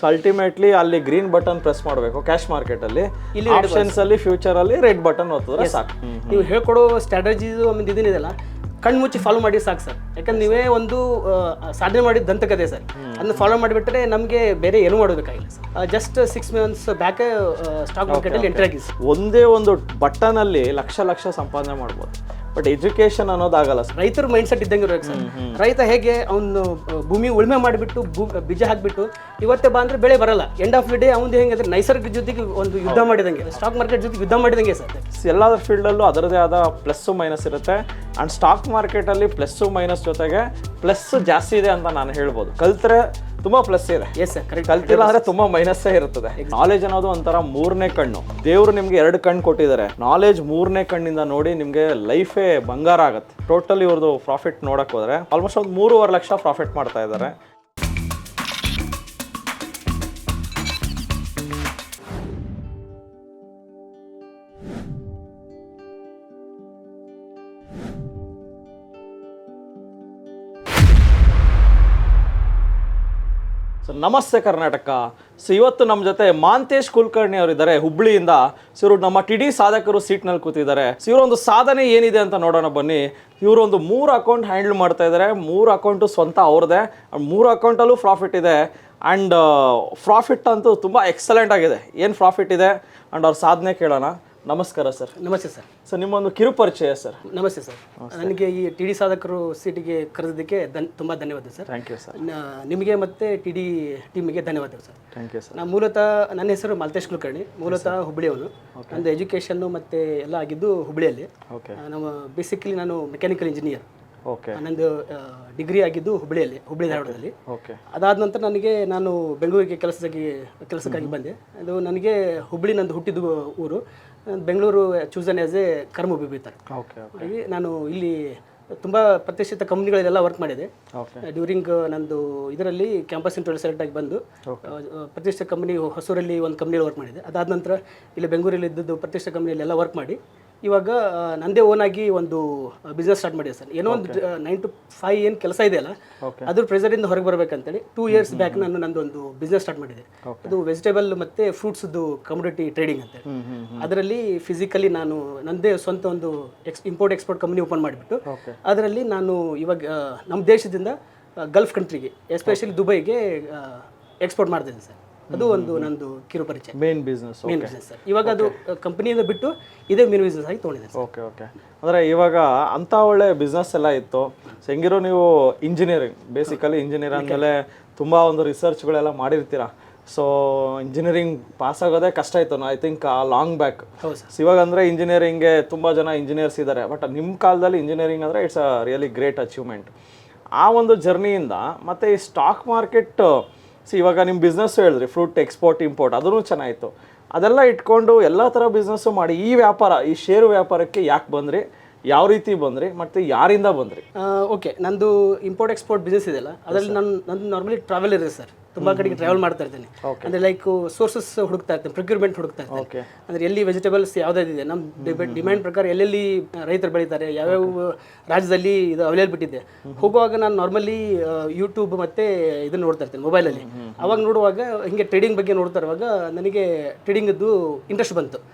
So ultimately ಅಲ್ಲಿ green button press ಮಾಡಬೇಕು cash ಮಾರ್ಕೆಟಲ್ಲಿ, ಇಲ್ಲಿ ಆಪ್ಷನ್ಸಲ್ಲಿ ಫ್ಯೂಚರಲ್ಲಿ ರೆಡ್ ಬಟನ್ ಒತ್ತಿದ್ರೆ ಸಾಕು. ನೀವು ಹೇಳ್ಕೊಡೋ ಸ್ಟ್ರಾಟಜೀಸು ಆಮೇಲೆ ಇದನ್ನಿದೆಲ್ಲ ಕಣ್ಮುಚ್ಚಿ ಫಾಲೋ ಮಾಡಿ ಸಾಕು ಸರ್. ಯಾಕಂದ್ರೆ ನೀವೇ ಒಂದು ಸಾಧನೆ ಮಾಡಿದ ದಂತಕತೆ ಸರ್, ಅದನ್ನ ಫಾಲೋ ಮಾಡಿಬಿಟ್ರೆ ನಮಗೆ ಬೇರೆ ಏನೂ ಮಾಡೋದಕ್ಕಾಗಿಲ್ಲ sir. Just 6 months back stock ಮಾರ್ಕೆಟಲ್ಲಿ ಎಂಟ್ರಿ ಆಗಿದೆ ಸರ್. ಒಂದೇ ಒಂದು ಬಟನಲ್ಲಿ ಲಕ್ಷ ಸಂಪಾದನೆ ಮಾಡ್ಬೋದು, ಬಟ್ ಎಜುಕೇಶನ್ ಅನ್ನೋದಾಗಲ್ಲ ಸರ್. ರೈತರ ಮೈಂಡ್ ಸೆಟ್ ಇದ್ದಂಗೆ ಇರ್ಬೇಕು ಸರ್. ರೈತ ಹೇಗೆ ಅವನು ಭೂಮಿ ಉಳುಮೆ ಮಾಡಿಬಿಟ್ಟು ಬೀಜ ಹಾಕಿಬಿಟ್ಟು ಇವತ್ತೇ ಬಾ ಅಂದ್ರೆ ಬೆಳೆ ಬರಲ್ಲ. ಎಂಡ್ ಆಫ್ ದಿ ಡೇ ಅವ್ನು ಹೆಂಗಂದ್ರೆ ನೈಸರ್ಗಿಕ ಜೊತೆಗೆ ಒಂದು ಯುದ್ಧ ಮಾಡಿದಂಗೆ, ಸ್ಟಾಕ್ ಮಾರ್ಕೆಟ್ ಜೊತೆಗೆ ಯುದ್ಧ ಮಾಡಿದಂಗೆ ಸರ್. ಎಲ್ಲಾದ್ರ ಫೀಲ್ಡಲ್ಲೂ ಅದರದೇ ಆದ ಪ್ಲಸ್ಸು ಮೈನಸ್ ಇರುತ್ತೆ. ಆ್ಯಂಡ್ ಸ್ಟಾಕ್ ಮಾರ್ಕೆಟಲ್ಲಿ ಪ್ಲಸ್ಸು ಮೈನಸ್ ಜೊತೆಗೆ ಪ್ಲಸ್ ಜಾಸ್ತಿ ಇದೆ ಅಂತ ನಾನು ಹೇಳ್ಬೋದು. ಕಲ್ತ್ರೆ ತುಂಬ ಪ್ಲಸ್ ಇದೆ. Yes sir, correct. ಕಲ್ತಿಲ್ಲ ಅಂದ್ರೆ ತುಂಬಾ ಮೈನಸ್ಸೇ ಇರ್ತದೆ. ನಾಲೆಜ್ ಅನ್ನೋದು ಒಂಥರ 3ನೇ ಕಣ್ಣು. ದೇವರು ನಿಮ್ಗೆ 2 ಕಣ್ಣು ಕೊಟ್ಟಿದ್ದಾರೆ. ನಾಲೆಜ್ 3ನೇ ಕಣ್ಣಿಂದ ನೋಡಿ ನಿಮ್ಗೆ ಲೈಫೇ ಬಂಗಾರ ಆಗುತ್ತೆ. ಟೋಟಲ್ ಇವ್ರದ್ದು ಪ್ರಾಫಿಟ್ ನೋಡಕ್ ಹೋದ್ರೆ ಆಲ್ಮೋಸ್ಟ್ ಒಂದು 3.5 ಲಕ್ಷ ಪ್ರಾಫಿಟ್ ಮಾಡ್ತಾ ಇದ್ದಾರೆ. ಸೊ ನಮಸ್ತೆ ಕರ್ನಾಟಕ. ಸೊ ಇವತ್ತು ನಮ್ಮ ಜೊತೆ ಮಾಂತೇಶ್ ಕುಲಕರ್ಣಿ ಅವರಿದ್ದಾರೆ ಹುಬ್ಳಿಯಿಂದ. ಸೊ ಇವರು ನಮ್ಮ ಟಿಡಿ ಸಾಧಕರು ಸೀಟ್ನಲ್ಲಿ ಕೂತಿದ್ದಾರೆ. ಸೊ ಇವರೊಂದು ಸಾಧನೆ ಏನಿದೆ ಅಂತ ನೋಡೋಣ ಬನ್ನಿ. ಇವರು ಒಂದು 3 ಅಕೌಂಟ್ ಹ್ಯಾಂಡಲ್ ಮಾಡ್ತಾ ಇದ್ದಾರೆ. 3 ಅಕೌಂಟು ಸ್ವಂತ ಅವ್ರದ್ದೇ. 3 ಅಕೌಂಟಲ್ಲೂ ಪ್ರಾಫಿಟ್ ಇದೆ. ಆ್ಯಂಡ್ ಪ್ರಾಫಿಟ್ ಅಂತೂ ತುಂಬ ಎಕ್ಸಲೆಂಟ್ ಆಗಿದೆ. ಏನು ಪ್ರಾಫಿಟ್ ಇದೆ ಆ್ಯಂಡ್ ಅವ್ರ ಸಾಧನೆ ಕೇಳೋಣ. ನಮಸ್ಕಾರ ಸರ್. ನಮಸ್ತೆ ಸರ್. ಸರ್ ನಿಮ್ಮೊಂದು ಕಿರು ಪರಿಚಯ ಸರ್. ನಮಸ್ತೆ ಸರ್. ನನಗೆ ಈ ಟಿಡಿ ಸಾಧಕರು ಸೀಟಿಗೆ ಕರೆದಿದ್ದಕ್ಕೆ ತುಂಬ ಧನ್ಯವಾದ ಸರ್. Thank you sir. ನಿಮಗೆ ಮತ್ತು ಟಿಡಿ ಟೀಮಿಗೆ ಧನ್ಯವಾದಗಳು ಸರ್. Thank you sir. ನಾನು ಮೂಲತಃ ನನ್ನ ಹೆಸರು ಮಾಲ್ತೇಶ್ ಕುಲಕರ್ಣಿ, ಮೂಲತಃ ಹುಬ್ಬಳ್ಳಿಯವನು. ನಂದು ಎಜುಕೇಷನ್ನು ಮತ್ತು ಎಲ್ಲ ಆಗಿದ್ದು ಹುಬ್ಬಳ್ಳಿಯಲ್ಲಿ. ಓಕೆ. ನಮ್ಮ ಬೇಸಿಕಲಿ ನಾನು ಮೆಕ್ಯಾನಿಕಲ್ ಇಂಜಿನಿಯರ್. ಓಕೆ. ನಂದು ಡಿಗ್ರಿ ಆಗಿದ್ದು ಹುಬ್ಬಳ್ಳಿ ಧಾರವಾಡದಲ್ಲಿ. ಓಕೆ. ಅದಾದ ನಂತರ ನಾನು ಬೆಂಗಳೂರಿಗೆ ಕೆಲಸಕ್ಕಾಗಿ ಬಂದೆ. ಅದು ನನಗೆ ಹುಬ್ಬಳ್ಳಿ ನಂದು ಹುಟ್ಟಿದ ಊರು. ಬೆಂಗಳೂರು ಚೂಸನ್ ಆಸ್ ಎ ಕರ್ಮ ಬೀಳ್ತಾರೆ. ಓಕೆ. ಹಾಗಾಗಿ ನಾನು ಇಲ್ಲಿ ತುಂಬ ಪ್ರತಿಷ್ಠಿತ ಕಂಪ್ನಿಗಳಲ್ಲೆಲ್ಲ ವರ್ಕ್ ಮಾಡಿದೆ. ಡ್ಯೂರಿಂಗ್ ನಂದು ಇದರಲ್ಲಿ ಕ್ಯಾಂಪಸ್ ಇಂಟರ್ವ್ಯೂ ಸೆಲೆಕ್ಟ್ ಆಗಿ ಬಂದು ಪ್ರತಿಷ್ಠಿತ ಕಂಪ್ನಿ ಹೊಸೂರಲ್ಲಿ ಒಂದು ಕಂಪ್ನಿಯಲ್ಲಿ ವರ್ಕ್ ಮಾಡಿದೆ. ಅದಾದ ನಂತರ ಇಲ್ಲಿ ಬೆಂಗಳೂರಲ್ಲಿ ಇದ್ದದ್ದು ಪ್ರತಿಷ್ಠಿತ ಕಂಪ್ನಿಯಲ್ಲೆಲ್ಲ ವರ್ಕ್ ಮಾಡಿ ಇವಾಗ ನಂದೇ ಓನ್ ಆಗಿ ಒಂದು ಬಿಸ್ನೆಸ್ ಸ್ಟಾರ್ಟ್ ಮಾಡಿದೆ ಸರ್. ಏನೋ ಒಂದು 9 to 5 ಏನು ಕೆಲಸ ಇದೆಯಲ್ಲ ಅದ್ರ ಪ್ರೆಸರಿಂದ ಹೊರಗೆ ಬರಬೇಕಂತೇಳಿ 2 years ಬ್ಯಾಕ್ ನಾನು ನಂದೊಂದು ಬಿಸ್ನೆಸ್ ಸ್ಟಾರ್ಟ್ ಮಾಡಿದೆ. ಅದು ವೆಜಿಟೇಬಲ್ ಮತ್ತು ಫ್ರೂಟ್ಸ್ದು ಕಮೋಡಿಟಿ ಟ್ರೇಡಿಂಗ್ ಅಂತೇಳಿ. ಅದರಲ್ಲಿ ಫಿಸಿಕಲಿ ನಾನು ನನ್ನದೇ ಸ್ವಂತ ಒಂದು ಇಂಪೋರ್ಟ್ ಎಕ್ಸ್ಪೋರ್ಟ್ ಕಂಪ್ನಿ ಓಪನ್ ಮಾಡಿಬಿಟ್ಟು ಅದರಲ್ಲಿ ನಾನು ಇವಾಗ ನಮ್ಮ ದೇಶದಿಂದ ಗಲ್ಫ್ ಕಂಟ್ರಿಗೆ ಎಸ್ಪೆಷಲಿ ದುಬೈಗೆ ಎಕ್ಸ್ಪೋರ್ಟ್ ಮಾಡ್ತಿದ್ದೆ ಸರ್. ಅದು ಒಂದು ನಂದು ಕಿರು ಪರಿಚಯ. Main business sir. ಇವಾಗ ಅದು ಕಂಪನಿಯಿಂದ ಬಿಟ್ಟು ಇದೇ ಮೇನ್ ಬಿಸ್ನೆಸ್ ಆಗಿ ತೊಗೊಂಡಿದೆ. ಓಕೆ. ಓಕೆ. ಅಂದರೆ ಇವಾಗ ಅಂಥ ಒಳ್ಳೆ ಬಿಸ್ನೆಸ್ ಎಲ್ಲ ಇತ್ತು. ಸೊ ಹೆಂಗಿರೋ ನೀವು ಇಂಜಿನಿಯರಿಂಗ್, ಬೇಸಿಕಲಿ ಇಂಜಿನಿಯರ್ ಅಂದಮೇಲೆ ತುಂಬ ಒಂದು ರಿಸರ್ಚ್ಗಳೆಲ್ಲ ಮಾಡಿರ್ತೀರ. ಸೊ ಇಂಜಿನಿಯರಿಂಗ್ ಪಾಸ್ ಆಗೋದೇ ಕಷ್ಟ ಇತ್ತು. I think long back. ಇವಾಗ ಅಂದರೆ ಇಂಜಿನಿಯರಿಂಗ್ಗೆ ತುಂಬ ಜನ ಇಂಜಿನಿಯರ್ಸ್ ಇದ್ದಾರೆ. ಬಟ್ ನಿಮ್ಮ ಕಾಲದಲ್ಲಿ ಇಂಜಿನಿಯರಿಂಗ್ ಅಂದರೆ it's a really great achievement. ಆ ಒಂದು ಜರ್ನಿಯಿಂದ ಮತ್ತು ಈ ಸ್ಟಾಕ್ ಮಾರ್ಕೆಟ್ ಇವಾಗ ನಿಮ್ಮ ಬಿಸ್ನೆಸ್ಸು ಹೇಳಿದ್ರಿ, ಫ್ರೂಟ್ ಎಕ್ಸ್ಪೋರ್ಟ್ ಇಂಪೋರ್ಟ್, ಅದೂ ಚೆನ್ನಾಗಿತ್ತು. ಅದೆಲ್ಲ ಇಟ್ಕೊಂಡು ಎಲ್ಲ ಥರ ಬಿಸ್ನೆಸ್ಸು ಮಾಡಿ ಈ ವ್ಯಾಪಾರ, ಈ ಷೇರು ವ್ಯಾಪಾರಕ್ಕೆ ಯಾಕೆ ಬಂದ್ರಿ, ಯಾವ ರೀತಿ ಬಂದ್ರಿ, ಮತ್ತು ಯಾರಿಂದ ಬಂದ್ರಿ? ಓಕೆ. ನಂದು ಇಂಪೋರ್ಟ್ ಎಕ್ಸ್ಪೋರ್ಟ್ ಬಿಸ್ನೆಸ್ ಇದೆಯಲ್ಲ ಅದರಲ್ಲಿ ನಂದು ನಾರ್ಮಲಿ ಟ್ರಾವೆಲ್ ಇದೆ ಸರ್. ತುಂಬ ಕಡೆಗೆ ಟ್ರಾವೆಲ್ ಮಾಡ್ತಾ ಇರ್ತೀನಿ. ಅಂದರೆ ಲೈಕ್ ಸೋರ್ಸಸ್ ಹುಡುಕ್ತಾ ಇರ್ತೀನಿ, ಪ್ರೊಕ್ಯೂರ್ಮೆಂಟ್ ಹುಡುಕ್ತಾ ಇರ್ತೀನಿ. ಅಂದರೆ ಎಲ್ಲಿ ವೆಜಿಟೇಬಲ್ಸ್ ಯಾವುದಾದಿದೆ ನಮ್ಮ ಡಿಮ್ಯಾಂಡ್ ಪ್ರಕಾರ ಎಲ್ಲೆಲ್ಲಿ ರೈತರು ಬೆಳೀತಾರೆ, ಯಾವ್ಯಾವ ರಾಜ್ಯದಲ್ಲಿ ಇದು ಅವೈಲೇಬಲ್ ಇದೆ. ಹೋಗುವಾಗ ನಾನು ನಾರ್ಮಲಿ ಯೂಟ್ಯೂಬ್ ಮತ್ತು ಇದನ್ನು ನೋಡ್ತಾ ಇರ್ತೀನಿ ಮೊಬೈಲಲ್ಲಿ. ಅವಾಗ ನೋಡುವಾಗ ಹಿಂಗೆ ಟ್ರೇಡಿಂಗ್ ಬಗ್ಗೆ ನೋಡ್ತಾ ಇರುವಾಗ ನನಗೆ ಟ್ರೇಡಿಂಗದ್ದು ಇಂಟ್ರೆಸ್ಟ್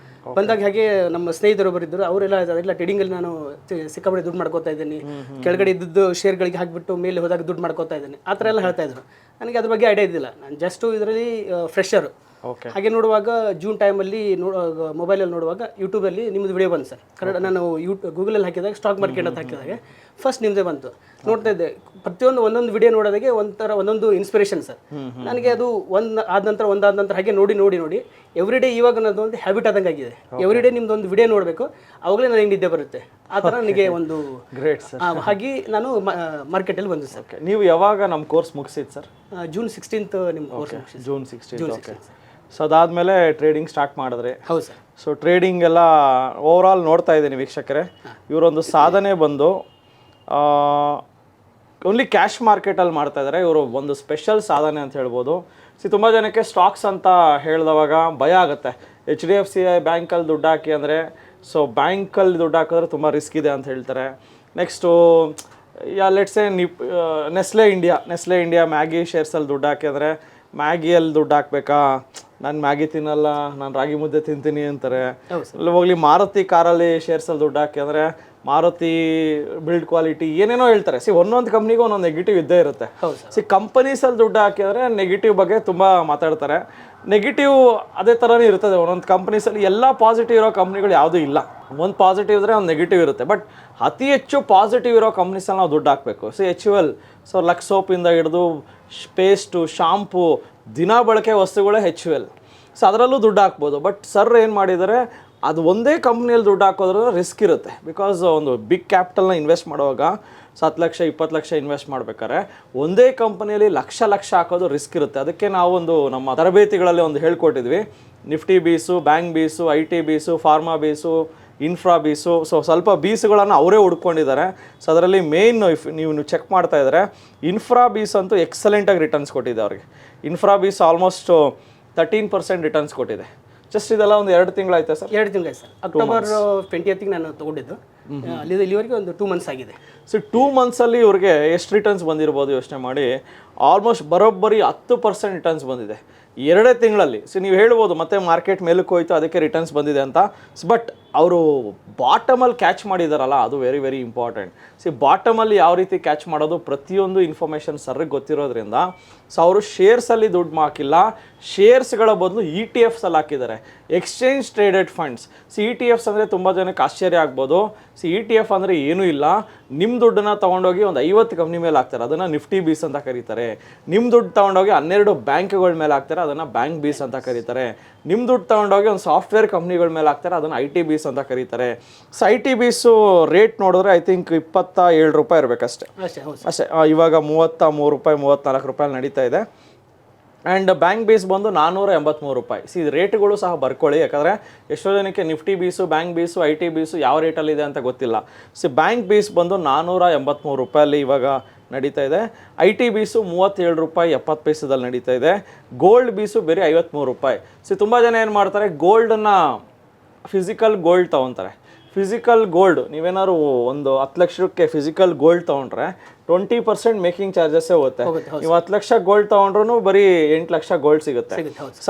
ಬಂದಾಗ ಹಾಗೆ ನಮ್ಮ ಸ್ನೇಹಿತರೊಬ್ಬರು ಇದ್ದರು. ಅವರೆಲ್ಲ ಟ್ರೇಡಿಂಗಲ್ಲಿ ನಾನು ಸಿಕ್ಕಾಪಟ್ಟೆ ದುಡ್ಡು ಮಾಡ್ಕೋತಾ ಇದ್ದೀನಿ, ಕೆಳಗಡೆ ಇದ್ದದ್ದು ಶೇರ್ಗಳಿಗೆ ಹಾಕಿಬಿಟ್ಟು ಮೇಲೆ ಹೋದಾಗ ದುಡ್ಡು ಮಾಡ್ಕೋತಾ ಇದ್ದೀನಿ, ಆ ಥರ ಎಲ್ಲ ಹೇಳ್ತಾ ಇದ್ರು. ನನಗೆ ಅದ್ರ ಬಗ್ಗೆ ಐಡಿಯಾ ಇದ್ದಿಲ್ಲ. ನಾನು ಜಸ್ಟು ಇದರಲ್ಲಿ ಫ್ರೆಶರು. ಹಾಗೆ ನೋಡುವಾಗ ಜೂನ್ ಟೈಮಲ್ಲಿ ಮೊಬೈಲಲ್ಲಿ ನೋಡುವಾಗ ಯೂಟ್ಯೂಬಲ್ಲಿ ನಿಮ್ಮದು ವಿಡಿಯೋ ಬಂತು ಸರ್. ಕನ್ನಡ ನಾನು ಗೂಗಲಲ್ಲಿ ಹಾಕಿದಾಗ ಸ್ಟಾಕ್ ಮಾರ್ಕೆಟ್ ಅಂತ ಹಾಕಿದಾಗ ಫಸ್ಟ್ ನಿಮ್ಮದೇ ಬಂತು. ನೋಡ್ತಾ ಇದ್ದೆ. ಒಂದೊಂದು ವಿಡಿಯೋ ನೋಡೋದಾಗೆ ಒಂದೊಂದು ಇನ್ಸ್ಪಿರೇಷನ್ ಸರ್. ನನಗೆ ಅದು ಒಂದಾದ ನಂತರ ಹಾಗೆ ನೋಡಿ ಎವ್ರಿ ಡೇ ಇವಾಗ ನನ್ನದು ಒಂದು ಹ್ಯಾಬಿಟ್ ಆದಂಗೆ ಆಗಿದೆ. ಎವ್ರಿ ಡೇ ನಿಮ್ದು ಒಂದು ವಿಡಿಯೋ ನೋಡಬೇಕು, ಅವಾಗಲೇ ನನಗೆ ನಿದ್ದೆ ಬರುತ್ತೆ. ಆ ಥರ ನನಗೆ ಒಂದು ಗ್ರೇಟ್ ಸರ್. ಹಾಗೆ ನಾನು ಮಾರ್ಕೆಟಲ್ಲಿ ಬಂದೆ ಸರ್. ನೀವು ಯಾವಾಗ ನಮ್ಮ ಕೋರ್ಸ್ ಮುಗಿಸಿದ್ದು ಸರ್? June 16th ನಿಮ್ಮ ಕೋರ್ಸ್ ಮುಗಿಸಿದ್ದು. June 16th. ಓಕೆ. ಸೊ ಅದಾದಮೇಲೆ ಟ್ರೇಡಿಂಗ್ ಸ್ಟಾರ್ಟ್ ಮಾಡಿದ್ರಿ? ಹೌದು ಸರ್. ಸೊ ಟ್ರೇಡಿಂಗ್ ಎಲ್ಲ ಓವರಾಲ್ ನೋಡ್ತಾ ಇದ್ದೀನಿ ವೀಕ್ಷಕರೇ. ಇವರೊಂದು ಸಾಧನೆ ಬಂದು ಓನ್ಲಿ ಕ್ಯಾಶ್ ಮಾರ್ಕೆಟಲ್ಲಿ ಮಾಡ್ತಾ ಇದ್ದಾರೆ. ಇವರು ಒಂದು ಸ್ಪೆಷಲ್ ಸಾಧನೆ ಅಂತ ಹೇಳ್ಬೋದು. ತುಂಬ ಜನಕ್ಕೆ ಸ್ಟಾಕ್ಸ್ ಅಂತ ಹೇಳಿದವಾಗ ಭಯ ಆಗುತ್ತೆ. HDFC ಬ್ಯಾಂಕಲ್ಲಿ ದುಡ್ಡು ಹಾಕಿ ಅಂದರೆ, ಸೊ ಬ್ಯಾಂಕಲ್ಲಿ ದುಡ್ಡು ಹಾಕಿದ್ರೆ ತುಂಬ ರಿಸ್ಕ್ ಇದೆ ಅಂತ ಹೇಳ್ತಾರೆ. Next let's say Nestle India Maggi ಶೇರ್ಸಲ್ಲಿ ದುಡ್ಡು ಹಾಕಿದ್ರೆ ಮ್ಯಾಗಿಯಲ್ಲಿ ದುಡ್ಡು ಹಾಕ್ಬೇಕಾ, ನಾನು ಮ್ಯಾಗಿ ತಿನ್ನಲ್ಲ, ನಾನು ರಾಗಿ ಮುದ್ದೆ ತಿಂತೀನಿ ಅಂತಾರೆ. ಹೌದು ಸರ್. ಅಲ್ಲಿ ಹೋಗ್ಲಿ ಮಾರುತಿ ಕಾರಲ್ಲಿ ಶೇರ್ಸಲ್ಲಿ ದುಡ್ಡು ಹಾಕಿ ಅಂದರೆ ಮಾರುತಿ ಬಿಲ್ಡ್ ಕ್ವಾಲಿಟಿ ಏನೇನೋ ಹೇಳ್ತಾರೆ. ಒಂದೊಂದು ಕಂಪ್ನಿಗೂ ಒಂದೊಂದು ನೆಗೆಟಿವ್ ಇದ್ದೇ ಇರುತ್ತೆ. ಹೌದು ಸರ್. ಕಂಪನೀಸಲ್ಲಿ ದುಡ್ಡು ಹಾಕಿದ್ರೆ ನೆಗೆಟಿವ್ ಬಗ್ಗೆ ತುಂಬ ಮಾತಾಡ್ತಾರೆ. ನೆಗೆಟಿವ್ ಅದೇ ಥರನೇ ಇರ್ತದೆ. ಒಂದೊಂದು ಕಂಪ್ನೀಸಲ್ಲಿ ಎಲ್ಲ ಪಾಸಿಟಿವ್ ಇರೋ ಕಂಪ್ನಿಗಳು ಯಾವುದೂ ಇಲ್ಲ. ಒಂದು ಪಾಸಿಟಿವ್ ಇದ್ದರೆ ಒಂದು ನೆಗೆಟಿವ್ ಇರುತ್ತೆ. ಬಟ್ ಅತಿ ಹೆಚ್ಚು ಪಾಸಿಟಿವ್ ಇರೋ ಕಂಪ್ನೀಸಲ್ಲಿ ನಾವು ದುಡ್ಡು ಹಾಕಬೇಕು. HUL, ಲಕ್ಸ್ ಸೋಪಿಂದ ಹಿಡಿದು ಪೇಸ್ಟು, ಶಾಂಪು, ದಿನ ಬಳಕೆ ವಸ್ತುಗಳೇ HUL. ಅದರಲ್ಲೂ ದುಡ್ಡು ಹಾಕ್ಬೋದು. ಬಟ್ ಸರ್ ಏನು ಮಾಡಿದ್ದಾರೆ, ಅದು ಒಂದೇ ಕಂಪ್ನಿಯಲ್ಲಿ ದುಡ್ಡು ಹಾಕೋದ್ರಿಂದ ರಿಸ್ಕ್ ಇರುತ್ತೆ. ಬಿಕಾಸ್ ಒಂದು ಬಿಗ್ ಕ್ಯಾಪಿಟಲ್ನ ಇನ್ವೆಸ್ಟ್ ಮಾಡುವಾಗ 10 ಲಕ್ಷ 20 ಲಕ್ಷ ಇನ್ವೆಸ್ಟ್ ಮಾಡ್ಬೇಕಾದ್ರೆ ಒಂದೇ ಕಂಪನಿಯಲ್ಲಿ ಲಕ್ಷ ಹಾಕೋದು ರಿಸ್ಕ್ ಇರುತ್ತೆ. ಅದಕ್ಕೆ ನಾವೊಂದು ನಮ್ಮ ತರಬೇತಿಗಳಲ್ಲಿ ಒಂದು ಹೇಳ್ಕೊಟ್ಟಿದ್ವಿ, Nifty BeES, bank BeES, IT BeES, pharma BeES, infra BeES. ಸ್ವಲ್ಪ ಬೀಸುಗಳನ್ನು ಅವರೇ ಹುಡ್ಕೊಂಡಿದ್ದಾರೆ. ಅದರಲ್ಲಿ ಮೇಯ್ನ್ ನೀವು ಚೆಕ್ ಮಾಡ್ತಾ ಇದ್ದಾರೆ, ಇನ್ಫ್ರಾ ಬೀಸ್ ಅಂತೂ ಎಕ್ಸಲೆಂಟಾಗಿ ರಿಟರ್ನ್ಸ್ ಕೊಟ್ಟಿದೆ ಅವ್ರಿಗೆ. ಇನ್ಫ್ರಾ ಬೀಸ್ ಆಲ್ಮೋಸ್ಟ್ 13% ರಿಟರ್ನ್ಸ್ ಕೊಟ್ಟಿದೆ. ಜಸ್ಟ್ ಇದೆಲ್ಲ ಒಂದು 2 ತಿಂಗಳಾಯ್ತಾ ಸರ್? 2 ತಿಂಗಳು ಸರ್. ಅಕ್ಟೋಬರ್ 20th ನಾನು ತೊಗೊಂಡಿದ್ದು. ಇಲ್ಲಿವರೆಗೆ ಒಂದು 2 ಮಂತ್ಸ್ ಆಗಿದೆ. 2 ಮಂತ್ಸಲ್ಲಿ ಇವ್ರಿಗೆ ಎಷ್ಟು ರಿಟರ್ನ್ಸ್ ಬಂದಿರ್ಬೋದು ಯೋಚನೆ ಮಾಡಿ. ಆಲ್ಮೋಸ್ಟ್ ಬರೋಬ್ಬರಿ 10% ರಿಟರ್ನ್ಸ್ ಬಂದಿದೆ 2 ತಿಂಗಳಲ್ಲಿ. ನೀವು ಹೇಳ್ಬೋದು ಮತ್ತೆ ಮಾರ್ಕೆಟ್ ಮೇಲಕ್ಕೆ ಹೋಯ್ತು ಅದಕ್ಕೆ ರಿಟರ್ನ್ಸ್ ಬಂದಿದೆ ಅಂತ. ಬಟ್ ಅವರು ಬಾಟಮಲ್ಲಿ ಕ್ಯಾಚ್ ಮಾಡಿದಾರಲ್ಲ, ಅದು ವೆರಿ ವೆರಿ ಇಂಪಾರ್ಟೆಂಟ್. ಬಾಟಮಲ್ಲಿ ಯಾವ ರೀತಿ ಕ್ಯಾಚ್ ಮಾಡೋದು ಪ್ರತಿಯೊಂದು ಇನ್ಫಾರ್ಮೇಷನ್ ಸರ್ರಿಗೆ ಗೊತ್ತಿರೋದ್ರಿಂದ ಅವರು ಶೇರ್ಸಲ್ಲಿ ದುಡ್ಡು ಹಾಕಿಲ್ಲ, ಶೇರ್ಸ್ಗಳ ಬದಲು ETFಸಲ್ಲಿ ಹಾಕಿದ್ದಾರೆ, ಎಕ್ಸ್ಚೇಂಜ್ ಟ್ರೇಡೆಡ್ ಫಂಡ್ಸ್. ETFs ಅಂದರೆ ತುಂಬ ಜನಕ್ಕೆ ಆಶ್ಚರ್ಯ ಆಗ್ಬೋದು. ETF ಅಂದರೆ ಏನೂ ಇಲ್ಲ, ನಿಮ್ಮ ದುಡ್ಡನ್ನು ತೊಗೊಂಡೋಗಿ ಒಂದು 50 ಕಂಪ್ನಿ ಮೇಲೆ ಹಾಕ್ತಾರೆ, ಅದನ್ನು ನಿಫ್ಟಿ ಬೀಸ್ ಅಂತ ಕರೀತಾರೆ. ನಿಮ್ಮ ದುಡ್ಡು ತೊಗೊಂಡೋಗಿ 12 ಬ್ಯಾಂಕ್ಗಳ ಮೇಲೆ ಹಾಕ್ತಾರೆ, ಅದನ್ನು ಬ್ಯಾಂಕ್ ಬೀಸ್ ಅಂತ ಕರೀತಾರೆ. ನಿಮ್ಮ ದುಡ್ಡು ತೊಗೊಂಡೋಗಿ ಒಂದು ಸಾಫ್ಟ್ವೇರ್ ಕಂಪ್ನಿಗಳ ಮೇಲೆ ಹಾಕ್ತಾರೆ, ಅದನ್ನು IT ಬೀಸ್ ಅಂತ ಕರೀತಾರೆ. IT ಬೀಸು ರೇಟ್ ನೋಡಿದ್ರೆ ಐ ಥಿಂಕ್ 27 ರೂಪಾಯಿ ಇರಬೇಕಷ್ಟೇ ಅಷ್ಟೇ. ಇವಾಗ 33 ರೂಪಾಯಿ 34 ರೂಪಾಯಿ ನಡೀತಾ ಇದೆ. ಆ್ಯಂಡ್ ಬ್ಯಾಂಕ್ ಬೀಸ್ ಬಂದು 483 ರೂಪಾಯಿ. ರೇಟ್ಗಳು ಸಹ ಬರ್ಕೊಳ್ಳಿ, ಯಾಕಂದರೆ ಎಷ್ಟೋ ಜನಕ್ಕೆ Nifty BeES, bank BeES, IT ಬೀಸು ಯಾವ ರೇಟಲ್ಲಿದೆ ಅಂತ ಗೊತ್ತಿಲ್ಲ. ಬ್ಯಾಂಕ್ ಬೀಸ್ ಬಂದು 483 ರೂಪಾಯಲ್ಲಿ ಇವಾಗ ನಡೀತಾ ಇದೆ. IT ಬೀಸು 37 ರೂಪಾಯಿ 70 ಪೈಸದಲ್ಲಿ ನಡೀತಾ ಇದೆ. ಗೋಲ್ಡ್ ಬೀಸು ಬೇರೆ 53 ರೂಪಾಯಿ. ತುಂಬ ಜನ ಏನು ಮಾಡ್ತಾರೆ, ಗೋಲ್ಡನ್ನು ಫಿಸಿಕಲ್ ಗೋಲ್ಡ್ ತೊಗೊತಾರೆ. ಫಿಸಿಕಲ್ ಗೋಲ್ಡ್ ನೀವೇನಾದ್ರು ಒಂದು 10 ಲಕ್ಷಕ್ಕೆ ಫಿಸಿಕಲ್ ಗೋಲ್ಡ್ ತೊಗೊಂಡ್ರೆ 20% ಮೇಕಿಂಗ್ ಚಾರ್ಜಸ್ಸೇ ಹೋಗುತ್ತೆ. ನೀವು 10 ಲಕ್ಷ ಗೋಲ್ಡ್ ತೊಗೊಂಡ್ರೂ ಬರೀ 8 ಲಕ್ಷ ಗೋಲ್ಡ್ ಸಿಗುತ್ತೆ.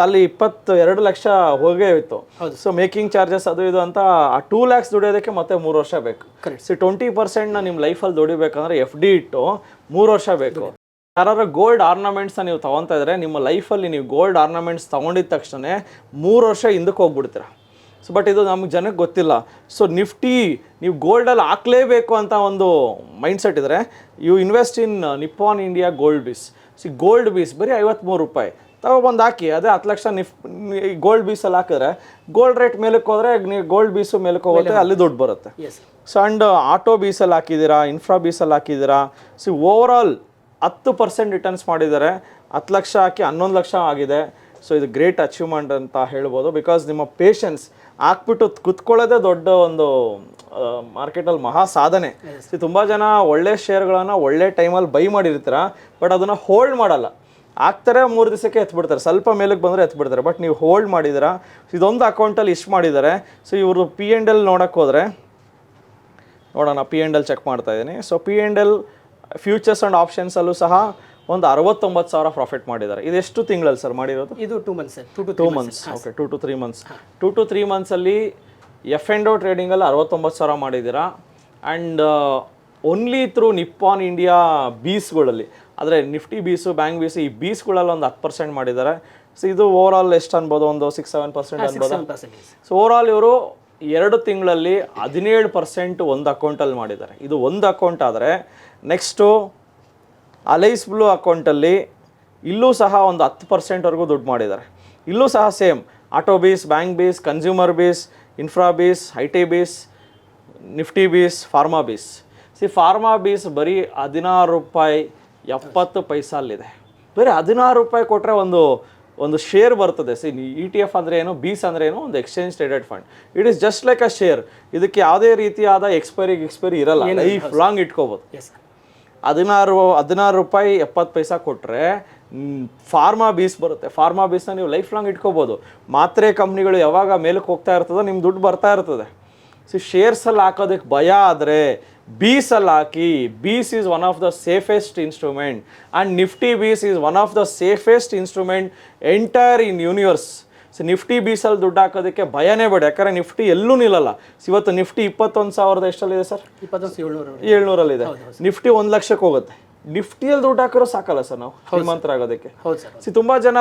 ಅಲ್ಲಿ 22 ಲಕ್ಷ ಹೋಗೇ ಇತ್ತು. ಮೇಕಿಂಗ್ ಚಾರ್ಜಸ್ ಅದು ಇದು ಅಂತ ಆ 2 ಲ್ಯಾಕ್ಸ್ ದುಡಿಯೋದಕ್ಕೆ ಮತ್ತೆ 3 ವರ್ಷ ಬೇಕು. 20%ನ ನಿಮ್ಮ ಲೈಫಲ್ಲಿ ದುಡಿಬೇಕಂದ್ರೆ FD ಇಟ್ಟು 3 ವರ್ಷ ಬೇಕು. ಯಾರು ಗೋಲ್ಡ್ ಆರ್ನಮೆಂಟ್ಸ್ನ ನೀವು ತೊಗೊತಾ ಇದ್ರೆ ನಿಮ್ಮ ಲೈಫಲ್ಲಿ ನೀವು ಗೋಲ್ಡ್ ಆರ್ನಮೆಂಟ್ಸ್ ತೊಗೊಂಡಿದ ತಕ್ಷಣ 3 ವರ್ಷ ಹಿಂದಕ್ಕೆ ಹೋಗ್ಬಿಡ್ತೀರ. ಬಟ್ ಇದು ನಮ್ಗೆ ಜನಕ್ಕೆ ಗೊತ್ತಿಲ್ಲ. ನಿಫ್ಟಿ ನೀವು ಗೋಲ್ಡಲ್ಲಿ ಹಾಕಲೇಬೇಕು ಅಂತ ಒಂದು ಮೈಂಡ್ಸೆಟ್ ಇದ್ದರೆ you invest in Nippon India gold BeES. Gold BeES ಬರೀ 53 ರೂಪಾಯಿ ತಗೊಬಂದು ಹಾಕಿ. ಅದೇ 10 ಲಕ್ಷ ಗೋಲ್ಡ್ ಬೀಸಲ್ಲಿ ಹಾಕಿದ್ರೆ ಗೋಲ್ಡ್ ರೇಟ್ ಮೇಲಕ್ಕೆ ಹೋದರೆ ನೀವು ಗೋಲ್ಡ್ ಬೀಸು ಮೇಲಕ್ಕೆ ಹೋಗುತ್ತೆ, ಅಲ್ಲಿ ದುಡ್ಡು ಬರುತ್ತೆ. ಆ್ಯಂಡ್ ಆಟೋ ಬೀಸಲ್ಲಿ ಹಾಕಿದ್ದೀರಾ, ಇನ್ಫ್ರಾ ಬೀಸಲ್ಲಿ ಹಾಕಿದ್ದೀರಾ. ಓವರ್ ಆಲ್ 10% ರಿಟರ್ನ್ಸ್ ಮಾಡಿದ್ದಾರೆ. 10 ಲಕ್ಷ ಹಾಕಿ 11 ಲಕ್ಷ ಆಗಿದೆ. ಇದು ಗ್ರೇಟ್ ಅಚೀವ್ಮೆಂಟ್ ಅಂತ ಹೇಳ್ಬೋದು. ಬಿಕಾಸ್ ನಿಮ್ಮ ಪೇಷನ್ಸ್ ಹಾಕ್ಬಿಟ್ಟು ಕುತ್ಕೊಳ್ಳೋದೇ ದೊಡ್ಡ ಒಂದು ಮಾರ್ಕೆಟಲ್ಲಿ ಮಹಾ ಸಾಧನೆ. ತುಂಬ ಜನ ಒಳ್ಳೆ ಶೇರ್ಗಳನ್ನು ಒಳ್ಳೆ ಟೈಮಲ್ಲಿ ಬೈ ಮಾಡಿರ್ತೀರ, ಬಟ್ ಅದನ್ನು ಹೋಲ್ಡ್ ಮಾಡಲ್ಲ. ಹಾಕ್ತಾರೆ 3 ದಿವಸಕ್ಕೆ ಎತ್ಬಿಡ್ತಾರೆ, ಸ್ವಲ್ಪ ಮೇಲಕ್ಕೆ ಬಂದರೆ ಎತ್ಬಿಡ್ತಾರೆ. ಬಟ್ ನೀವು ಹೋಲ್ಡ್ ಮಾಡಿದ್ದೀರಾ. ಇದೊಂದು ಅಕೌಂಟಲ್ಲಿ ಇಷ್ಟು ಮಾಡಿದ್ದಾರೆ. ಇವ್ರದ್ದು P&L ನೋಡೋಕ್ಕೆ ಹೋದರೆ ನೋಡೋಣ, P&L ಚೆಕ್ ಮಾಡ್ತಾ ಇದ್ದೀನಿ. P&L ಫ್ಯೂಚರ್ಸ್ ಆ್ಯಂಡ್ ಆಪ್ಷನ್ಸಲ್ಲೂ ಸಹ ಒಂದು 69,000 ಪ್ರಾಫಿಟ್ ಮಾಡಿದ್ದಾರೆ. ಇದೆಷ್ಟು ತಿಂಗಳಲ್ಲಿ ಸರ್ ಮಾಡಿರೋದು? ಇದು 2 months sir. 2 months. Okay, 2 to 3 months. 2 to 3 ಮಂತ್ಸಲ್ಲಿ F&O ಟ್ರೇಡಿಂಗಲ್ಲಿ 69,000 ಮಾಡಿದ್ದೀರಾ. And only through Nippon India ಬೀಸ್ಗಳಲ್ಲಿ, ಆದರೆ ನಿಫ್ಟಿ ಬೀಸು, ಬ್ಯಾಂಕ್ ಬೀಸು, ಈ ಬೀಸ್ಗಳಲ್ಲಿ ಒಂದು 10% ಮಾಡಿದ್ದಾರೆ. ಇದು ಓವರ್ ಆಲ್ ಎಷ್ಟು ಅನ್ಬೋದು, ಒಂದು 6-7% ಅನ್ಬೋದು. ಓವರ್ ಆಲ್ ಇವರು 2 ತಿಂಗಳಲ್ಲಿ 17% ಒಂದು ಅಕೌಂಟಲ್ಲಿ ಮಾಡಿದ್ದಾರೆ. ಇದು ಒಂದು ಅಕೌಂಟ್ ಆದರೆ ನೆಕ್ಸ್ಟು ಅಲೈಸ್ ಬ್ಲೂ ಅಕೌಂಟಲ್ಲಿ ಇಲ್ಲೂ ಸಹ ಒಂದು 10%ವರೆಗೂ ದುಡ್ಡು ಮಾಡಿದ್ದಾರೆ. ಇಲ್ಲೂ ಸಹ same auto BeES, bank BeES, consumer BeES, infra BeES, IT BeES, Nifty BeES, pharma BeES. Pharma BeES ಬರೀ 16 ರೂಪಾಯಿ 70 ಪೈಸಲ್ಲಿದೆ. ಬರೀ 16 ರೂಪಾಯಿ ಕೊಟ್ಟರೆ ಒಂದು ಶೇರ್ ಬರ್ತದೆ. ETF ಅಂದರೆ ಏನು, ಬೀಸ್ ಅಂದರೆ ಏನು, ಒಂದು exchange traded fund. It is just like a share. ಇದಕ್ಕೆ ಯಾವುದೇ ರೀತಿಯಾದ ಎಕ್ಸ್ಪೈರಿ ಇರಲ್ಲ, ಲೈಫ್ ಲಾಂಗ್ ಇಟ್ಕೋಬೋದು. 16 ರೂಪಾಯಿ 70 ಪೈಸಾ ಕೊಟ್ಟರೆ ಫಾರ್ಮಾ ಬೀಸ್ ಬರುತ್ತೆ. ಫಾರ್ಮಾ ಬೀಸ್ನ ನೀವು ಲೈಫ್ ಲಾಂಗ್ ಇಟ್ಕೋಬೋದು. ಮಾತ್ರೆ ಕಂಪ್ನಿಗಳು ಯಾವಾಗ ಮೇಲಕ್ಕೆ ಹೋಗ್ತಾ ಇರ್ತದೋ ನಿಮ್ಮ ದುಡ್ಡು ಬರ್ತಾ ಇರ್ತದೆ. ಶೇರ್ಸಲ್ಲಿ ಹಾಕೋದಕ್ಕೆ ಭಯ ಆದರೆ ಬೀಸಲ್ಲಿ ಹಾಕಿ. BeES is one of the safest instrument and Nifty BeES is one of the safest instrument entire in universe. So Nifty ಬೀಸಲ್ಲಿ ದುಡ್ಡು ಹಾಕೋದಕ್ಕೆ ಭಯನೇ ಬೇಡ, ಯಾಕಂದರೆ ನಿಫ್ಟಿ ಎಲ್ಲೂ ನಿಲ್ಲಲ್ಲ. ಇವತ್ತು ನಿಫ್ಟಿ 21,000 ಎಷ್ಟಲ್ಲಿದೆ ಸರ್? 21,700 700 ನಿಫ್ಟಿ 1 ಲಕ್ಷಕ್ಕೆ ಹೋಗುತ್ತೆ. ನಿಫ್ಟಿಯಲ್ಲಿ ದುಡ್ಡು ಹಾಕಿರೋ ಸಾಕಲ್ಲ ಸರ್ ನಾವು ಶ್ರೀಮಂತರಾಗೋದಕ್ಕೆ. ತುಂಬ ಜನ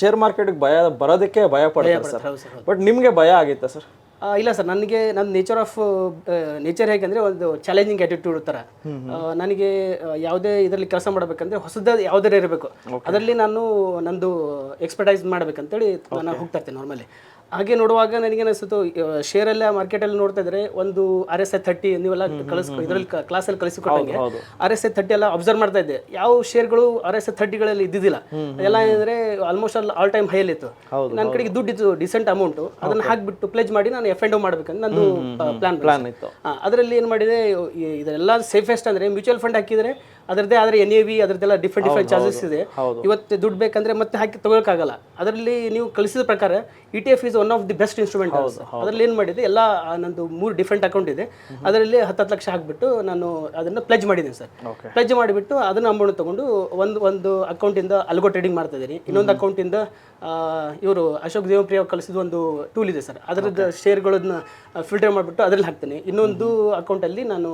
ಶೇರ್ ಮಾರ್ಕೆಟ್ಗೆ ಬರೋದಕ್ಕೆ ಭಯ ಪಡ್ತಾರೆ ಸರ್. ಬಟ್ ನಿಮಗೆ ಭಯ ಆಗಿತ್ತಾ ಸರ್? ಇಲ್ಲ ಸರ್, ನನಗೆ ನನ್ನ ನೇಚರ್ ಹೇಗೆಂದರೆ ಒಂದು ಚಾಲೆಂಜಿಂಗ್ ಆ್ಯಟಿಟ್ಯೂಡ್ ಥರ. ನನಗೆ ಯಾವುದೇ ಇದರಲ್ಲಿ ಕೆಲಸ ಮಾಡಬೇಕಂದ್ರೆ ಹೊಸದ ಯಾವುದೇ ಇರಬೇಕು, ಅದರಲ್ಲಿ ನಾನು ನಂದು ಎಕ್ಸ್ಪರ್ಟೈಸ್ ಮಾಡಬೇಕಂತೇಳಿ ನಾನು ಹೋಗ್ತಾ ಇರ್ತೇನೆ ನಾರ್ಮಲಿ. ಹಾಗೆ ನೋಡುವಾಗ ನನಗೆ ಅನಿಸ್ತು, ಶೇರೆಲ್ಲ ಮಾರ್ಕೆಟಲ್ಲಿ ನೋಡ್ತಾ ಇದ್ರೆ ಒಂದು RSI 30 ನೀವೆಲ್ಲ ಇದರಲ್ಲಿ ಕ್ಲಾಸಲ್ಲಿ ಕಲಿಸಿಕೊಟ್ಟಂಗೆ RSI 30 ಎಲ್ಲ ಅಬ್ಸರ್ವ್ ಮಾಡ್ತಾ ಇದ್ದೆ. ಯಾವ ಶೇರ್ಗಳು RSI 30ಗಳಲ್ಲಿ ಇದ್ದಿದ್ದಿಲ್ಲ, ಎಲ್ಲ ಏನಂದ್ರೆ ಆಲ್ಮೋಸ್ಟ್ ಆಲ್ ಟೈಮ್ ಹೈಯಲ್ಲಿ ಇತ್ತು. ನನ್ನ ಕಡೆಗೆ ದುಡ್ಡು ಇತ್ತು, ಡಿಸೆಂಟ್ ಅಮೌಂಟು, ಅದನ್ನ ಹಾಕ್ಬಿಟ್ಟು ಪ್ಲೇಜ್ ಮಾಡಿ ನಾನು F&O ಮಾಡ್ಬೇಕಂತ ನಂದು ಪ್ಲಾನ್ ಇತ್ತು. ಅದರಲ್ಲಿ ಏನು ಮಾಡಿದೆ, ಇದೆಲ್ಲ ಸೇಫೆಸ್ಟ್ ಅಂದರೆ ಮ್ಯೂಚುವಲ್ ಫಂಡ್ ಹಾಕಿದರೆ ಅದರದ್ದೇ ಆದರೆ NAV ಅದರದ್ದೆಲ್ಲ ಡಿಫ್ರೆಂಟ್ ಚಾರ್ಜಸ್ ಇದೆ. ಇವತ್ತು ದುಡ್ಡು ಬೇಕಂದ್ರೆ ಮತ್ತೆ ಹಾಕಿ ತಗೊಳಕ್ಕಾಗಲ್ಲ. ಅದರಲ್ಲಿ ನೀವು ಕಲಿಸಿದ ಪ್ರಕಾರ ETF is one of the best instrument. ಅದರಲ್ಲಿ ಏನು ಮಾಡಿದೆ, ಎಲ್ಲ ನಂದು 3 ಡಿಫ್ರೆಂಟ್ ಅಕೌಂಟ್ ಇದೆ, ಅದರಲ್ಲಿ 10 ಲಕ್ಷ ಹಾಕ್ಬಿಟ್ಟು ನಾನು ಅದನ್ನು ಪ್ಲೆಜ್ ಮಾಡಿದ್ದೀನಿ ಸರ್. ಪ್ಲೆಜ್ ಮಾಡಿಬಿಟ್ಟು ಅದನ್ನು ಅಮೌಂಟ್ ತೊಗೊಂಡು ಒಂದು ಅಕೌಂಟಿಂದ ಅಲ್ಗೋ ಟ್ರೇಡಿಂಗ್ ಮಾಡ್ತಾ ಇದ್ದೀನಿ. ಇನ್ನೊಂದು ಅಕೌಂಟಿಂದ ಇವರು ಅಶೋಕ್ ದೇವಪ್ರಿಯ ಕಲಿಸಿದ ಒಂದು ಟೂಲ್ ಇದೆ ಸರ್, ಅದರದ್ದು ಶೇರ್ಗಳನ್ನ ಫಿಲ್ಟರ್ ಮಾಡಿಬಿಟ್ಟು ಅದರಲ್ಲಿ ಹಾಕ್ತೇನೆ. ಇನ್ನೊಂದು ಅಕೌಂಟಲ್ಲಿ ನಾನು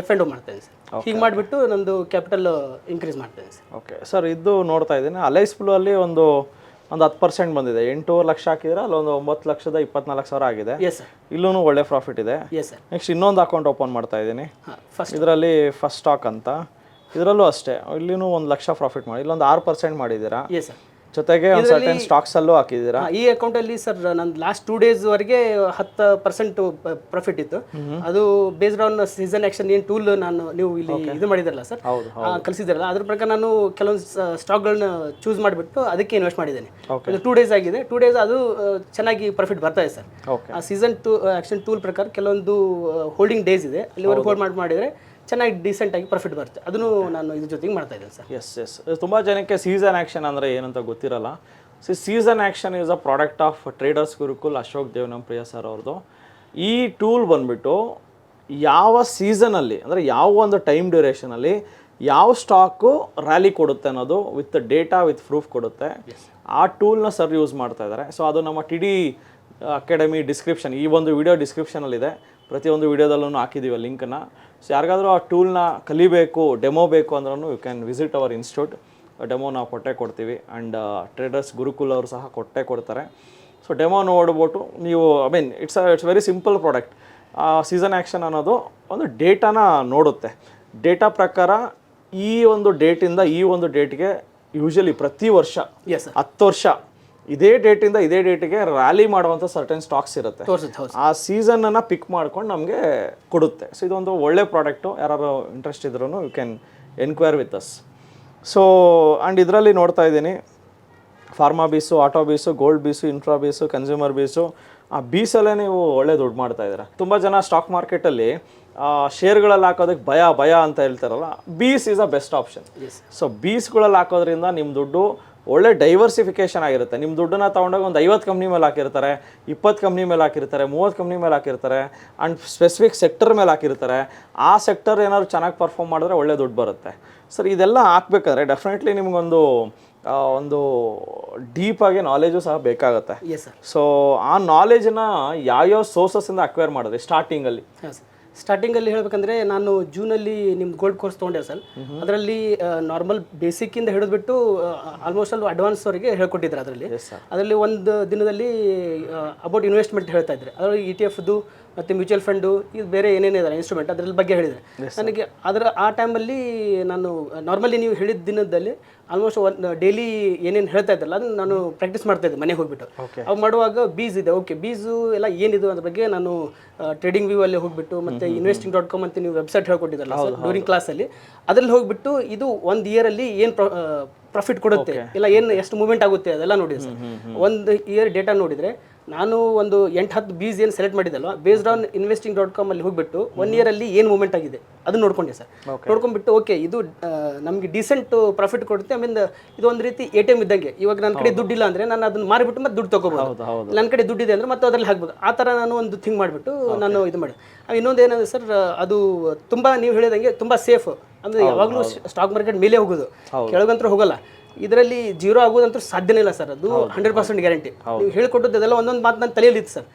F&O ಮಾಡ್ತೇನೆ ಸರ್. ಹೀಗೆ ಮಾಡಿಬಿಟ್ಟು ನಂದು ಕ್ಯಾಪಿಟಲ್ ಇನ್ಕ್ರೀಸ್ ಮಾಡ್ತೇನೆ ಸರ್. ಓಕೆ ಸರ್, ಇದು ನೋಡ್ತಾ ಇದ್ದೀನಿ ಅಲೈಸ್ ಬ್ಲೂ ಅಲ್ಲಿ ಒಂದು 10% ಬಂದಿದೆ. 8 ಲಕ್ಷ ಹಾಕಿದ್ರೆ ಅಲ್ಲೊಂದು 9,24,000 ಆಗಿದೆ. ಇಲ್ಲೂ ಒಳ್ಳೆ ಪ್ರಾಫಿಟ್ ಇದೆ. ನೆಕ್ಸ್ಟ್ ಇನ್ನೊಂದು ಅಕೌಂಟ್ ಓಪನ್ ಮಾಡ್ತಾ ಇದ್ದೀನಿ, ಇದರಲ್ಲಿ ಫಸ್ಟ್ ಸ್ಟಾಕ್ ಅಂತ, ಇದರಲ್ಲೂ ಅಷ್ಟೇ ಇಲ್ಲಿನೂ 1 ಲಕ್ಷ ಪ್ರಾಫಿಟ್ ಮಾಡಿ ಇಲ್ಲೊಂದು 6% ಮಾಡಿದ್ದೀರಾ. ಜೊತೆಗೆ ಒಂದು ಸರ್ಟನ್ ಸ್ಟಾಕ್ಸ್ ಅಲ್ಲೂ ಹಾಕಿದ್ದೀರಾ. ಈ ಅಕೌಂಟ್ ಅಲ್ಲಿ ಸರ್ ನಂದು ಲಾಸ್ಟ್ 2 ಡೇಸ್ ವರೆಗೆ 10% ಪ್ರಾಫಿಟ್ ಇತ್ತು. ಅದು ಬೇಸ್ಡ್ ಆನ್ ಸೀಸನ್ ಆಕ್ಷನ್ ಏನು ಟೂಲ್ ನೀವು ಇಲ್ಲಿ ಇದು ಮಾಡಿದ್ರಲ್ಲ ಸರ್, ಕಲಿಸಿದ್ರಲ್ಲ, ಅದ್ರ ಪ್ರಕಾರ ನಾನು ಕೆಲವೊಂದು ಸ್ಟಾಕ್ಗಳನ್ನ ಚೂಸ್ ಮಾಡಿಬಿಟ್ಟು ಅದಕ್ಕೆ ಇನ್ವೆಸ್ಟ್ ಮಾಡಿದ್ದೇನೆ. 2 ಡೇಸ್ ಆಗಿದೆ. 2 ಡೇಸ್ ಅದು ಚೆನ್ನಾಗಿ ಪ್ರಾಫಿಟ್ ಬರ್ತಾ ಇದೆ ಸರ್. ಆ ಸೀಸನ್ ಆಕ್ಷನ್ ಟೂಲ್ ಪ್ರಕಾರ ಕೆಲವೊಂದು ಹೋಲ್ಡಿಂಗ್ ಡೇಸ್ ಇದೆ, ಅಲ್ಲಿವರೆಗೆ ಹೋಲ್ಡ್ ಮಾಡಿದರೆ ಚೆನ್ನಾಗಿ ಡೀಸೆಂಟ್ ಆಗಿ ಪ್ರಾಫಿಟ್ ಬರುತ್ತೆ. ಅದನ್ನು ನಾನು ಇದ್ರ ಜೊತೆಗೆ ಮಾಡ್ತಾ ಇದ್ದೇನೆ ಸರ್. ಎಸ್ ತುಂಬ ಜನಕ್ಕೆ ಸೀಸನ್ ಆ್ಯಕ್ಷನ್ ಅಂದರೆ ಏನಂತ ಗೊತ್ತಿರಲ್ಲ. Season action is a product of traders Gurukul Ashok Devanampriya sir ಅವ್ರದ್ದು. ಈ ಟೂಲ್ ಬಂದ್ಬಿಟ್ಟು ಯಾವ ಸೀಸನಲ್ಲಿ ಅಂದರೆ ಯಾವ ಒಂದು ಟೈಮ್ ಡ್ಯೂರೇಷನಲ್ಲಿ ಯಾವ ಸ್ಟಾಕು ರ್ಯಾಲಿ ಕೊಡುತ್ತೆ ಅನ್ನೋದು ವಿತ್ ಡೇಟಾ ವಿತ್ ಪ್ರೂಫ್ ಕೊಡುತ್ತೆ. ಆ ಟೂಲ್ನ ಸರ್ ಯೂಸ್ ಮಾಡ್ತಾ ಇದ್ದಾರೆ. ಸೊ ಅದು ನಮ್ಮ TD ಅಕಾಡೆಮಿ ಡಿಸ್ಕ್ರಿಪ್ಷನ್, ಈ ಒಂದು ವಿಡಿಯೋ ಡಿಸ್ಕ್ರಿಪ್ಷನಲ್ಲಿದೆ, ಪ್ರತಿಯೊಂದು ವಿಡಿಯೋದಲ್ಲೂ ಹಾಕಿದ್ದೀವಿ ಲಿಂಕನ್ನು. ಸೊ ಯಾರಿಗಾದರೂ ಆ ಟೂಲ್ನ ಕಲಿಬೇಕು, ಡೆಮೋ ಬೇಕು ಅಂದ್ರೂ you can visit our institute. Demo ನಾವು ಕೊಡ್ತೀವಿ ಆ್ಯಂಡ್ ಟ್ರೇಡರ್ಸ್ ಗುರುಕುಲ್ ಅವರು ಸಹ ಕೊಡ್ತಾರೆ. ಸೊ ಡೆಮೋ ನೋಡ್ಬಿಟ್ಟು ನೀವು it's very simple product. Season action ಅನ್ನೋದು ಒಂದು ಡೇಟಾನ ನೋಡುತ್ತೆ. ಡೇಟಾ ಪ್ರಕಾರ ಈ ಒಂದು ಡೇಟಿಂದ ಈ ಒಂದು ಡೇಟ್ಗೆ ಯೂಶಲಿ ಪ್ರತಿ ವರ್ಷ 10 ವರ್ಷ ಇದೇ ಡೇಟಿಂದ ಇದೇ ಡೇಟಿಗೆ ರ್ಯಾಲಿ ಮಾಡುವಂಥ ಸರ್ಟನ್ ಸ್ಟಾಕ್ಸ್ ಇರುತ್ತೆ. ಆ ಸೀಸನನ್ನು ಪಿಕ್ ಮಾಡ್ಕೊಂಡು ನಮಗೆ ಕೊಡುತ್ತೆ. ಸೊ ಇದೊಂದು ಒಳ್ಳೆ ಪ್ರಾಡಕ್ಟು. ಯಾರು ಇಂಟ್ರೆಸ್ಟ್ ಇದ್ರೂ you can enquire with us. So and ಇದರಲ್ಲಿ ನೋಡ್ತಾ ಇದ್ದೀನಿ ಫಾರ್ಮಾ ಬೀಸು, ಆಟೋ ಬೀಸು, ಗೋಲ್ಡ್ ಬೀಸು, ಇನ್ಫ್ರಾ ಬೀಸು, ಕನ್ಸ್ಯೂಮರ್ ಬೀಸು. ಆ ಬೀಸಲ್ಲೇ ನೀವು ಒಳ್ಳೆ ದುಡ್ಡು ಮಾಡ್ತಾ ಇದ್ದೀರಾ. ತುಂಬ ಜನ ಸ್ಟಾಕ್ ಮಾರ್ಕೆಟಲ್ಲಿ ಶೇರ್ಗಳಲ್ಲಿ ಹಾಕೋದಕ್ಕೆ ಭಯ ಅಂತ ಹೇಳ್ತಾರಲ್ಲ, BeES is a best option. So ಬೀಸ್ಗಳಲ್ಲಿ ಹಾಕೋದ್ರಿಂದ ನಿಮ್ಮ ದುಡ್ಡು ಒಳ್ಳೆ ಡೈವರ್ಸಿಫಿಕೇಷನ್ ಆಗಿರುತ್ತೆ. ನಿಮ್ಮ ದುಡ್ಡನ್ನು ತೊಗೊಂಡಾಗ ಒಂದು 50 ಕಂಪ್ನಿ ಮೇಲೆ ಹಾಕಿರ್ತಾರೆ, 20 ಕಂಪ್ನಿ ಮೇಲೆ ಹಾಕಿರ್ತಾರೆ, 30 ಕಂಪ್ನಿ ಮೇಲೆ ಹಾಕಿರ್ತಾರೆ, ಆ್ಯಂಡ್ ಸ್ಪೆಸಿಫಿಕ್ ಸೆಕ್ಟರ್ ಮೇಲೆ ಹಾಕಿರ್ತಾರೆ. ಆ ಸೆಕ್ಟರ್ ಏನಾದ್ರು ಚೆನ್ನಾಗಿ ಪರ್ಫಾರ್ಮ್ ಮಾಡಿದ್ರೆ ಒಳ್ಳೆ ದುಡ್ಡು ಬರುತ್ತೆ. ಸರ್ ಇದೆಲ್ಲ ಹಾಕ್ಬೇಕಾದ್ರೆ ಡೆಫಿನೆಟ್ಲಿ ನಿಮಗೊಂದು ಡೀಪಾಗಿ ನಾಲೆಜು ಸಹ ಬೇಕಾಗುತ್ತೆ. ಸೊ ಆ ನಾಲೆಜನ್ನ ಯಾವ್ಯಾವ ಸೋರ್ಸಸ್ಸಿಂದ ಅಕ್ವೈರ್ ಮಾಡಿದ್ರೆ ಸ್ಟಾರ್ಟಿಂಗಲ್ಲಿ? ಸ್ಟಾರ್ಟಿಂಗಲ್ಲಿ ಹೇಳ್ಬೇಕಂದ್ರೆ ನಾನು ಜೂನಲ್ಲಿ ನಿಮ್ದು ಗೋಲ್ಡ್ ಕೋರ್ಸ್ ತೊಗೊಂಡೆ ಸರ್. ಅದರಲ್ಲಿ ನಾರ್ಮಲ್ ಬೇಸಿಕ್ಕಿಂದ ಹಿಡಿದ್ಬಿಟ್ಟು ಆಲ್ಮೋಸ್ಟ್ ಅಲ್ಲಿ ಅಡ್ವಾನ್ಸ್ವರೆಗೆ ಹೇಳ್ಕೊಟ್ಟಿದ್ರು. ಅದರಲ್ಲಿ ಒಂದು ದಿನದಲ್ಲಿ ಅಬೌಟ್ ಇನ್ವೆಸ್ಟ್ಮೆಂಟ್ ಹೇಳ್ತಾ ಇದ್ದಾರೆ. ಅದರಲ್ಲಿ ETF ಮತ್ತು ಮ್ಯೂಚುವಲ್ ಫಂಡು, ಇದು ಬೇರೆ ಏನೇನಿದೆ ಇನ್ಸ್ಟ್ರೂಮೆಂಟ್ ಅದ್ರಲ್ಲಿ ಬಗ್ಗೆ ಹೇಳಿದರೆ ನನಗೆ ಆ ಟೈಮಲ್ಲಿ ನಾನು ನಾರ್ಮಲಿ ನೀವು ಹೇಳಿದ ದಿನದಲ್ಲಿ ಆಲ್ಮೋಸ್ಟ್ ಡೈಲಿ ಏನೇನು ಹೇಳ್ತಾ ಇದ್ದಲ್ಲ ಅದನ್ನು ನಾನು ಪ್ರಾಕ್ಟೀಸ್ ಮಾಡ್ತಾ ಇದ್ದೆ ಮನೆಗೆ ಹೋಗ್ಬಿಟ್ಟು. ಅವು ಮಾಡುವಾಗ ಬೀಸ್ ಇದೆ, ಓಕೆ ಬೀಸು ಎಲ್ಲ ಏನಿದು ಅದ್ರ ಬಗ್ಗೆ ನಾನು ಟ್ರೇಡಿಂಗ್ ವ್ಯೂ ಅಲ್ಲಿ ಹೋಗ್ಬಿಟ್ಟು ಮತ್ತು investing.com ಅಂತ ನೀವು ವೆಬ್ಸೈಟ್ ಹೇಳ್ಕೊಟ್ಟಿದ್ದಲ್ಲ ಸರ್ ಡ್ಯೂರಿಂಗ್ ಕ್ಲಾಸಲ್ಲಿ, ಅದರಲ್ಲಿ ಹೋಗ್ಬಿಟ್ಟು ಇದು 1 ಇಯರಲ್ಲಿ ಏನು ಪ್ರಾಫಿಟ್ ಕೊಡುತ್ತೆ ಇಲ್ಲ ಏನು ಎಷ್ಟು ಮೂವ್ಮೆಂಟ್ ಆಗುತ್ತೆ ಅದೆಲ್ಲ ನೋಡಿದೆ ಸರ್. 1 ಇಯರ್ ಡೇಟಾ ನೋಡಿದರೆ ನಾನು ಒಂದು 8-10 ಬೀಸ್ ಏನು ಸೆಲೆಕ್ಟ್ ಮಾಡಿದಲ್ವ, ಬೇಸ್ಡ್ ಆನ್ investing.com ಅಲ್ಲಿ ಹೋಗ್ಬಿಟ್ಟು 1 year ಅಲ್ಲಿ ಏನು ಮೂವ್ಮೆಂಟ್ ಆಗಿದೆ ಅದನ್ನ ನೋಡ್ಕೊಂಡೆ ಸರ್. ನೋಡ್ಕೊಂಡ್ಬಿಟ್ಟು ಓಕೆ ಇದು ನಮಗೆ ಡೀಸೆಂಟ್ ಪ್ರಾಫಿಟ್ ಕೊಡುತ್ತೆ. ಆಮೇಲೆ ಇದು ಒಂದು ರೀತಿ ATM ಇದ್ದಂಗೆ. ಇವಾಗ ನನ್ನ ಕಡೆ ದುಡ್ಡಿಲ್ಲ ಅಂದರೆ ನಾನು ಅದನ್ನ ಮಾರಿಬಿಟ್ಟು ಮತ್ತೆ ದುಡ್ಡು ತೊಗೋಬೋದು. ನನ್ನ ಕಡೆ ದುಡ್ಡಿದೆ ಅಂದರೆ ಮತ್ತೆ ಅದರಲ್ಲಿ ಹಾಕ್ಬೋದು. ಆ ಥರ ನಾನು ಒಂದು ಥಿಂಕ್ ಮಾಡಿಬಿಟ್ಟು ನಾನು ಇದು ಮಾಡಿದೆ. ಇನ್ನೊಂದು ಏನಂದರೆ ಸರ್, ಅದು ತುಂಬ ನೀವು ಹೇಳಿದಂಗೆ ತುಂಬ ಸೇಫ್. ಅಂದರೆ ಯಾವಾಗಲೂ ಸ್ಟಾಕ್ ಮಾರ್ಕೆಟ್ ಮೇಲೆ ಹೋಗೋದು, ಕೆಳಗಂತೂ ಹೋಗಲ್ಲ. ಇದರಲ್ಲಿ ಜೀರೋ ಆಗೋದಂತೂ ಸಾಧ್ಯನೇ ಇಲ್ಲ ಸರ್. ಅದು 100% ಗ್ಯಾರಂಟಿ. ನೀವು ಹೇಳ್ಕೊಟ್ಟದ್ದೆಲ್ಲ ಒಂದೊಂದು ಮಾತು ನನ್ನ ತಲೆಯಲ್ಲಿ ಇತ್ತು ಸರ್.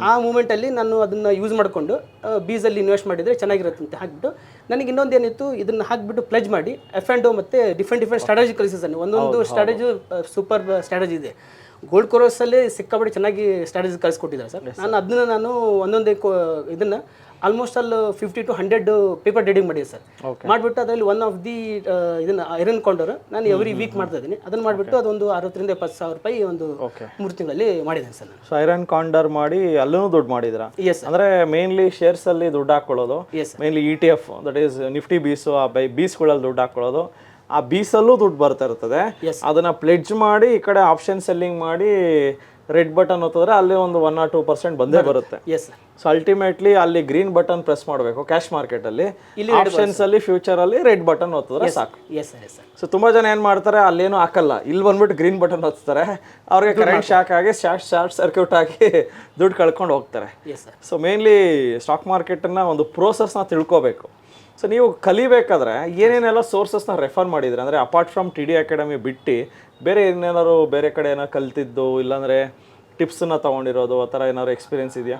ಆ ಮೂಮೆಂಟಲ್ಲಿ ನಾನು ಅದನ್ನು ಯೂಸ್ ಮಾಡಿಕೊಂಡು ಬೀಸಲ್ಲಿ ಇನ್ವೆಸ್ಟ್ ಮಾಡಿದರೆ ಚೆನ್ನಾಗಿರುತ್ತೆ ಅಂತ ಹಾಕ್ಬಿಟ್ಟು, ನನಗೆ ಇನ್ನೊಂದು ಏನಿತ್ತು, ಇದನ್ನು ಹಾಕಿಬಿಟ್ಟು ಪ್ಲೆಜ್ ಮಾಡಿ F&O ಮತ್ತು ಡಿಫ್ರೆಂಟ್ ಸ್ಟ್ರಾಟಜಿ ಕಲಿಸಿ ಸರ್. ಒಂದೊಂದು ಸ್ಟ್ರಾಟಜಿ ಸೂಪರ್ ಸ್ಟ್ರಾಟಜಿ ಇದೆ. ಗೋಲ್ಡ್ ಕೋರ್ಸಲ್ಲಿ ಸಿಕ್ಕಾಪಟ್ಟೆ ಚೆನ್ನಾಗಿ ಸ್ಟ್ರಾಟಜಿ ಕಲಿಸ್ಕೊಟ್ಟಿದ್ದಾರೆ ಸರ್. ನಾನು ಒಂದೊಂದೇ ಇದನ್ನು ಆಲ್ಮೋಸ್ಟ್ ಅಲ್ಲಿ 50 to 100 ಪೇಪರ್ ಟ್ರೇಡಿಂಗ್ ಮಾಡಿದೆ ಸರ್. ಮಾಡಿಬಿಟ್ಟು ಅದರಲ್ಲಿ ಒನ್ ಆಫ್ ದಿ ಇದನ್ನು ಐರನ್ ಕೌಂಡರ್ ನಾನು ಎವ್ರಿ ವೀಕ್ ಮಾಡ್ತಾ ಇದ್ದೀನಿ. ಅದನ್ನು ಮಾಡಿಬಿಟ್ಟು ಅದೊಂದು 60,000 to 70,000 ರೂಪಾಯಿ ಒಂದು 3 ತಿಂಗಳಲ್ಲಿ ಮಾಡಿದ್ದೇನೆ ಸರ್ ನಾನು. ಸೊ ಐರನ್ ಕೌಂಡರ್ ಮಾಡಿ ಅಲ್ಲೂ ದುಡ್ಡು ಮಾಡಿದ್ರಾ? ಎಸ್ ಅಂದರೆ ಮೇನ್ಲಿ ಶೇರ್ಸಲ್ಲಿ ದುಡ್ಡು ಹಾಕ್ಕೊಳ್ಳೋದು, mainly ETF that is Nifty BeES, ಆ ಬೀಸ್ಗಳಲ್ಲಿ ದುಡ್ಡು ಹಾಕ್ಕೊಳ್ಳೋದು. ಆ ಬೀಸಲ್ಲೂ ದುಡ್ಡು ಬರ್ತಾ ಇರ್ತದೆ. ಅದನ್ನು ಪ್ಲೆಡ್ಜ್ ಮಾಡಿ ಈ ಕಡೆ ಆಪ್ಷನ್ ಸೆಲ್ಲಿಂಗ್ ಮಾಡಿ ರೆಡ್ ಬಟನ್ ಒತ್ತಿದ್ರೆ ಅಲ್ಲಿ ಒಂದು 1 or 2% ಬಂದೇ ಬರುತ್ತೆ. S sir. ಸೊ ಅಲ್ಟಿಮೇಟ್ಲಿ ಅಲ್ಲಿ ಗ್ರೀನ್ ಬಟನ್ ಪ್ರೆಸ್ ಮಾಡಬೇಕು ಕ್ಯಾಶ್ ಮಾರ್ಕೆಟಲ್ಲಿ. ಆಪ್ಷನ್ಸ್ ಅಲ್ಲಿ ಫ್ಯೂಚರ್ ಅಲ್ಲಿ ರೆಡ್ ಬಟನ್ ಒತ್ತಿದ್ರೆ ಸಾಕು. Yes sir, S sir. So ತುಂಬಾ ಜನ ಏನ್ ಮಾಡ್ತಾರೆ, ಅಲ್ಲೇನು ಹಾಕಲ್ಲ, ಇಲ್ಲಿ ಬಂದ್ಬಿಟ್ಟು ಗ್ರೀನ್ ಬಟನ್ ಒತ್ತಾರೆ, ಅವ್ರಿಗೆ ಕರೆಂಟ್ ಶಾಕ್ ಆಗಿ ಶಾರ್ಟ್ ಸರ್ಕ್ಯೂಟ್ ಆಗಿ ದುಡ್ಡು ಕಳ್ಕೊಂಡು ಹೋಗ್ತಾರೆ. Yes sir. So mainly stock ಮಾರ್ಕೆಟನ್ನ ಒಂದು ಪ್ರೋಸೆಸ್ನ ತಿಳ್ಕೊಬೇಕು. ಸೊ ನೀವು ಕಲಿಬೇಕಾದ್ರೆ ಏನೇನೆಲ್ಲ ಸೋರ್ಸಸ್ನ ರೆಫರ್ ಮಾಡಿದ್ರೆ, ಅಂದರೆ ಅಪಾರ್ಟ್ ಫ್ರಮ್ TD ಅಕಾಡೆಮಿ ಬಿಟ್ಟು ಬೇರೆ ಏನೇನಾದ್ರು ಬೇರೆ ಕಡೆ ಏನೋ ಕಲ್ತಿದ್ದು, ಇಲ್ಲಾಂದರೆ ಟಿಪ್ಸನ್ನ ತೊಗೊಂಡಿರೋದು, ಆ ಥರ ಏನಾದ್ರು ಎಕ್ಸ್ಪೀರಿಯನ್ಸ್ ಇದೆಯಾ?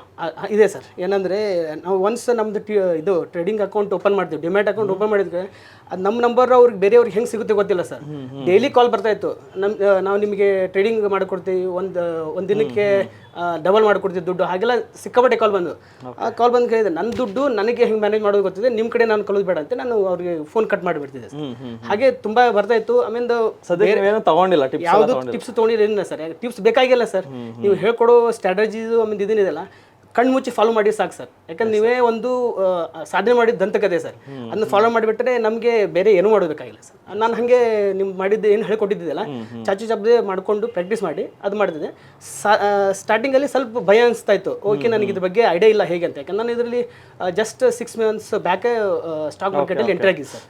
ಇದೆ ಸರ್. ಏನಂದರೆ ನಾವು ಒನ್ಸ್ ನಮ್ಮದು ಇದು ಟ್ರೇಡಿಂಗ್ ಅಕೌಂಟ್ ಓಪನ್ ಮಾಡ್ತೀವಿ, ಡಿಮ್ಯಾಟ್ ಅಕೌಂಟ್ ಓಪನ್ ಮಾಡಿದ್ರೆ ಅದು ನಮ್ಮ ನಂಬರ್ ಅವ್ರಿಗೆ ಬೇರೆಯವ್ರಿಗೆ ಹೆಂಗೆ ಸಿಗುತ್ತೆ ಗೊತ್ತಿಲ್ಲ ಸರ್. ಡೈಲಿ ಕಾಲ್ ಬರ್ತಾಯಿತ್ತು, ನಾವು ನಿಮಗೆ ಟ್ರೇಡಿಂಗ್ ಮಾಡಿಕೊಡ್ತೀವಿ, ಒಂದು ದಿನಕ್ಕೆ ಡಬಲ್ ಮಾಡಿಕೊಡ್ತೀವಿ ದುಡ್ಡು, ಹಾಗೆಲ್ಲ ಸಿಕ್ಕಾಪಟ್ಟೆ ಕಾಲ್ ಬಂದು. ಆ ಕಾಲ್ ಬಂದು ಕೇಳಿದೆ, ನನ್ನ ದುಡ್ಡು ನನಗೆ ಹೆಂಗೆ ಮ್ಯಾನೇಜ್ ಮಾಡೋದು ಗೊತ್ತಿದೆ, ನಿಮ್ಮ ಕಡೆ ನಾನು ಕಲಿಯೋದು ಬೇಡ ಅಂತ ನಾನು ಅವ್ರಿಗೆ ಫೋನ್ ಕಟ್ ಮಾಡಿಬಿಡ್ತಿದ್ದೆ ಸರ್. ಹಾಗೆ ತುಂಬ ಬರ್ತಾಯಿತ್ತು. ಆಮೇಲೆ ತಗೊಂಡಿಲ್ಲ ಯಾವುದು ಟಿಪ್ಸ್ ತೊಗೊಂಡಿಲ್ಲ ಸರ್. ಟಿಪ್ಸ್ ಬೇಕಾಗಿಲ್ಲ ಸರ್. ನೀವು ಹೇಳ್ಕೊಡೋ ಸ್ಟ್ರಾಟಜೀಸು ಆಮೇಲೆ ಇದನ್ನಿದೆಲ್ಲ ಕಣ್ಣು ಮುಚ್ಚಿ ಫಾಲೋ ಮಾಡಿ ಸಾಕು ಸರ್. ಯಾಕಂದ್ರೆ ನೀವೇ ಒಂದು ಸಾಧನೆ ಮಾಡಿದ ದಂತಕತೆ ಸರ್. ಅದನ್ನ ಫಾಲೋ ಮಾಡಿಬಿಟ್ರೆ ನಮಗೆ ಬೇರೆ ಏನೂ ಮಾಡಬೇಕಾಗಿಲ್ಲ ಸರ್. ನಾನು ಹಾಗೆ ನಿಮ್ಮ ಮಾಡಿದ್ದು ಏನು ಹೇಳ್ಕೊಟ್ಟಿದ್ದೆಲ್ಲ ಚಾಚು ಚಾಪದೆ ಮಾಡಿಕೊಂಡು ಪ್ರಾಕ್ಟೀಸ್ ಮಾಡಿ ಅದು ಮಾಡ್ತಿದ್ದೆ. ಸ್ಟಾರ್ಟಿಂಗಲ್ಲಿ ಸ್ವಲ್ಪ ಭಯ ಅನಿಸ್ತಾ ಇತ್ತು. ಓಕೆ, ನನಗೆ ಇದ್ರ ಬಗ್ಗೆ ಐಡಿಯಾ ಇಲ್ಲ ಹೇಗೆ ಅಂತ. ಯಾಕಂದ್ರೆ ನಾನು ಇದರಲ್ಲಿ ಜಸ್ಟ್ 6 months ಬ್ಯಾಕ್ ಸ್ಟಾಕ್ ಮಾರ್ಕೆಟಲ್ಲಿ ಎಂಟ್ರಿ ಆಗಿದೆ ಸರ್.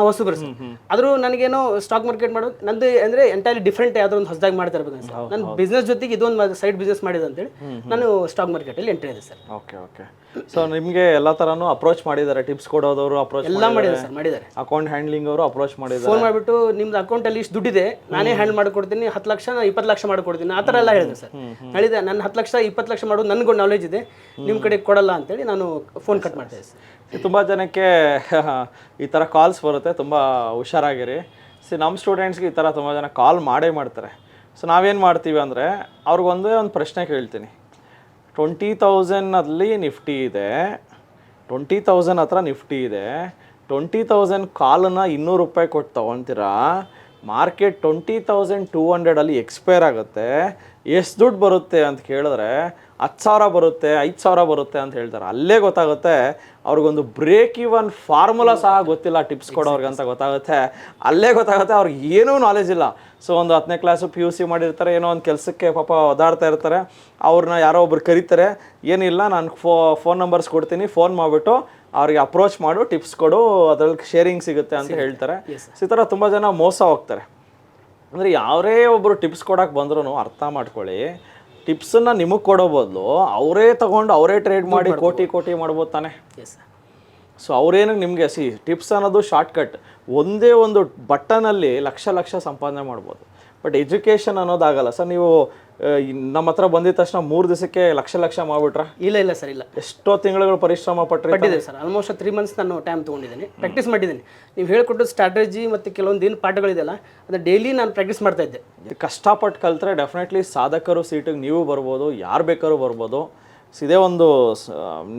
ಹೊಸಬರು ಸರ್. ಆದರೂ ನನಗೇನೋ ಸ್ಟಾಕ್ ಮಾರ್ಕೆಟ್ ಮಾಡೋದು ನಂದು ಅಂದರೆ ಎಂಟೈರ್ಲಿ ಡಿಫ್ರೆಂಟ್ ಯಾವುದೋ ಒಂದು ಹೊಸದಾಗಿ ಮಾಡ್ತಾ ಇರ್ಬೇಕು ಸರ್. ನನ್ನ ಬಿಸ್ನೆಸ್ ಜೊತೆಗೆ ಇದೊಂದು ಸೈಡ್ ಬಿಸ್ನೆಸ್ ಮಾಡಿದೆ ಅಂತೇಳಿ ನಾನು ಸ್ಟಾಕ್ ಮಾರ್ಕೆಟಲ್ಲಿ ಎಂಟ್ರಿ ಇದೆ ಸರ್. ಓಕೆ. ಸೊ ನಿಮಗೆ ಎಲ್ಲ ಥರನೂ ಅಪ್ರೋಚ್ ಮಾಡಿದ್ದಾರೆ, ಟಿಪ್ಸ್ ಕೊಡೋದವರು ಅಪ್ರೋಚ್ ಎಲ್ಲ ಮಾಡಿದ್ದಾರೆ ಸರ್. ಮಾಡಿದ್ದಾರೆ. ಅಕೌಂಟ್ ಹ್ಯಾಂಡ್ಲಿಂಗ್ ಅವರು ಅಪ್ರೋಚ್ ಮಾಡಿದ್ದಾರೆ. ಫೋನ್ ಮಾಡಿಬಿಟ್ಟು ನಿಮ್ದು ಅಕೌಂಟಲ್ಲಿ ಇಷ್ಟು ದುಡ್ಡಿದೆ, ನಾನೇ ಹ್ಯಾಂಡಲ್ ಮಾಡಿಕೊಡ್ತೀನಿ, 10 ಲಕ್ಷ 20 ಲಕ್ಷ ಮಾಡಿಕೊಡ್ತೀನಿ, ಆ ಥರ ಎಲ್ಲ ಹೇಳಿದೆ ಸರ್. ಹೇಳಿದೆ ನನ್ನ 10 ಲಕ್ಷ 20 ಲಕ್ಷ ಮಾಡೋದು ನನಗೂ ನಾಲೆಜ್ ಇದೆ, ನಿಮ್ಮ ಕಡೆ ಕೊಡಲ್ಲ ಅಂತೇಳಿ ನಾನು ಫೋನ್ ಕಟ್ ಮಾಡ್ತಾಯಿದ್ದೆ ಸರ್. ತುಂಬ ಜನಕ್ಕೆ ಈ ಥರ ಕಾಲ್ಸ್ ಬರುತ್ತೆ, ತುಂಬ ಹುಷಾರಾಗಿರಿ. ನಮ್ಮ ಸ್ಟೂಡೆಂಟ್ಸ್ಗೆ ಈ ಥರ ತುಂಬ ಜನ ಕಾಲ್ ಮಾಡ್ತಾರೆ. ಸೊ ನಾವೇನು ಮಾಡ್ತೀವಿ ಅಂದರೆ ಅವ್ರಿಗೊಂದೇ ಒಂದು ಪ್ರಶ್ನೆ ಕೇಳ್ತೀನಿ. 20,000 ನಿಫ್ಟಿ ಇದೆ, 20,000 ಹತ್ರ ನಿಫ್ಟಿ ಇದೆ, 20,000 ಕಾಲನ್ನ 200 ರೂಪಾಯಿ ಕೊಟ್ಟು ತೊಗೊತೀರಾ, ಮಾರ್ಕೆಟ್ 20,200 ಎಕ್ಸ್ಪೈರ್ ಆಗುತ್ತೆ, ಎಷ್ಟು ದುಡ್ಡು ಬರುತ್ತೆ ಅಂತ ಕೇಳಿದ್ರೆ 10,000 ಬರುತ್ತೆ, 5,000 ಬರುತ್ತೆ ಅಂತ ಹೇಳ್ತಾರೆ. ಅಲ್ಲೇ ಗೊತ್ತಾಗುತ್ತೆ ಅವ್ರಿಗೊಂದು ಬ್ರೇಕ್ ಇವನ್ ಫಾರ್ಮುಲಾ ಸಹ ಗೊತ್ತಿಲ್ಲ ಟಿಪ್ಸ್ ಕೊಡೋರ್ಗೆ ಅಂತ ಗೊತ್ತಾಗುತ್ತೆ. ಅಲ್ಲೇ ಗೊತ್ತಾಗುತ್ತೆ ಅವ್ರಿಗೆ ಏನೂ ನಾಲೆಜ್ ಇಲ್ಲ. ಸೊ ಒಂದು 10ನೇ ಕ್ಲಾಸು PUC ಮಾಡಿರ್ತಾರೆ, ಏನೋ ಒಂದು ಕೆಲಸಕ್ಕೆ ಪಾಪ ಓದಾಡ್ತಾ ಇರ್ತಾರೆ, ಅವ್ರನ್ನ ಯಾರೋ ಒಬ್ರು ಕರೀತಾರೆ, ಏನಿಲ್ಲ ನಾನು ಫೋನ್ ನಂಬರ್ಸ್ ಕೊಡ್ತೀನಿ, ಫೋನ್ ಮಾಡಿಬಿಟ್ಟು ಅವ್ರಿಗೆ ಅಪ್ರೋಚ್ ಮಾಡು, ಟಿಪ್ಸ್ ಕೊಡು, ಅದ್ರಲ್ಲಿ ಶೇರಿಂಗ್ ಸಿಗುತ್ತೆ ಅಂತ ಹೇಳ್ತಾರೆ. ಈ ಥರ ತುಂಬ ಜನ ಮೋಸ ಹೋಗ್ತಾರೆ. ಅಂದರೆ ಯಾರೇ ಒಬ್ಬರು ಟಿಪ್ಸ್ ಕೊಡೋಕೆ ಬಂದ್ರೂ ಅರ್ಥ ಮಾಡ್ಕೊಳ್ಳಿ, ಟಿಪ್ಸನ್ನು ನಿಮಗೆ ಕೊಡೋ ಬದಲು ಅವರೇ ತೊಗೊಂಡು ಅವರೇ ಟ್ರೇಡ್ ಮಾಡಿ ಕೋಟಿ ಮಾಡ್ಬೋದು ತಾನೆ. ಸೊ ಅವ್ರೇನು ನಿಮಗೆ ಟಿಪ್ಸ್ ಅನ್ನೋದು ಶಾರ್ಟ್ಕಟ್, ಒಂದೇ ಒಂದು ಬಟನಲ್ಲಿ ಲಕ್ಷ ಸಂಪಾದನೆ ಮಾಡ್ಬೋದು. ಬಟ್ ಎಜುಕೇಷನ್ ಅನ್ನೋದಾಗಲ್ಲ ಸರ್. ನೀವು ನಮ್ಮ ಹತ್ರ ಬಂದಿದ ತಕ್ಷಣ 3 ದಿವಸಕ್ಕೆ ಲಕ್ಷ ಮಾಡಿಬಿಟ್ರಾ? ಇಲ್ಲ ಸರ್, ಇಲ್ಲ. ಎಷ್ಟೋ ತಿಂಗಳು ಪರಿಶ್ರಮ ಪಟ್ಟಿದೆ ಸರ್. ಆಲ್ಮೋಸ್ಟ್ 3 months ನಾನು ಟೈಮ್ ತೊಗೊಂಡಿದ್ದೀನಿ, ಪ್ರಾಕ್ಟೀಸ್ ಮಾಡಿದ್ದೀನಿ. ನೀವು ಹೇಳ್ಕೊಟ್ಟು ಸ್ಟ್ರಾಟಜಿ ಮತ್ತು ಕೆಲವೊಂದು ಏನು ಪಾಠಗಳಿದೆಯಲ್ಲ ಅದನ್ನ ಡೈಲಿ ನಾನು ಪ್ರಾಕ್ಟೀಸ್ ಮಾಡ್ತಾ ಇದ್ದೆ. ಕಷ್ಟಪಟ್ಟು ಕಲ್ತ್ರೆ ಡೆಫಿನೆಟ್ಲಿ ಸಾಧಕರು ಸೀಟಿಗೆ ನೀವು ಬರ್ಬೋದು, ಯಾರು ಬೇಕಾದ್ರೂ ಬರ್ಬೋದು. ಇದೇ ಒಂದು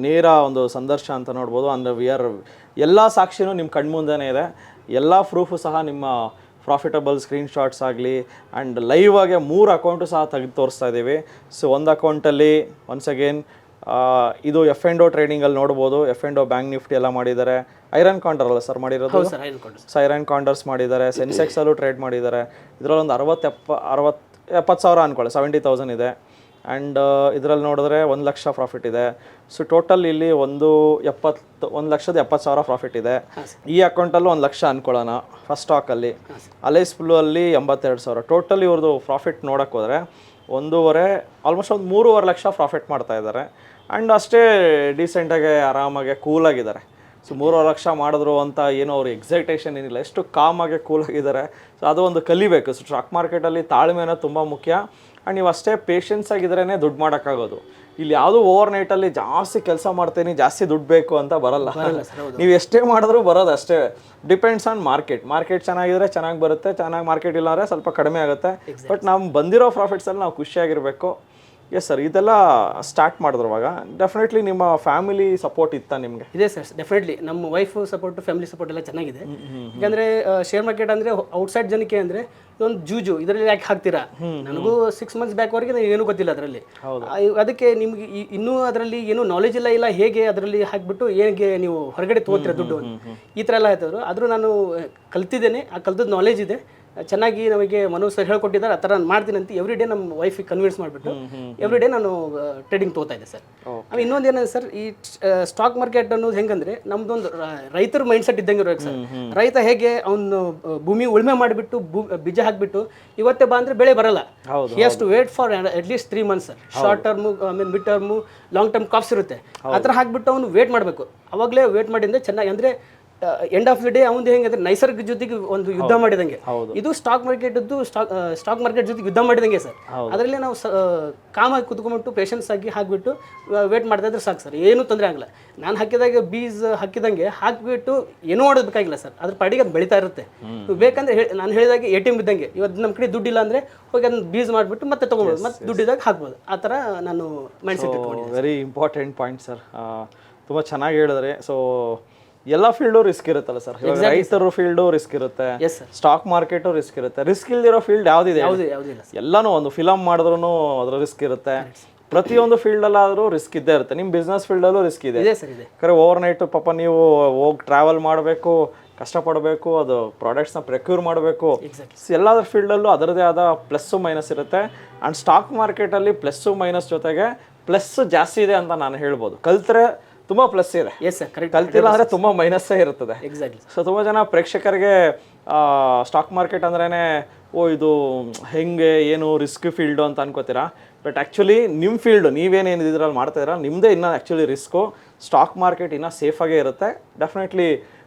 ನೇರ ಒಂದು ಸಂದರ್ಶನ ಅಂತ ನೋಡ್ಬೋದು. ಅಂದರೆ ಎಲ್ಲ ಸಾಕ್ಷಿನೂ ನಿಮ್ಮ ಕಣ್ಮುಂದೆನೇ ಇದೆ, ಎಲ್ಲ ಪ್ರೂಫು ಸಹ ನಿಮ್ಮ ಪ್ರಾಫಿಟಬಲ್ ಸ್ಕ್ರೀನ್ಶಾಟ್ಸ್ ಆಗಲಿ ಆ್ಯಂಡ್ ಲೈವ್ ಆಗಿ 3 ಅಕೌಂಟು ಸಹ ತೆಗೆದು ತೋರಿಸ್ತಾ ಇದ್ದೀವಿ. ಸೊ ಒಂದು ಅಕೌಂಟಲ್ಲಿ ಒನ್ಸ್ ಅಗೇನ್ ಇದು F&O ಟ್ರೇಡಿಂಗಲ್ಲಿ ನೋಡ್ಬೋದು. F&O ಬ್ಯಾಂಕ್ ನಿಫ್ಟಿ ಎಲ್ಲ ಮಾಡಿದ್ದಾರೆ. ಐರನ್ ಕೌಂಟರ್ ಅಲ್ಲ ಸರ್ ಮಾಡಿರೋದು? ಸೊ ಐರನ್ ಕೌಂಟರ್ಸ್ ಮಾಡಿದ್ದಾರೆ. ಸೆನ್ಸೆಕ್ಸಲ್ಲೂ ಟ್ರೇಡ್ ಮಾಡಿದ್ದಾರೆ. ಇದರಲ್ಲೊಂದು 60-70 ಸಾವಿರ ಅನ್ಕೊಳ್ಳಿ, 70,000 ಇದೆ. ಆ್ಯಂಡ್ ಇದರಲ್ಲಿ ನೋಡಿದ್ರೆ 1 ಲಕ್ಷ ಪ್ರಾಫಿಟ್ ಇದೆ. ಸೊ ಟೋಟಲ್ ಇಲ್ಲಿ 1,70,000 ಪ್ರಾಫಿಟ್ ಇದೆ. ಈ ಅಕೌಂಟಲ್ಲೂ 1 ಲಕ್ಷ ಅನ್ಕೊಳ್ಳೋಣ ಫಸ್ಟ್ ಸ್ಟಾಕಲ್ಲಿ. ಅಲೈಸ್ ಬ್ಲೂ ಅಲ್ಲಿ 82,000. ಟೋಟಲ್ ಇವ್ರದ್ದು ಪ್ರಾಫಿಟ್ ನೋಡೋಕೆ ಹೋದರೆ ಆಲ್ಮೋಸ್ಟ್ ಒಂದು 3.5 ಲಕ್ಷ ಪ್ರಾಫಿಟ್ ಮಾಡ್ತಾ ಇದ್ದಾರೆ. ಆ್ಯಂಡ್ ಅಷ್ಟೇ ಡೀಸೆಂಟಾಗಿ ಆರಾಮಾಗಿ ಕೂಲಾಗಿದ್ದಾರೆ. ಸೊ 3.5 ಲಕ್ಷ ಮಾಡಿದ್ರು ಅಂತ ಏನೋ ಅವ್ರು ಎಕ್ಸೈಟೇಷನ್ ಏನಿಲ್ಲ, ಎಷ್ಟು ಕಾಮಾಗಿ ಕೂಲಾಗಿದ್ದಾರೆ. ಸೊ ಅದು ಒಂದು ಕಲಿಬೇಕು. ಸೊ ಸ್ಟಾಕ್ ಮಾರ್ಕೆಟಲ್ಲಿ ತಾಳ್ಮೆನ ತುಂಬ ಮುಖ್ಯ. ಆ್ಯಂಡ್ ನೀವು ಅಷ್ಟೇ ಪೇಷನ್ಸ್ ಆಗಿದ್ರೇ ದುಡ್ಡು ಮಾಡೋಕ್ಕಾಗೋದು. ಇಲ್ಲಿ ಯಾವುದೂ ಓವರ್ ನೈಟಲ್ಲಿ ಜಾಸ್ತಿ ಕೆಲಸ ಮಾಡ್ತೀನಿ ಜಾಸ್ತಿ ದುಡ್ಡು ಬೇಕು ಅಂತ ಬರಲ್ಲ. ನೀವು ಎಷ್ಟೇ ಮಾಡಿದ್ರೂ ಬರೋದು ಅಷ್ಟೇ. ಡಿಪೆಂಡ್ಸ್ ಆನ್ ಮಾರ್ಕೆಟ್ ಚೆನ್ನಾಗಿದ್ರೆ ಚೆನ್ನಾಗಿ ಬರುತ್ತೆ, ಚೆನ್ನಾಗಿ ಮಾರ್ಕೆಟ್ ಇಲ್ಲ ಅಂದರೆ ಸ್ವಲ್ಪ ಕಡಿಮೆ ಆಗುತ್ತೆ. ಬಟ್ ನಾವು ಬಂದಿರೋ ಪ್ರಾಫಿಟ್ಸಲ್ಲಿ ನಾವು ಖುಷಿಯಾಗಿರಬೇಕು. ಎಸ್ ಸರ್, ಇದೆಲ್ಲ ಸ್ಟಾರ್ಟ್ ಮಾಡಿದ್ರುವಾಗ ಡೆಫಿನೆಟ್ಲಿ ನಿಮ್ಮ ಫ್ಯಾಮಿಲಿ ಸಪೋರ್ಟ್ ಇತ್ತಾ ನಿಮಗೆ? ಇದೆ ಸರ್, ಡೆಫಿನೆಟ್ಲಿ ನಮ್ಮ ವೈಫ್ ಸಪೋರ್ಟ್, ಫ್ಯಾಮಿಲಿ ಸಪೋರ್ಟ್ ಎಲ್ಲ ಚೆನ್ನಾಗಿದೆ. ಯಾಕಂದರೆ ಶೇರ್ ಮಾರ್ಕೆಟ್ ಅಂದರೆ ಔಟ್ಸೈಡ್ ಜನಕ್ಕೆ ಅಂದರೆ ಇದೊಂದು ಜೂಜು, ಇದರಲ್ಲಿ ಯಾಕೆ ಹಾಕ್ತೀರಾ? ನನಗೂ 6 ಮಂತ್ಸ್ ಬ್ಯಾಕ್ವರೆಗೆ ಏನೂ ಗೊತ್ತಿಲ್ಲ ಅದರಲ್ಲಿ. ಅದಕ್ಕೆ ನಿಮ್ಗೆ ಇನ್ನೂ ಅದರಲ್ಲಿ ಏನೂ ನಾಲೆಜ್ ಇಲ್ಲ ಹೇಗೆ ಅದರಲ್ಲಿ ಹಾಕಿಬಿಟ್ಟು ಹೇಗೆ ನೀವು ಹೊರಗಡೆ ತೊಗೋತೀರಾ ದುಡ್ಡು ಈ ಥರ ಎಲ್ಲ ಆಯ್ತದ್ರು. ಆದರೂ ನಾನು ಕಲ್ತಿದ್ದೇನೆ, ಆ ಕಲ್ತದ್ದು ನಾಲೆಜ್ ಇದೆ. ಚೆನ್ನಾಗಿ ನಮಗೆ ಮನೋಜ್ ಸರ್ ಹೇಳ್ಕೊಟ್ಟಿದ್ದಾರೆ, ಆ ಥರ ನಾನು ಮಾಡ್ತೀನಿ ಅಂತ ಎವ್ರಿ ಡೇ ನಮ್ಮ ವೈಫಿಗೆ ಕನ್ವಿನ್ಸ್ ಮಾಡಿಬಿಟ್ಟು ಎವ್ರಿ ಡೇ ನಾನು ಟ್ರೇಡಿಂಗ್ ತೊಗೋತಾ ಇದ್ದೆ ಸರ್. ಆಮೇಲೆ ಇನ್ನೊಂದು ಏನಂದ್ರೆ ಸರ್, ಈ ಸ್ಟಾಕ್ ಮಾರ್ಕೆಟ್ ಅನ್ನೋದು ಹೆಂಗಂದ್ರೆ ನಮ್ದೊಂದು ರೈತರ ಮೈಂಡ್ ಸೆಟ್ ಇದ್ದಂಗೆ ಇರ್ಬೇಕು ಸರ್. ರೈತ ಹೇಗೆ ಅವನು ಭೂಮಿ ಉಳುಮೆ ಮಾಡಿಬಿಟ್ಟು ಬೀಜ ಹಾಕಿಬಿಟ್ಟು ಇವತ್ತೇ ಬಾ ಅಂದರೆ ಬೆಳೆ ಬರಲ್ಲ. He has to wait for at least 3 months. Short term, ಆಮೇಲೆ mid term, long term crops ಇರುತ್ತೆ. ಆ ಥರ ಹಾಕಿಬಿಟ್ಟು ಅವನು ವೇಟ್ ಮಾಡಬೇಕು. ಅವಾಗಲೇ ವೇಟ್ ಮಾಡಿದ್ರೆ ಚೆನ್ನಾಗಿ, ಅಂದರೆ ಎಂಡ್ ಆಫ್ ದ ಡೇ ಅವನು ಹೆಂಗಂದ್ರೆ ನೈಸರ್ಗಿಕ ಜೊತೆಗೆ ಒಂದು ಯುದ್ಧ ಮಾಡಿದಂಗೆ. ಇದು ಸ್ಟಾಕ್ ಮಾರ್ಕೆಟ್ ಜೊತೆಗೆ ಯುದ್ಧ ಮಾಡಿದಂಗೆ ಸರ್. ಅದರಲ್ಲಿ ನಾವು ಕಾಮಾಗಿ ಕುತ್ಕೊಂಡ್ಬಿಟ್ಟು ಪೇಷನ್ಸ್ ಆಗಿ ಹಾಕಿಬಿಟ್ಟು ವೇಟ್ ಮಾಡ್ತಾ ಇದ್ರೆ ಸಾಕು ಸರ್, ಏನೂ ತೊಂದರೆ ಆಗಲ್ಲ. ನಾನು ಹಾಕಿದಾಗ ಬೀಜ ಹಾಕಿದಂಗೆ ಹಾಕಿಬಿಟ್ಟು ಏನೂ ಮಾಡೋದಕ್ಕಾಗಿಲ್ಲ ಸರ್, ಅದ್ರ ಪಾಡಿಗೆ ಅದು ಬೆಳೀತಾ ಇರುತ್ತೆ. ಬೇಕಂದ್ರೆ ನಾನು ಹೇಳಿದಾಗೆ ATM ಇದ್ದಂಗೆ, ಇವತ್ತು ನಮ್ಮ ಕಡೆ ದುಡ್ಡಿಲ್ಲ ಅಂದರೆ ಹೋಗಿ ಅದನ್ನ ಬೀಜ ಮಾಡಿಬಿಟ್ಟು ಮತ್ತೆ ತೊಗೊಬೋದು, ಮತ್ತೆ ದುಡ್ಡಿದಾಗ ಹಾಕ್ಬೋದು. ಆ ಥರ ನಾನು ಮೈಂಡ್ ಸೆಟ್ ಇಟ್ಕೊಂಡಿದ್ದೆ. ವೆರಿ ಇಂಪಾರ್ಟೆಂಟ್ ಪಾಯಿಂಟ್ ಸರ್, ತುಂಬ ಚೆನ್ನಾಗಿ ಹೇಳಿದ್ರೆ. ಸೊ ಎಲ್ಲ ಫೀಲ್ಡು ರಿಸ್ಕ್ ಇರುತ್ತಲ್ಲ ಸರ್. ರೈತರು ಫೀಲ್ಡು ರಿಸ್ಕ್ ಇರುತ್ತೆ, ಸ್ಟಾಕ್ ಮಾರ್ಕೆಟು ರಿಸ್ಕ್ ಇರುತ್ತೆ. ರಿಸ್ಕ್ ಇಲ್ದಿರೋ ಫೀಲ್ಡ್ ಯಾವುದಿದೆ? ಎಲ್ಲಾನು ಒಂದು ಫಿಲಮ್ ಮಾಡಿದ್ರು ಅದ್ರ ರಿಸ್ಕ್ ಇರುತ್ತೆ. ಪ್ರತಿಯೊಂದು ಫೀಲ್ಡಲ್ಲಾದರೂ ರಿಸ್ಕ್ ಇದ್ದೇ ಇರುತ್ತೆ. ನಿಮ್ಮ ಬಿಸ್ನೆಸ್ ಫೀಲ್ಡಲ್ಲೂ ರಿಸ್ಕ್ ಇದೆ. ಕರೆ ಓವರ್ ನೈಟ್ ಪಾಪ ನೀವು ಹೋಗಿ ಟ್ರಾವೆಲ್ ಮಾಡಬೇಕು, ಕಷ್ಟಪಡಬೇಕು, ಅದು ಪ್ರಾಡಕ್ಟ್ಸ್ನ ಪ್ರಕ್ಯೂರ್ ಮಾಡಬೇಕು. ಎಲ್ಲಾದ್ರ ಫೀಲ್ಡಲ್ಲೂ ಅದರದೇ ಆದ ಪ್ಲಸ್ಸು ಮೈನಸ್ ಇರುತ್ತೆ. ಆ್ಯಂಡ್ ಸ್ಟಾಕ್ ಮಾರ್ಕೆಟಲ್ಲಿ ಪ್ಲಸ್ಸು ಮೈನಸ್ ಜೊತೆಗೆ ಪ್ಲಸ್ ಜಾಸ್ತಿ ಇದೆ ಅಂತ ನಾನು ಹೇಳ್ಬೋದು. ಕಲ್ತ್ರೆ ತುಂಬ ಪ್ಲಸ್ ಇದೆ, ಕಲ್ತಿಲ್ಲ ಅಂದರೆ ತುಂಬ ಮೈನಸ್ಸೇ ಇರ್ತದೆ. ಸೊ ತುಂಬ ಜನ ಪ್ರೇಕ್ಷಕರಿಗೆ ಸ್ಟಾಕ್ ಮಾರ್ಕೆಟ್ ಅಂದ್ರೇ ಇದು ಹೆಂಗೆ ಏನು ರಿಸ್ಕ್ ಫೀಲ್ಡು ಅಂತ ಅನ್ಕೋತೀರಾ. ಬಟ್ ಆ್ಯಕ್ಚುಲಿ ನಿಮ್ಮ ಫೀಲ್ಡು ನೀವೇನೇನು ಇದ್ರಲ್ಲಿ ಮಾಡ್ತಾಯಿದ್ದೀರಾ ನಿಮ್ಮದೇ ಇನ್ನೂ ಆ್ಯಕ್ಚುಲಿ ರಿಸ್ಕು. ಸ್ಟಾಕ್ ಮಾರ್ಕೆಟ್ ಇನ್ನೂ ಸೇಫಾಗೇ ಇರುತ್ತೆ. ಡೆಫಿನೆಟ್ಲಿ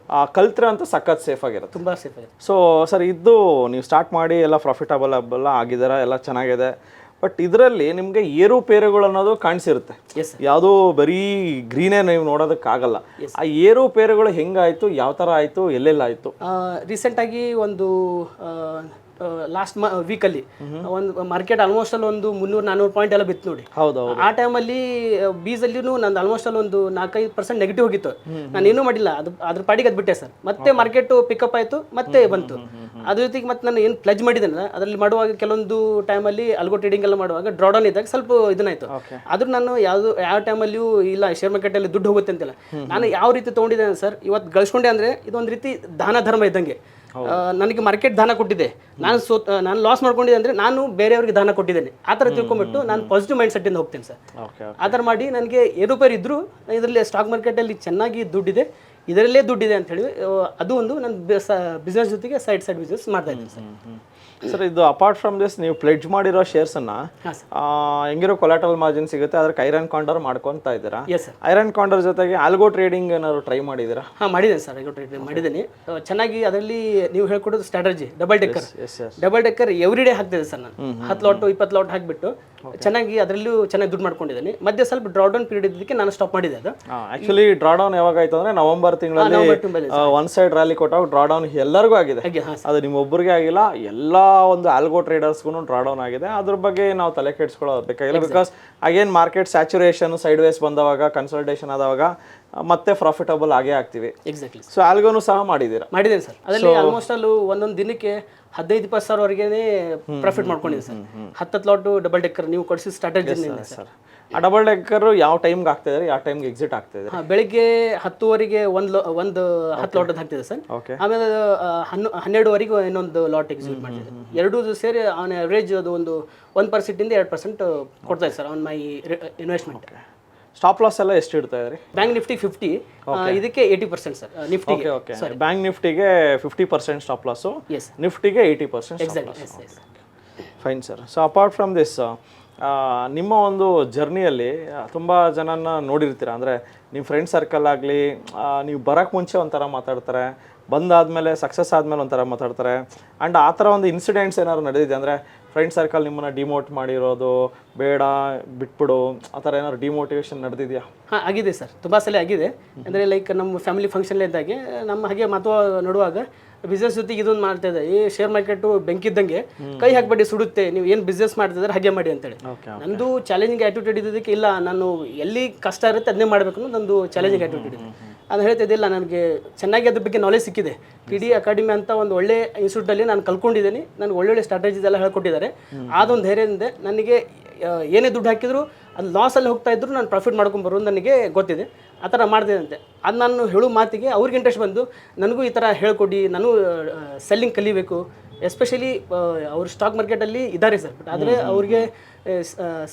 ಕಲ್ತ್ರೆ ಅಂತೂ ಸಖತ್ ಸೇಫ್ ಆಗಿರುತ್ತೆ, ತುಂಬ ಸೇಫ್ ಆಗಿದೆ. ಸೊ ಸರ್, ಇದು ನೀವು ಸ್ಟಾರ್ಟ್ ಮಾಡಿ ಎಲ್ಲ ಪ್ರಾಫಿಟಬಲ್ ಎಲ್ಲ ಆಗಿದ್ದೀರಾ, ಎಲ್ಲ ಚೆನ್ನಾಗಿದೆ. ಬಟ್ ಇದರಲ್ಲಿ ನಿಮಗೆ ಏರುಪೇರುಗಳು ಅನ್ನೋದು ಕಾಣಿಸಿರುತ್ತೆ. ಯಾವುದೋ ಬರೀ ಗ್ರೀನೇ ನೀವು ನೋಡೋದಕ್ಕಾಗಲ್ಲ. ಆ ಏರುಪೇರುಗಳು ಹೆಂಗಾಯಿತು, ಯಾವ ಥರ ಆಯಿತು, ಎಲ್ಲೆಲ್ಲ ಆಯಿತು? ರೀಸೆಂಟಾಗಿ ಒಂದು ಲಾಸ್ಟ್ ವೀಕಲ್ಲಿ ಒಂದು ಮಾರ್ಕೆಟ್ ಆಲ್ಮೋಸ್ಟ್ ಅಲ್ಲಿ ಒಂದು 300-400 ಪಾಯಿಂಟ್ ಎಲ್ಲ ಬಿತ್ತು ನೋಡಿ. ಆ ಟೈಮಲ್ಲಿ ಬೀಸಲ್ಲಿನೂ ನಂದು ಆಲ್ಮೋಸ್ಟ್ ಅಲ್ಲಿ ಒಂದು 4-5% ನೆಗೆಟಿವ್ ಹೋಗಿತ್ತು. ನಾನು ಏನೂ ಮಾಡಿಲ್ಲ, ಅದ್ರ ಪಾಡಿಗೆ ಅದು ಬಿಟ್ಟೆ ಸರ್. ಮತ್ತೆ ಮಾರ್ಕೆಟ್ ಪಿಕಪ್ ಆಯಿತು, ಮತ್ತೆ ಬಂತು. ಅದ್ರ ಜೊತೆಗೆ ಮತ್ತೆ ನಾನು ಏನು ಪ್ಲೆಜ್ ಮಾಡಿದ್ದೇನೆ ಅದರಲ್ಲಿ ಮಾಡುವಾಗ ಕೆಲವೊಂದು ಟೈಮಲ್ಲಿ ಅಲ್ಗೋ ಟ್ರೇಡಿಂಗ್ ಎಲ್ಲ ಮಾಡುವಾಗ ಡ್ರಾಡೌನ್ ಇದ್ದಾಗ ಸ್ವಲ್ಪ ಇದನ್ನಾಯ್ತು. ಆದ್ರೂ ನಾನು ಯಾವ ಟೈಮಲ್ಲಿಯೂ ಇಲ್ಲ ಶೇರ್ ಮಾರ್ಕೆಟಲ್ಲಿ ದುಡ್ಡು ಹೋಗುತ್ತೆ ಅಂತಿಲ್ಲ. ನಾನು ಯಾವ ರೀತಿ ತೊಗೊಂಡಿದ್ದೇನೆ ಸರ್, ಇವತ್ತು ಗಳಿಸ್ಕೊಂಡೆ ಅಂದರೆ ಇದೊಂದು ರೀತಿ ದಾನ ಧರ್ಮ ಇದ್ದಂಗೆ. ನನಗೆ ಮಾರ್ಕೆಟ್ ದಾನ ಕೊಟ್ಟಿದೆ, ನಾನು ಲಾಸ್ ಮಾಡ್ಕೊಂಡಿದ್ದೆ ಅಂದರೆ ನಾನು ಬೇರೆಯವ್ರಿಗೆ ದಾನ ಕೊಟ್ಟಿದ್ದೇನೆ. ಆ ಥರ ತಿಳ್ಕೊಂಬಿಟ್ಟು ನಾನು ಪಾಸಿಟಿವ್ ಮೈಂಡ್ ಸೆಟ್ಟಿಂದ ಹೋಗ್ತೇನೆ ಸರ್. ಆ ಥರ ಮಾಡಿ ನನಗೆ ಏರುಪೇರು ಇದ್ದರೂ ಇದರಲ್ಲಿ ಸ್ಟಾಕ್ ಮಾರ್ಕೆಟಲ್ಲಿ ಚೆನ್ನಾಗಿ ದುಡ್ಡಿದೆ, ಇದರಲ್ಲೇ ದುಡ್ಡಿದೆ ಅಂತ ಹೇಳಿ ಅದು ಒಂದು ನನ್ನ ಬಿಸ್ನೆಸ್ ಜೊತೆಗೆ ಸೈಡ್ ಬಿಸ್ನೆಸ್ ಮಾಡ್ತಾ ಇದ್ದೀನಿ ಸರ್. ಸರ್, ಇದು ಅಪಾರ್ಟ್ ಫ್ರಮ್ ದಿಸ್ ನೀವು ಪ್ಲೆಡ್ಜ್ ಮಾಡಿರೋ ಶೇರ್ಸನ್ನು ಹೆಂಗಿರೋ ಕೊಲಾಟರಲ್ ಮಾರ್ಜಿನ್ ಸಿಗುತ್ತೆ, ಅದಕ್ಕೆ ಐರನ್ ಕಾಂಡರ್ ಮಾಡ್ಕೊತಾ ಇದ್ದೀರಾ. ಐರನ್ ಕಾಂಡರ್ ಜೊತೆಗೆ ಆಲ್ಗೋ ಟ್ರೇಡಿಂಗ್ ಏನಾದ್ರು ಟ್ರೈ ಮಾಡಿದ್ದೀರಾ? ಹಾಂ, ಮಾಡಿದ್ದೇನೆ ಸರ್. ಆಲ್ಗೋ ಟ್ರೇಡಿಂಗ್ ಮಾಡಿದ್ದೀನಿ ಚೆನ್ನಾಗಿ. ಅದರಲ್ಲಿ ನೀವು ಹೇಳ್ಕೊಡೋದು strategy double decker every day ಹಾಕ್ತಿದ್ದೆ ಸರ್. ನಾನು 10 ಲಾಟ್ 20 ಲಾಟ್ ಹಾಕಿಬಿಟ್ಟು ಚೆನ್ನಾಗಿ ಅದರಲ್ಲೂ ಚೆನ್ನಾಗಿ ದುಡ್ಡು ಮಾಡ್ಕೊಂಡಿದ್ದೀನಿ. ಮಧ್ಯೆ ಸ್ವಲ್ಪ ಡ್ರಾಡೌನ್ ಪೀರಿಯಡ್ ಇದ್ದಕ್ಕೆ ನಾನು ಸ್ಟಾಪ್ ಮಾಡಿದ್ದೆ. ಅದು ಆಕ್ಚುಲಿ ಡ್ರಾಡೌನ್ ಯಾವಾಗ ಆಯ್ತು ಅಂದ್ರೆ ನವೆಂಬರ್ ತಿಂಗಳಲ್ಲಿ ಒನ್ ಸೈಡ್ ರ್ಯಾಲಿ ಕೊಟ್ಟಾಗ ಡ್ರಾಡೌನ್ ಎಲ್ಲರಿಗೂ ಆಗಿದೆ. ಅದು ನಿಮ್ಮೊಬ್ಬರಿಗೆ ಆಗಿಲ್ಲ, ಎಲ್ಲಾ ಒಂದು ಆಲ್ಗೋ ಟ್ರೇಡರ್ಸ್ಗೂ ಡ್ರಾಡೌನ್ ಆಗಿದೆ. ಅದ್ರ ಬಗ್ಗೆ ನಾವು ತಲೆ ಕೆಡಿಸ್ಕೊಳ್ಳೋದು ಬೇಕಾಗಿಲ್ಲ. Because again market saturation sideways ಬಂದವಾಗ ಕನ್ಸಲ್ಟೇಷನ್ ಆದವಾಗ ಮತ್ತೆ ಪ್ರಾಫಿಟಬಲ್ ಆಗೇ ಆಗ್ತೀವಿ. ಎಕ್ಸಾಕ್ಟ್ಲಿ. ಸೊ ಆಲ್ಗೋನು ಸಹ ಮಾಡಿದ್ದೇನೆ ಸರ್. ಅದರಲ್ಲಿ ಆಲ್ಮೋಸ್ಟ್ ಅಲ್ಲೂ ಒಂದೊಂದು ದಿನಕ್ಕೆ 15-20 ಸಾವಿರವರೆಗೆ ಪ್ರಾಫಿಟ್ ಮಾಡ್ಕೊಂಡಿದೆ ಸರ್. 10 ಲಾಟ್ ಡಬಲ್ ಡೆಕ್ಕರ್ ನೀವು ಕೊಡಿಸಿ ಸ್ಟ್ರಾಟಜಿ ಸರ್. ಆ ಡಬಲ್ ಡೆಕ್ಕರ್ ಯಾವ ಟೈಮ್ಗೆ ಆಗ್ತಾಯಿದ್ದಾರೆ, ಯಾವ ಟೈಮ್ಗೆ ಎಕ್ಸಿಟ್ ಆಗ್ತಾಯಿದೆ? ಬೆಳಿಗ್ಗೆ 10:00ವರೆಗೆ ಒಂದು 10 ಲಾಟದ್ದು ಹಾಕ್ತಿದೆ ಸರ್. ಓಕೆ. ಆಮೇಲೆ 12:00ವರೆಗೂ ಇನ್ನೊಂದು ಲಾಟ್ ಎಕ್ಸಿಕ್ಯೂಟ್ ಮಾಡ್ತಿದೆ. ಎರಡೂ ಸೇರಿ ಆನ್ ಅವರೇಜ್ ಅದು ಒಂದು 1% 2% ಕೊಡ್ತಾ ಇದೆ sir on my investment. Stop loss ಎಲ್ಲ ಎಷ್ಟು ಇಡ್ತಾ ಇದ್ರಿ? ಬ್ಯಾಂಕ್ ನಿಫ್ಟಿ 50, ಇದಕ್ಕೆ 80% ಸರ್. ನಿಫ್ಟಿಗೆ ಓಕೆ. ಬ್ಯಾಂಕ್ ನಿಫ್ಟಿಗೆ 50% ಸ್ಟಾಪ್ ಲಾಸು, ಎಸ್ ನಿಫ್ಟಿಗೆ 80% stop loss. Fine sir. So apart from this, ನಿಮ್ಮ ಒಂದು ಜರ್ನಿಯಲ್ಲಿ ತುಂಬ ಜನನ ನೋಡಿರ್ತೀರ. ಅಂದರೆ ನಿಮ್ಮ ಫ್ರೆಂಡ್ ಸರ್ಕಲ್ ಆಗಲಿ, ನೀವು ಬರೋಕ್ಕೆ ಮುಂಚೆ ಒಂಥರ ಮಾತಾಡ್ತಾರೆ, ಬಂದಾದಮೇಲೆ ಸಕ್ಸಸ್ ಆದಮೇಲೆ ಒಂಥರ ಮಾತಾಡ್ತಾರೆ. ಆ್ಯಂಡ್ ಆ ಥರ ಒಂದು ಇನ್ಸಿಡೆಂಟ್ಸ್ ಏನಾದ್ರು ನಡೆದಿದೆ ಅಂದರೆ ಫ್ರೆಂಡ್ ಸರ್ಕಲ್ ನಿಮ್ಮನ್ನು ಡಿಮೋಟ್ ಮಾಡಿರೋದು, ಬೇಡ ಬಿಟ್ಬಿಡು, ಆ ಥರ ಏನಾದ್ರು ಡಿಮೋಟಿವೇಶನ್ ನಡೆದಿದೆಯಾ? ಹಾಂ, ಆಗಿದೆ ಸರ್, ತುಂಬ ಸಲ ಆಗಿದೆ. ಅಂದರೆ ಲೈಕ್ ನಮ್ಮ ಫ್ಯಾಮಿಲಿ ಫಂಕ್ಷನ್ ಇದ್ದಾಗೆ ನಮ್ಮ ಹಾಗೆ ಮಾತು ನೋಡುವಾಗ ಬಿಸ್ನೆಸ್ ಜೊತೆಗೆ ಇದೊಂದು ಮಾಡ್ತಾ ಇದೆ, ಈ ಶೇರ್ ಮಾರ್ಕೆಟು ಬೆಂಕಿದ್ದಂಗೆ, ಕೈ ಹಾಕಬೇಡಿ ಸುಡುತ್ತೆ, ನೀವು ಏನು ಬಿಸ್ನೆಸ್ ಮಾಡ್ತಿದ್ರೆ ಹಾಗೆ ಮಾಡಿ ಅಂತೇಳಿ. ನಂದು ಚಾಲೆಂಜಿಂಗ್ ಆ್ಯಟಿಟ್ಯೂಡ್ ಇದ್ದದಕ್ಕೆ ಇಲ್ಲ, ನಾನು ಎಲ್ಲಿ ಕಷ್ಟ ಇರುತ್ತೆ ಅದನ್ನೇ ಮಾಡಬೇಕು ಅನ್ನೋದು ನಂದು ಚಾಲೆಂಜಿಂಗ್ ಆ್ಯಟಿಟ್ಯೂಡ್ ಇದೆ. ಅದು ಹೇಳ್ತಿದ್ದಿಲ್ಲ, ನನಗೆ ಚೆನ್ನಾಗಿ ಅದ್ರ ಬಗ್ಗೆ ನಾಲೆಜ್ ಸಿಕ್ಕಿದೆ. PD ಅಕಾಡೆಮಿ ಅಂತ ಒಂದು ಒಳ್ಳೆ ಇನ್ಸ್ಟಿಟ್ಯೂಟಲ್ಲಿ ನಾನು ಕಲ್ತ್ಕೊಂಡಿದ್ದೀನಿ. ನನಗೆ ಒಳ್ಳೊಳ್ಳೆ ಸ್ಟ್ರಾಟಜೀಸ್ ಎಲ್ಲ ಹೇಳ್ಕೊಟ್ಟಿದ್ದಾರೆ. ಅದೊಂದು ಧೈರ್ಯದಿಂದ ನನಗೆ ಏನೇ ದುಡ್ಡು ಹಾಕಿದ್ರು ಅದು ಲಾಸಲ್ಲಿ ಹೋಗ್ತಾ ಇದ್ರು ನಾನು ಪ್ರಾಫಿಟ್ ಮಾಡ್ಕೊಂಬರೋದು ನನಗೆ ಗೊತ್ತಿದೆ. ಆ ಥರ ಮಾಡ್ತಿದ್ದಂತೆ ಅದು ನಾನು ಹೇಳೋ ಮಾತಿಗೆ ಅವ್ರಿಗೆ ಇಂಟ್ರೆಸ್ಟ್ ಬಂದು ನನಗೂ ಈ ಥರ ಹೇಳ್ಕೊಡಿ, ನಾನು ಸೆಲ್ಲಿಂಗ್ ಕಲಿಬೇಕು. ಎಸ್ಪೆಷಲಿ ಅವರು ಸ್ಟಾಕ್ ಮಾರ್ಕೆಟಲ್ಲಿ ಇದ್ದಾರೆ ಸರ್, ಬಟ್ ಆದರೆ ಅವ್ರಿಗೆ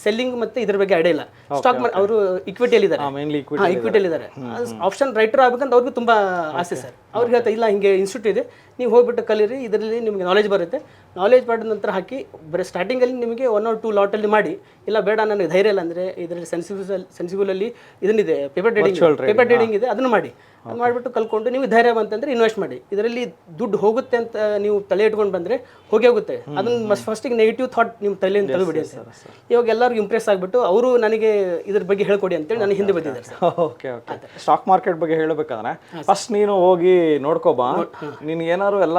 ಸೆಲ್ಲಿಂಗ್ ಮತ್ತು ಇದ್ರ ಬಗ್ಗೆ ಐಡಿಯಾ ಇಲ್ಲ. ಸ್ಟಾಕ್ ಅವರು ಇಕ್ವಿಟಿಯಲ್ಲಿ ಇದ್ದಾರೆ, ಇಕ್ವಿಟಿಯಲ್ಲಿ ಇದ್ದಾರೆ. ಆಪ್ಷನ್ ರೈಟರ್ ಆಗ್ಬೇಕಂತ ಅವ್ರಿಗೂ ತುಂಬ ಆಸೆ ಸರ್. ಅವ್ರಿಗೆ ಹೇಳ್ತಾ ಇಲ್ಲ, ಹಿಂಗೆ ಇನ್ಸ್ಟಿಟ್ಯೂಟ್ ಇದೆ, ನೀವು ಹೋಗ್ಬಿಟ್ಟು ಕಲೀರಿ, ಇದರಲ್ಲಿ ನಿಮಗೆ ನಾಲೆಜ್ ಬರುತ್ತೆ. ನಾಲೆಜ್ ಮಾಡಿದ ನಂತರ ಹಾಕಿ ಬರೀ ಸ್ಟಾರ್ಟಿಂಗಲ್ಲಿ ನಿಮಗೆ 1 or 2 ಲಾಟಲ್ಲಿ ಮಾಡಿ. ಇಲ್ಲ ಬೇಡ ನನಗೆ ಧೈರ್ಯ ಇಲ್ಲ ಅಂದರೆ ಇದರಲ್ಲಿ ಸೆನ್ಸಿಬಲಲ್ಲಿ ಇದನ್ನಿದೆ, ಪೇಪರ್ ಟ್ರೇಡಿಂಗ್ ಇದೆ, ಅದನ್ನು ಮಾಡಿ. ಅದು ಮಾಡಿಬಿಟ್ಟು ಕಲ್ತ್ಕೊಂಡು ನೀವು ಧೈರ್ಯ ಬಂತಂದರೆ ಇನ್ವೆಸ್ಟ್ ಮಾಡಿ. ಇದರಲ್ಲಿ ದುಡ್ಡು ಹೋಗುತ್ತೆ ಅಂತ ನೀವು ತಲೆ ಇಟ್ಕೊಂಡು ಬಂದರೆ ಹೋಗೇ ಹೋಗುತ್ತೆ. ಅದನ್ನು ಫಸ್ಟಿಗೆ ನೆಗೆಟಿವ್ ಥಾಟ್ ನಿಮ್ಮ ತಲೆಯಿಂದ ತೆಗೆದುಬಿಡಿ ಸರ್. ಇವಾಗ ಎಲ್ಲರಿಗೂ ಇಂಪ್ರೆಸ್ ಆಗಿಬಿಟ್ಟು ಅವರು ನನಗೆ ಇದ್ರ ಬಗ್ಗೆ ಹೇಳ್ಕೊಡಿ ಅಂತೇಳಿ ನನಗೆ ಹಿಂದೆ ಬಂದಿದ್ದಾರೆ ಸರ್. ಓಕೆ. ಸ್ಟಾಕ್ ಮಾರ್ಕೆಟ್ ಬಗ್ಗೆ ಹೇಳಬೇಕಂದ್ರೆ ಫಸ್ಟ್ ನೀನು ಹೋಗಿ ನೋಡ್ಕೋಬಾ, ನಿನ್ಗೆ ಏನಾದ್ರು ಎಲ್ಲ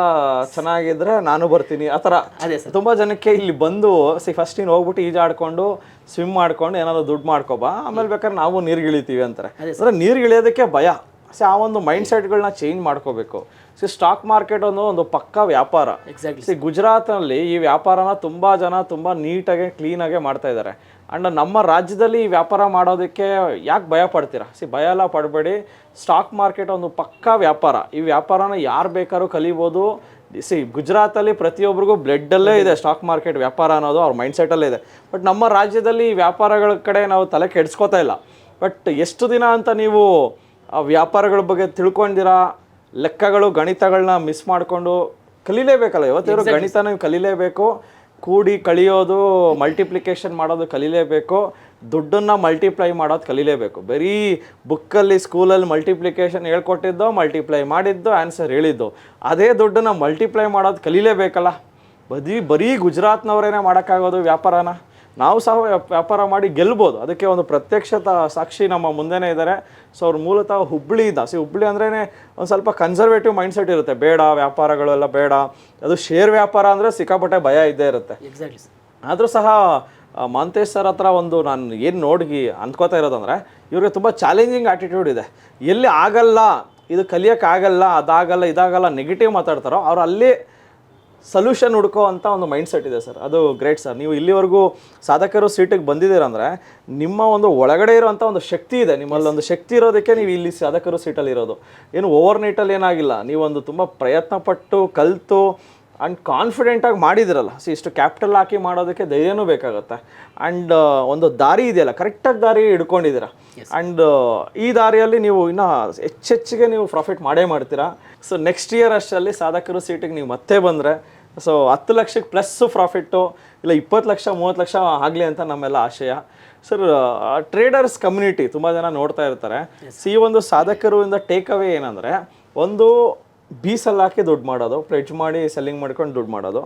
ಚೆನ್ನಾಗಿದ್ರೆ ನಾನು ಬರ್ತೀನಿ ಆ ಥರ. ತುಂಬ ಜನಕ್ಕೆ ಇಲ್ಲಿ ಬಂದು ಫಸ್ಟ್ ನೀನು ಹೋಗ್ಬಿಟ್ಟು ಈಜಾಡ್ಕೊಂಡು ಸ್ವಿಮ್ ಮಾಡ್ಕೊಂಡು ಏನಾದ್ರು ದುಡ್ಡು ಮಾಡ್ಕೋಬಾ, ಆಮೇಲೆ ಬೇಕಾದ್ರೆ ನಾವು ನೀರಿಗೆ ಇಳಿತೀವಿ ಅಂತಾರೆ. ಅಂದರೆ ನೀರಿಗೆ ಇಳಿಯೋದಕ್ಕೆ ಭಯ. ಆ ಒಂದು ಮೈಂಡ್ ಸೆಟ್ಗಳನ್ನ ಚೇಂಜ್ ಮಾಡ್ಕೋಬೇಕು. ಸ್ಟಾಕ್ ಮಾರ್ಕೆಟ್ ಒಂದು ಪಕ್ಕಾ ವ್ಯಾಪಾರ. ಗುಜರಾತ್ನಲ್ಲಿ ಈ ವ್ಯಾಪಾರನ ತುಂಬ ಜನ ತುಂಬ ನೀಟಾಗಿ ಕ್ಲೀನಾಗೆ ಮಾಡ್ತಾ ಇದ್ದಾರೆ. ಆ್ಯಂಡ್ ನಮ್ಮ ರಾಜ್ಯದಲ್ಲಿ ಈ ವ್ಯಾಪಾರ ಮಾಡೋದಕ್ಕೆ ಯಾಕೆ ಭಯ ಪಡ್ತೀರಾ? ಭಯ ಎಲ್ಲ ಪಡಬೇಡಿ. ಸ್ಟಾಕ್ ಮಾರ್ಕೆಟ್ ಒಂದು ಪಕ್ಕಾ ವ್ಯಾಪಾರ. ಈ ವ್ಯಾಪಾರನ ಯಾರು ಬೇಕಾದ್ರೂ ಕಲಿಬೋದು. ಗುಜರಾತಲ್ಲಿ ಪ್ರತಿಯೊಬ್ಬರಿಗೂ ಬ್ಲಡ್ಡಲ್ಲೇ ಇದೆ ಸ್ಟಾಕ್ ಮಾರ್ಕೆಟ್ ವ್ಯಾಪಾರ ಅನ್ನೋದು, ಅವ್ರ ಮೈಂಡ್ ಸೆಟ್ಟಲ್ಲೇ ಇದೆ. ಬಟ್ ನಮ್ಮ ರಾಜ್ಯದಲ್ಲಿ ಈ ವ್ಯಾಪಾರಗಳ ಕಡೆ ನಾವು ತಲೆ ಕೆಡಿಸ್ಕೋತಾ ಇಲ್ಲ. ಬಟ್ ಎಷ್ಟು ದಿನ ಅಂತ ನೀವು ಆ ವ್ಯಾಪಾರಗಳ ಬಗ್ಗೆ ತಿಳ್ಕೊಂಡಿರಾ, ಲೆಕ್ಕಗಳು ಗಣಿತಗಳನ್ನ ಮಿಸ್ ಮಾಡಿಕೊಂಡು ಕಲೀಲೇಬೇಕಲ್ಲ. ಇವತ್ತಿರೋ ಗಣಿತ ನೀವು ಕಲೀಲೇಬೇಕು. ಕೂಡಿ ಕಳಿಯೋದು, ಮಲ್ಟಿಪ್ಲಿಕೇಶನ್ ಮಾಡೋದು ಕಲೀಲೇಬೇಕು. ದುಡ್ಡನ್ನು ಮಲ್ಟಿಪ್ಲೈ ಮಾಡೋದು ಕಲೀಲೇಬೇಕು. ಬರೀ ಬುಕ್ಕಲ್ಲಿ ಸ್ಕೂಲಲ್ಲಿ ಮಲ್ಟಿಪ್ಲಿಕೇಶನ್ ಹೇಳ್ಕೊಟ್ಟಿದ್ದೋ, ಮಲ್ಟಿಪ್ಲೈ ಮಾಡಿದ್ದು, ಆನ್ಸರ್ ಹೇಳಿದ್ದು, ಅದೇ ದುಡ್ಡನ್ನು ಮಲ್ಟಿಪ್ಲೈ ಮಾಡೋದು ಕಲೀಲೇಬೇಕಲ್ಲ. ಬರೀ ಗುಜರಾತ್ನವರೇನೆ ಮಾಡೋಕ್ಕಾಗೋದು ವ್ಯಾಪಾರನ? ನಾವು ಸಹ ವ್ಯಾಪಾರ ಮಾಡಿ ಗೆಲ್ಬೋದು. ಅದಕ್ಕೆ ಒಂದು ಪ್ರತ್ಯಕ್ಷತ ಸಾಕ್ಷಿ ನಮ್ಮ ಮುಂದೆನೇ ಇದ್ದಾರೆ. ಸೊ ಅವ್ರು ಮೂಲತಃ ಹುಬ್ಳಿಯಿಂದ. ಹುಬ್ಳಿ ಅಂದ್ರೇ ಒಂದು ಸ್ವಲ್ಪ ಕನ್ಸರ್ವೇಟಿವ್ ಮೈಂಡ್ಸೆಟ್ ಇರುತ್ತೆ, ಬೇಡ ವ್ಯಾಪಾರಗಳೆಲ್ಲ ಬೇಡ. ಅದು ಶೇರ್ ವ್ಯಾಪಾರ ಅಂದರೆ ಸಿಕ್ಕಾಪಟ್ಟೆ ಭಯ ಇದ್ದೇ ಇರುತ್ತೆ. ಆದರೂ ಸಹ ಮಾಂತೇಶ್ ಸರ್ ಹತ್ರ ಒಂದು ನಾನು ಏನು ನೋಡಿ ಅಂದ್ಕೋತಾ ಇರೋದಂದರೆ, ಇವ್ರಿಗೆ ತುಂಬ ಚಾಲೆಂಜಿಂಗ್ ಆ್ಯಟಿಟ್ಯೂಡ್ ಇದೆ. ಎಲ್ಲಿ ಆಗಲ್ಲ, ಇದು ಕಲಿಯೋಕ್ಕಾಗಲ್ಲ, ಅದಾಗಲ್ಲ, ಇದಾಗಲ್ಲ, ನೆಗೆಟಿವ್ ಮಾತಾಡ್ತಾರೋ ಅವ್ರು ಅಲ್ಲಿ ಸೊಲ್ಯೂಷನ್ ಹುಡ್ಕೋ ಅಂತ ಒಂದು ಮೈಂಡ್ ಸೆಟ್ ಇದೆ ಸರ್. ಅದು ಗ್ರೇಟ್ ಸರ್. ನೀವು ಇಲ್ಲಿವರೆಗೂ ಸಾಧಕರು ಸೀಟಿಗೆ ಬಂದಿದ್ದೀರಂದರೆ ನಿಮ್ಮ ಒಂದು ಒಳಗಡೆ ಇರೋವಂಥ ಒಂದು ಶಕ್ತಿ ಇದೆ. ನಿಮ್ಮಲ್ಲಿ ಒಂದು ಶಕ್ತಿ ಇರೋದಕ್ಕೆ ನೀವು ಇಲ್ಲಿ ಸಾಧಕರು ಸೀಟಲ್ಲಿ ಇರೋದು. ಏನು ಓವರ್ ನೈಟಲ್ಲಿ ಏನಾಗಿಲ್ಲ. ನೀವೊಂದು ತುಂಬ ಪ್ರಯತ್ನಪಟ್ಟು ಕಲಿತು ಆ್ಯಂಡ್ ಕಾನ್ಫಿಡೆಂಟಾಗಿ ಮಾಡಿದಿರಲ್ಲ. ಇಷ್ಟು ಕ್ಯಾಪಿಟಲ್ ಹಾಕಿ ಮಾಡೋದಕ್ಕೆ ಧೈರ್ಯನೂ ಬೇಕಾಗುತ್ತೆ. ಆ್ಯಂಡ್ ಒಂದು ದಾರಿ ಇದೆಯಲ್ಲ, ಕರೆಕ್ಟಾಗಿ ದಾರಿ ಹಿಡ್ಕೊಂಡಿದ್ದೀರಾ. ಆ್ಯಂಡ್ ಈ ದಾರಿಯಲ್ಲಿ ನೀವು ಇನ್ನೂ ಹೆಚ್ಚೆಚ್ಚಿಗೆ ನೀವು ಪ್ರಾಫಿಟ್ ಮಾಡೇ ಮಾಡ್ತೀರಾ. ಸೊ ನೆಕ್ಸ್ಟ್ ಇಯರ್ ಅಷ್ಟರಲ್ಲಿ ಸಾಧಕರು ಸೀಟಿಗೆ ನೀವು ಮತ್ತೆ ಬಂದರೆ 10 ಲಕ್ಷಕ್ಕೆ ಪ್ಲಸ್ ಪ್ರಾಫಿಟ್ಟು, ಇಲ್ಲ 20 ಲಕ್ಷ 30 ಲಕ್ಷ ಆಗಲಿ ಅಂತ ನಮ್ಮೆಲ್ಲ ಆಶಯ. ಸರ್, ಟ್ರೇಡರ್ಸ್ ಕಮ್ಯುನಿಟಿ ತುಂಬ ಜನ ನೋಡ್ತಾ ಇರ್ತಾರೆ. ಈ ಒಂದು ಸಾಧಕರು ಇಂದ ಟೇಕ್ ಅವೇ ಏನಂದರೆ, ಒಂದು ಬೀಸಲ್ಲಿ ಹಾಕಿ ದುಡ್ಡು ಮಾಡೋದು, ಪ್ಲೆಡ್ಜ್ ಮಾಡಿ ಸೆಲ್ಲಿಂಗ್ ಮಾಡ್ಕೊಂಡು ದುಡ್ಡು ಮಾಡೋದು.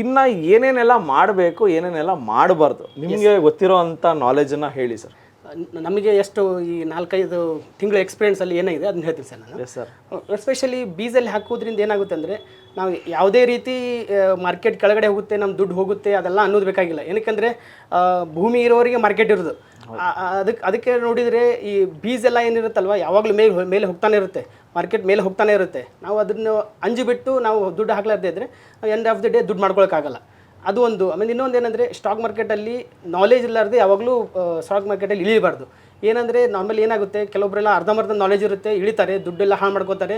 ಇನ್ನು ಏನೇನೆಲ್ಲ ಮಾಡಬೇಕು, ಏನೇನೆಲ್ಲ ಮಾಡಬಾರ್ದು, ನಿಮಗೆ ಗೊತ್ತಿರೋ ಅಂಥ ನಾಲೆಜನ್ನು ಹೇಳಿ ಸರ್. ನಮಗೆ ಎಷ್ಟು ಈ 4-5 ತಿಂಗಳ ಎಕ್ಸ್ಪೀರಿಯೆನ್ಸಲ್ಲಿ ಏನಾಗಿದೆ ಅದನ್ನ ಹೇಳ್ತೀನಿ ಸರ್ ನಾನು. ಸರ್, ಎಸ್ಪೆಷಲಿ ಬೀಸಲ್ಲಿ ಹಾಕೋದ್ರಿಂದ ಏನಾಗುತ್ತೆ ಅಂದರೆ, ನಾವು ಯಾವುದೇ ರೀತಿ ಮಾರ್ಕೆಟ್ ಕೆಳಗಡೆ ಹೋಗುತ್ತೆ, ನಮ್ಮ ದುಡ್ಡು ಹೋಗುತ್ತೆ ಅದೆಲ್ಲ ಅನ್ನೋದು ಬೇಕಾಗಿಲ್ಲ. ಏನಕ್ಕೆಂದರೆ ಭೂಮಿ ಇರೋರಿಗೆ ಮಾರ್ಕೆಟ್ ಇರೋದು. ಅದಕ್ಕೆ ನೋಡಿದರೆ ಈ ಬೀಸೆಲ್ಲ ಏನಿರುತ್ತಲ್ವ, ಯಾವಾಗಲೂ ಮೇಲೆ ಹೋಗ್ತಾನೆ ಇರುತ್ತೆ, ಮಾರ್ಕೆಟ್ ಮೇಲೆ ಹೋಗ್ತಾನೆ ಇರುತ್ತೆ. ನಾವು ಅದನ್ನು ಅಂಜಿಬಿಟ್ಟು ನಾವು ದುಡ್ಡು ಹಾಕ್ಲಾರ್ದೇ ಇದ್ದರೆ ಎಂಡ್ ಆಫ್ ದ ಡೇ ದುಡ್ಡು ಮಾಡ್ಕೊಳಕ್ಕಾಗಲ್ಲ. ಅದು ಒಂದು. ಆಮೇಲೆ ಇನ್ನೊಂದು ಏನಂದರೆ, ಸ್ಟಾಕ್ ಮಾರ್ಕೆಟಲ್ಲಿ ನಾಲೆಜ್ ಇಲ್ಲಾರ್ದೆ ಯಾವಾಗಲೂ ಸ್ಟಾಕ್ ಮಾರ್ಕೆಟಲ್ಲಿ ಇಳಿಬಾರ್ದು. ಏನಂದರೆ ನಾರ್ಮಲ್ ಏನಾಗುತ್ತೆ, ಕೆಲವೊಬ್ಬರೆಲ್ಲ ಅರ್ಧಂಬರ್ಧ ನಾಲೆಜ್ ಇರುತ್ತೆ, ಇಳಿತಾರೆ, ದುಡ್ಡೆಲ್ಲ ಹಾಳು ಮಾಡ್ಕೋತಾರೆ.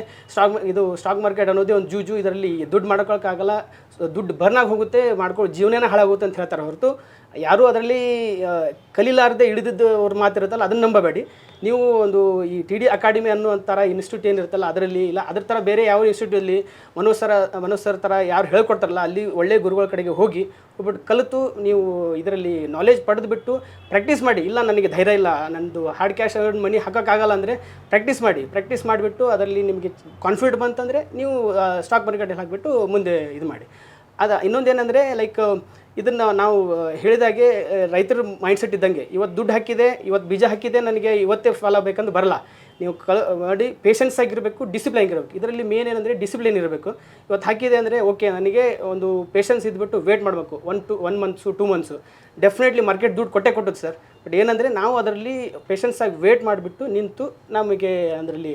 ಸ್ಟಾಕ್ ಮಾರ್ಕೆಟ್ ಅನ್ನೋದೇ ಒಂದು ಜೂಜು, ಇದರಲ್ಲಿ ದುಡ್ಡು ಮಾಡ್ಕೊಳಕ್ಕಾಗಲ್ಲ, ದುಡ್ಡು ಬರ್ನಾಗಿ ಹೋಗುತ್ತೆ, ಜೀವನನೇ ಹಾಳಾಗುತ್ತೆ ಅಂತ ಹೇಳ್ತಾರೆ ಹೊರತು ಯಾರೂ ಅದರಲ್ಲಿ ಕಲೀಲಾರದೆ ಇಳಿದಿದ್ದು ಅವ್ರ ಮಾತಿರುತ್ತಲ್ಲ ಅದನ್ನು ನಂಬಬೇಡಿ. ನೀವು ಒಂದು ಈ TD ಅಕಾಡೆಮಿ ಅನ್ನೋ ಒಂಥರ ಇನ್ಸ್ಟಿಟ್ಯೂಟ್ ಏನಿರುತ್ತಲ್ಲ ಅದರಲ್ಲಿ, ಇಲ್ಲ ಅದ್ರ ಥರ ಬೇರೆ ಯಾವ ಇನ್ಸ್ಟಿಟ್ಯೂಟಲ್ಲಿ ಮನೋಜ್ ಸರ್ ಥರ ಯಾರು ಹೇಳ್ಕೊಡ್ತಾರಲ್ಲ ಅಲ್ಲಿ ಒಳ್ಳೆ ಗುರುಗಳ ಕಡೆಗೆ ಹೋಗ್ಬಿಟ್ಟು ಕಲಿತು ನೀವು ಇದರಲ್ಲಿ ನಾಲೆಜ್ ಪಡೆದುಬಿಟ್ಟು ಪ್ರಾಕ್ಟೀಸ್ ಮಾಡಿ. ಇಲ್ಲ ನನಗೆ ಧೈರ್ಯ ಇಲ್ಲ, ನಂದು ಹಾರ್ಡ್ ಕ್ಯಾಶ್ ಮನಿ ಹಾಕೋಕ್ಕಾಗಲ್ಲ ಅಂದರೆ ಪ್ರಾಕ್ಟೀಸ್ ಮಾಡಿಬಿಟ್ಟು ಅದರಲ್ಲಿ ನಿಮಗೆ ಕಾನ್ಫಿಡೆಂಟ್ ಬಂತಂದರೆ ನೀವು ಸ್ಟಾಕ್ ಮಾರ್ಕೆಟಲ್ಲಿ ಹಾಕಿಬಿಟ್ಟು ಮುಂದೆ ಇದು ಮಾಡಿ. ಇನ್ನೊಂದೇನೆಂದರೆ ಲೈಕ್ ಇದನ್ನು ನಾವು ಹೇಳಿದಾಗೆ ರೈತರ ಮೈಂಡ್ಸೆಟ್ ಇದ್ದಂಗೆ, ಇವತ್ತು ದುಡ್ಡು ಹಾಕಿದೆ, ಇವತ್ತು ಬೀಜ ಹಾಕಿದೆ, ನನಗೆ ಇವತ್ತೇ ಫಲ ಬೇಕಂದು ಬರಲ್ಲ. ನೀವು ಮಾಡಿ ಪೇಷನ್ಸ್ ಆಗಿರಬೇಕು, ಡಿಸಿಪ್ಲೈನ್ ಆಗಿರಬೇಕು. ಇದರಲ್ಲಿ ಮೇನ್ ಏನಂದರೆ ಡಿಸಿಪ್ಲಿನ್ ಇರಬೇಕು. ಇವತ್ತು ಹಾಕಿದೆ ಅಂದರೆ ಓಕೆ, ನನಗೆ ಒಂದು ಪೇಷನ್ಸ್ ಇದ್ಬಿಟ್ಟು ವೇಟ್ ಮಾಡಬೇಕು, 1 ಮಂತ್ಸು 2 ಮಂತ್ಸು, ಡೆಫಿನೆಟ್ಲಿ ಮಾರ್ಕೆಟ್ ದುಡ್ಡು ಕೊಟ್ಟದ್ದು ಸರ್. ಬಟ್ ಏನಂದರೆ ನಾವು ಅದರಲ್ಲಿ ಪೇಷನ್ಸ್ ಆಗಿ ವೇಟ್ ಮಾಡಿಬಿಟ್ಟು ನಿಂತು ನಮಗೆ ಅದರಲ್ಲಿ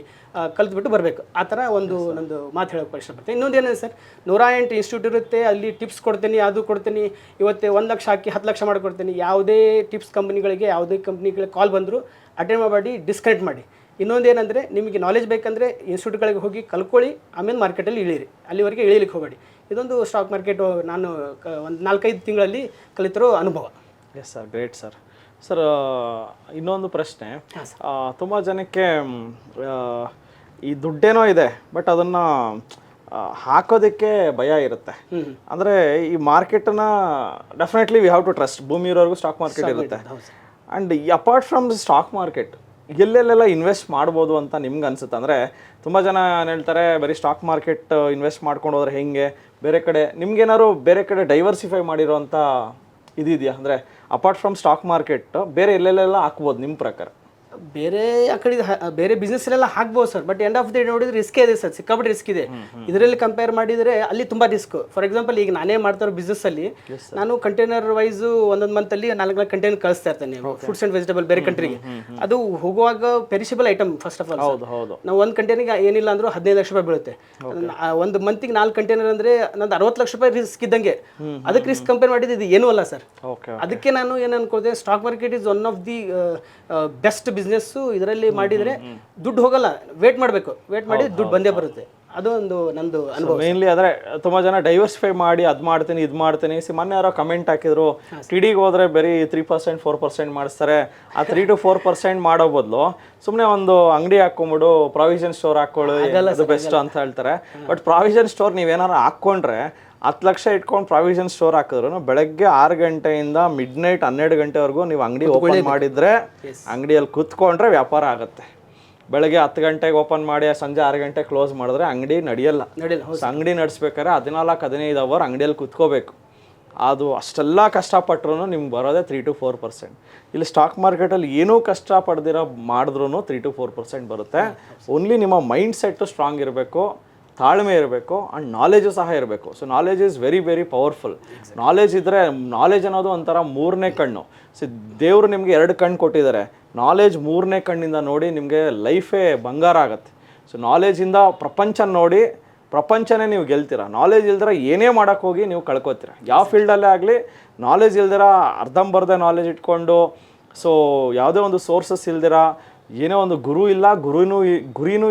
ಕಲಿತ್ಬಿಟ್ಟು ಬರಬೇಕು. ಆ ಥರ ಒಂದು ನಂದು ಮಾತು ಹೇಳೋಕ್ಕೆ ಇಷ್ಟಪಡ್ತೀನಿ. ಇನ್ನೊಂದು ಏನಿದೆ ಸರ್, 108 ಇನ್ಸ್ಟಿಟ್ಯೂಟ್ ಇರುತ್ತೆ, ಅಲ್ಲಿ ಟಿಪ್ಸ್ ಕೊಡ್ತೀನಿ, ಅದು ಕೊಡ್ತೀನಿ, ಇವತ್ತೇ 1 ಲಕ್ಷ ಹಾಕಿ 10 ಲಕ್ಷ ಮಾಡಿಕೊಡ್ತೀನಿ. ಯಾವುದೇ ಟಿಪ್ಸ್ ಕಂಪ್ನಿಗಳಿಗೆ ಕಾಲ್ ಬಂದರೂ ಅಟೆಂಡ್ ಮಾಡಬೇಡಿ, ಡಿಸ್ಕನೆಕ್ಟ್ ಮಾಡಿ. ಇನ್ನೊಂದು ಏನಂದರೆ, ನಿಮಗೆ ನಾಲೆಜ್ ಬೇಕಂದರೆ ಇನ್ಸ್ಟಿಟ್ಯೂಟ್ಗಳಿಗೆ ಹೋಗಿ ಕಲ್ತ್ಕೊಳ್ಳಿ, ಆಮೇಲೆ ಮಾರ್ಕೆಟಲ್ಲಿ ಇಳೀರಿ, ಅಲ್ಲಿವರೆಗೆ ಇಳೀಲಿಕ್ಕೆ ಹೋಗಬೇಡಿ. ಇದೊಂದು ಸ್ಟಾಕ್ ಮಾರ್ಕೆಟು ನಾನು ಒಂದು 4-5 ತಿಂಗಳಲ್ಲಿ ಕಲಿತಿರೋ ಅನುಭವ. Yes sir, great sir. Sir ಇನ್ನೊಂದು ಪ್ರಶ್ನೆ, ತುಂಬ ಜನಕ್ಕೆ ಈ ದುಡ್ಡೇನೋ ಇದೆ ಬಟ್ ಅದನ್ನು ಹಾಕೋದಕ್ಕೆ ಭಯ ಇರುತ್ತೆ. ಅಂದರೆ ಈ ಮಾರ್ಕೆಟನ್ನ definitely we have to trust. ಭೂಮಿ ಇರೋರ್ಗೂ ಸ್ಟಾಕ್ ಮಾರ್ಕೆಟ್ ಇರುತ್ತೆ. And apart from the stock market ಎಲ್ಲೆಲ್ಲೆಲ್ಲ ಇನ್ವೆಸ್ಟ್ ಮಾಡ್ಬೋದು ಅಂತ ನಿಮ್ಗೆ ಅನ್ಸುತ್ತೆ? ಅಂದರೆ ತುಂಬ ಜನ ಏನು ಹೇಳ್ತಾರೆ, ಬರೀ ಸ್ಟಾಕ್ ಮಾರ್ಕೆಟ್ ಇನ್ವೆಸ್ಟ್ ಮಾಡ್ಕೊಂಡು ಹೋದ್ರೆ ಹೆಂಗೆ, ಬೇರೆ ಕಡೆ ನಿಮ್ಗೇನಾದ್ರು ಬೇರೆ ಕಡೆ ಡೈವರ್ಸಿಫೈ ಮಾಡಿರೋಂಥ ಇದೆಯಾ? ಅಂದರೆ ಅಪಾರ್ಟ್ ಫ್ರಮ್ ಸ್ಟಾಕ್ ಮಾರ್ಕೆಟ್ ಬೇರೆ ಎಲ್ಲೆಲ್ಲೆಲ್ಲ ಹಾಕ್ಬೋದು ನಿಮ್ಮ ಪ್ರಕಾರ? ಬೇರೆ ಆ ಕಡೆ ಬೇರೆ ಬಿಸ್ನೆಸ್ಲೆಲ್ಲ ಹಾಕ್ಬೋದು sir, but end of the ನೋಡಿದ್ರೆ ರಿಸ್ಕ್ ಇದೆ ಸರ್, ಸಿಕ್ಕಾಪಟ್ಟೆ ರಿಸ್ಕ್ ಇದೆ. ಇದರಲ್ಲಿ ಕಂಪೇರ್ ಮಾಡಿದರೆ ಅಲ್ಲಿ ತುಂಬ ರಿಸ್ಕ್. ಫಾರ್ ಎಕ್ಸಾಂಪಲ್, ಈಗ ನಾನೇ ಮಾಡ್ತಾರೋ ಬಿಸ್ನೆಸ್ಸಲ್ಲಿ ನಾನು ಕಂಟೈನರ್ ವೈಸು ಒಂದೊಂದು ಮಂತಲ್ಲಿ 4 ಕಂಟೈನರ್ ಕಳಿಸ್ತಾ ಇರ್ತೇನೆ, ಫ್ರೂಟ್ಸ್ ಆ್ಯಂಡ್ ವೆಜಿಟೇಬಲ್ ಬೇರೆ ಕಂಟ್ರಿಗೆ. ಅದು ಹೋಗುವಾಗ perishable item first of all. ನಾವು ಒಂದು ಕಂಟೈನರ್ಗೆ ಏನಿಲ್ಲ ಅಂದರೂ 15 ಲಕ್ಷ ರೂಪಾಯಿ ಬೀಳುತ್ತೆ. ಒಂದು ಮಂತಿಗೆ 4 ಕಂಟೈನರ್ ಅಂದರೆ ನಂದು 60 ಲಕ್ಷ ರೂಪಾಯಿ ರಿಸ್ಕ್ ಇದ್ದಂಗೆ. ಅದಕ್ಕೆ ರಿಸ್ಕ್ ಕಂಪೇರ್ ಮಾಡಿದ್ದು ಇದು ಏನೂ ಅಲ್ಲ ಸರ್. ಅದಕ್ಕೆ ನಾನು ಏನು ಅನ್ಕೊಳ್ತೇನೆ, stock market is one of the best business. ಇದರಲ್ಲಿ ಮಾಡಿದರೆ ದುಡ್ಡು ಹೋಗಲ್ಲ, ವೇಟ್ ಮಾಡಬೇಕು, ವೇಟ್ ಮಾಡಿ ದುಡ್ಡು ಬಂದೇ ಬರುತ್ತೆ. ಅದು ಒಂದು ನಂದು ಅನುಭವ. ಮೇನ್ಲಿ ಆದರೆ ತುಂಬ ಜನ ಡೈವರ್ಸಿಫೈ ಮಾಡಿ ಅದು ಮಾಡ್ತೀನಿ ಇದು ಮಾಡ್ತೀನಿ. ಮೊನ್ನೆ ಯಾರೋ ಕಮೆಂಟ್ ಹಾಕಿದ್ರು, TDಗೆ ಹೋದರೆ ಬರೀ 3% 4% ಮಾಡಿಸ್ತಾರೆ, ಆ 3 to 4% ಮಾಡೋ ಬದಲು ಸುಮ್ಮನೆ ಒಂದು ಅಂಗಡಿ ಹಾಕೊಂಬಿಡು, ಪ್ರಾವಿಷನ್ ಸ್ಟೋರ್ ಹಾಕೊಳ್ಳಿ, ಅದು ಬೆಸ್ಟ್ ಅಂತ ಹೇಳ್ತಾರೆ. ಬಟ್ ಪ್ರಾವಿಷನ್ ಸ್ಟೋರ್ ನೀವೇನಾರು ಹಾಕ್ಕೊಂಡ್ರೆ 10 ಲಕ್ಷ ಇಟ್ಕೊಂಡು ಪ್ರಾವಿಷನ್ ಸ್ಟೋರ್ ಹಾಕಿದ್ರು ಬೆಳಗ್ಗೆ 6 ಗಂಟೆಯಿಂದ ಮಿಡ್ನೈಟ್ 12 ಗಂಟೆವರೆಗೂ ನೀವು ಅಂಗಡಿ ಓಪನ್ ಮಾಡಿದರೆ, ಅಂಗಡಿಯಲ್ಲಿ ಕೂತ್ಕೊಂಡ್ರೆ ವ್ಯಾಪಾರ ಆಗುತ್ತೆ. ಬೆಳಗ್ಗೆ 10 ಗಂಟೆಗೆ ಓಪನ್ ಮಾಡಿ ಸಂಜೆ 6 ಗಂಟೆ ಕ್ಲೋಸ್ ಮಾಡಿದ್ರೆ ಅಂಗಡಿ ನಡೆಯಲ್ಲ. ಅಂಗಡಿ ನಡೆಸ್ಬೇಕಾದ್ರೆ 14-15 ಅವರ್ ಅಂಗಡಿಯಲ್ಲಿ ಕೂತ್ಕೋಬೇಕು. ಅದು ಅಷ್ಟೆಲ್ಲ ಕಷ್ಟಪಟ್ಟರು ನಿಮ್ಗೆ ಬರೋದೇ 3 to 4%. ಇಲ್ಲಿ ಸ್ಟಾಕ್ ಮಾರ್ಕೆಟಲ್ಲಿ ಏನೂ ಕಷ್ಟಪಡ್ದಿರೋ ಮಾಡಿದ್ರೂ 3 to 4% ಬರುತ್ತೆ. ಓನ್ಲಿ ನಿಮ್ಮ ಮೈಂಡ್ ಸೆಟ್ಟು ಸ್ಟ್ರಾಂಗ್ ಇರಬೇಕು, ತಾಳ್ಮೆ ಇರಬೇಕು, ಆ್ಯಂಡ್ ನಾಲೆಜು ಸಹ ಇರಬೇಕು. So knowledge is very very powerful. Knowledge ಇದ್ದರೆ, ನಾಲೆಜ್ ಅನ್ನೋದು ಒಂಥರ 3ನೇ ಕಣ್ಣು. ಸೊ ದೇವರು ನಿಮಗೆ 2 ಕಣ್ಣು ಕೊಟ್ಟಿದ್ದಾರೆ. ನಾಲೆಜ್ 3ನೇ ಕಣ್ಣಿಂದ ನೋಡಿ ನಿಮಗೆ ಲೈಫೇ ಬಂಗಾರ ಆಗುತ್ತೆ. ಸೊ ನಾಲೆಜಿಂದ ಪ್ರಪಂಚ ನೋಡಿ, ಪ್ರಪಂಚನೇ ನೀವು ಗೆಲ್ತೀರ. ನಾಲೆಜ್ ಇಲ್ದಿರ ಏನೇ ಮಾಡೋಕ್ಕೆ ಹೋಗಿ ನೀವು ಕಳ್ಕೊತೀರ. ಯಾವ ಫೀಲ್ಡಲ್ಲೇ ಆಗಲಿ ನಾಲೆಜ್ ಇಲ್ದಿರ, ಅರ್ಧಂಬರ್ಧ ನಾಲೆಜ್ ಇಟ್ಕೊಂಡು, ಸೊ ಯಾವುದೇ ಒಂದು ಸೋರ್ಸಸ್ ಇಲ್ದಿರ, ಏನೋ ಒಂದು ಗುರಿನೂ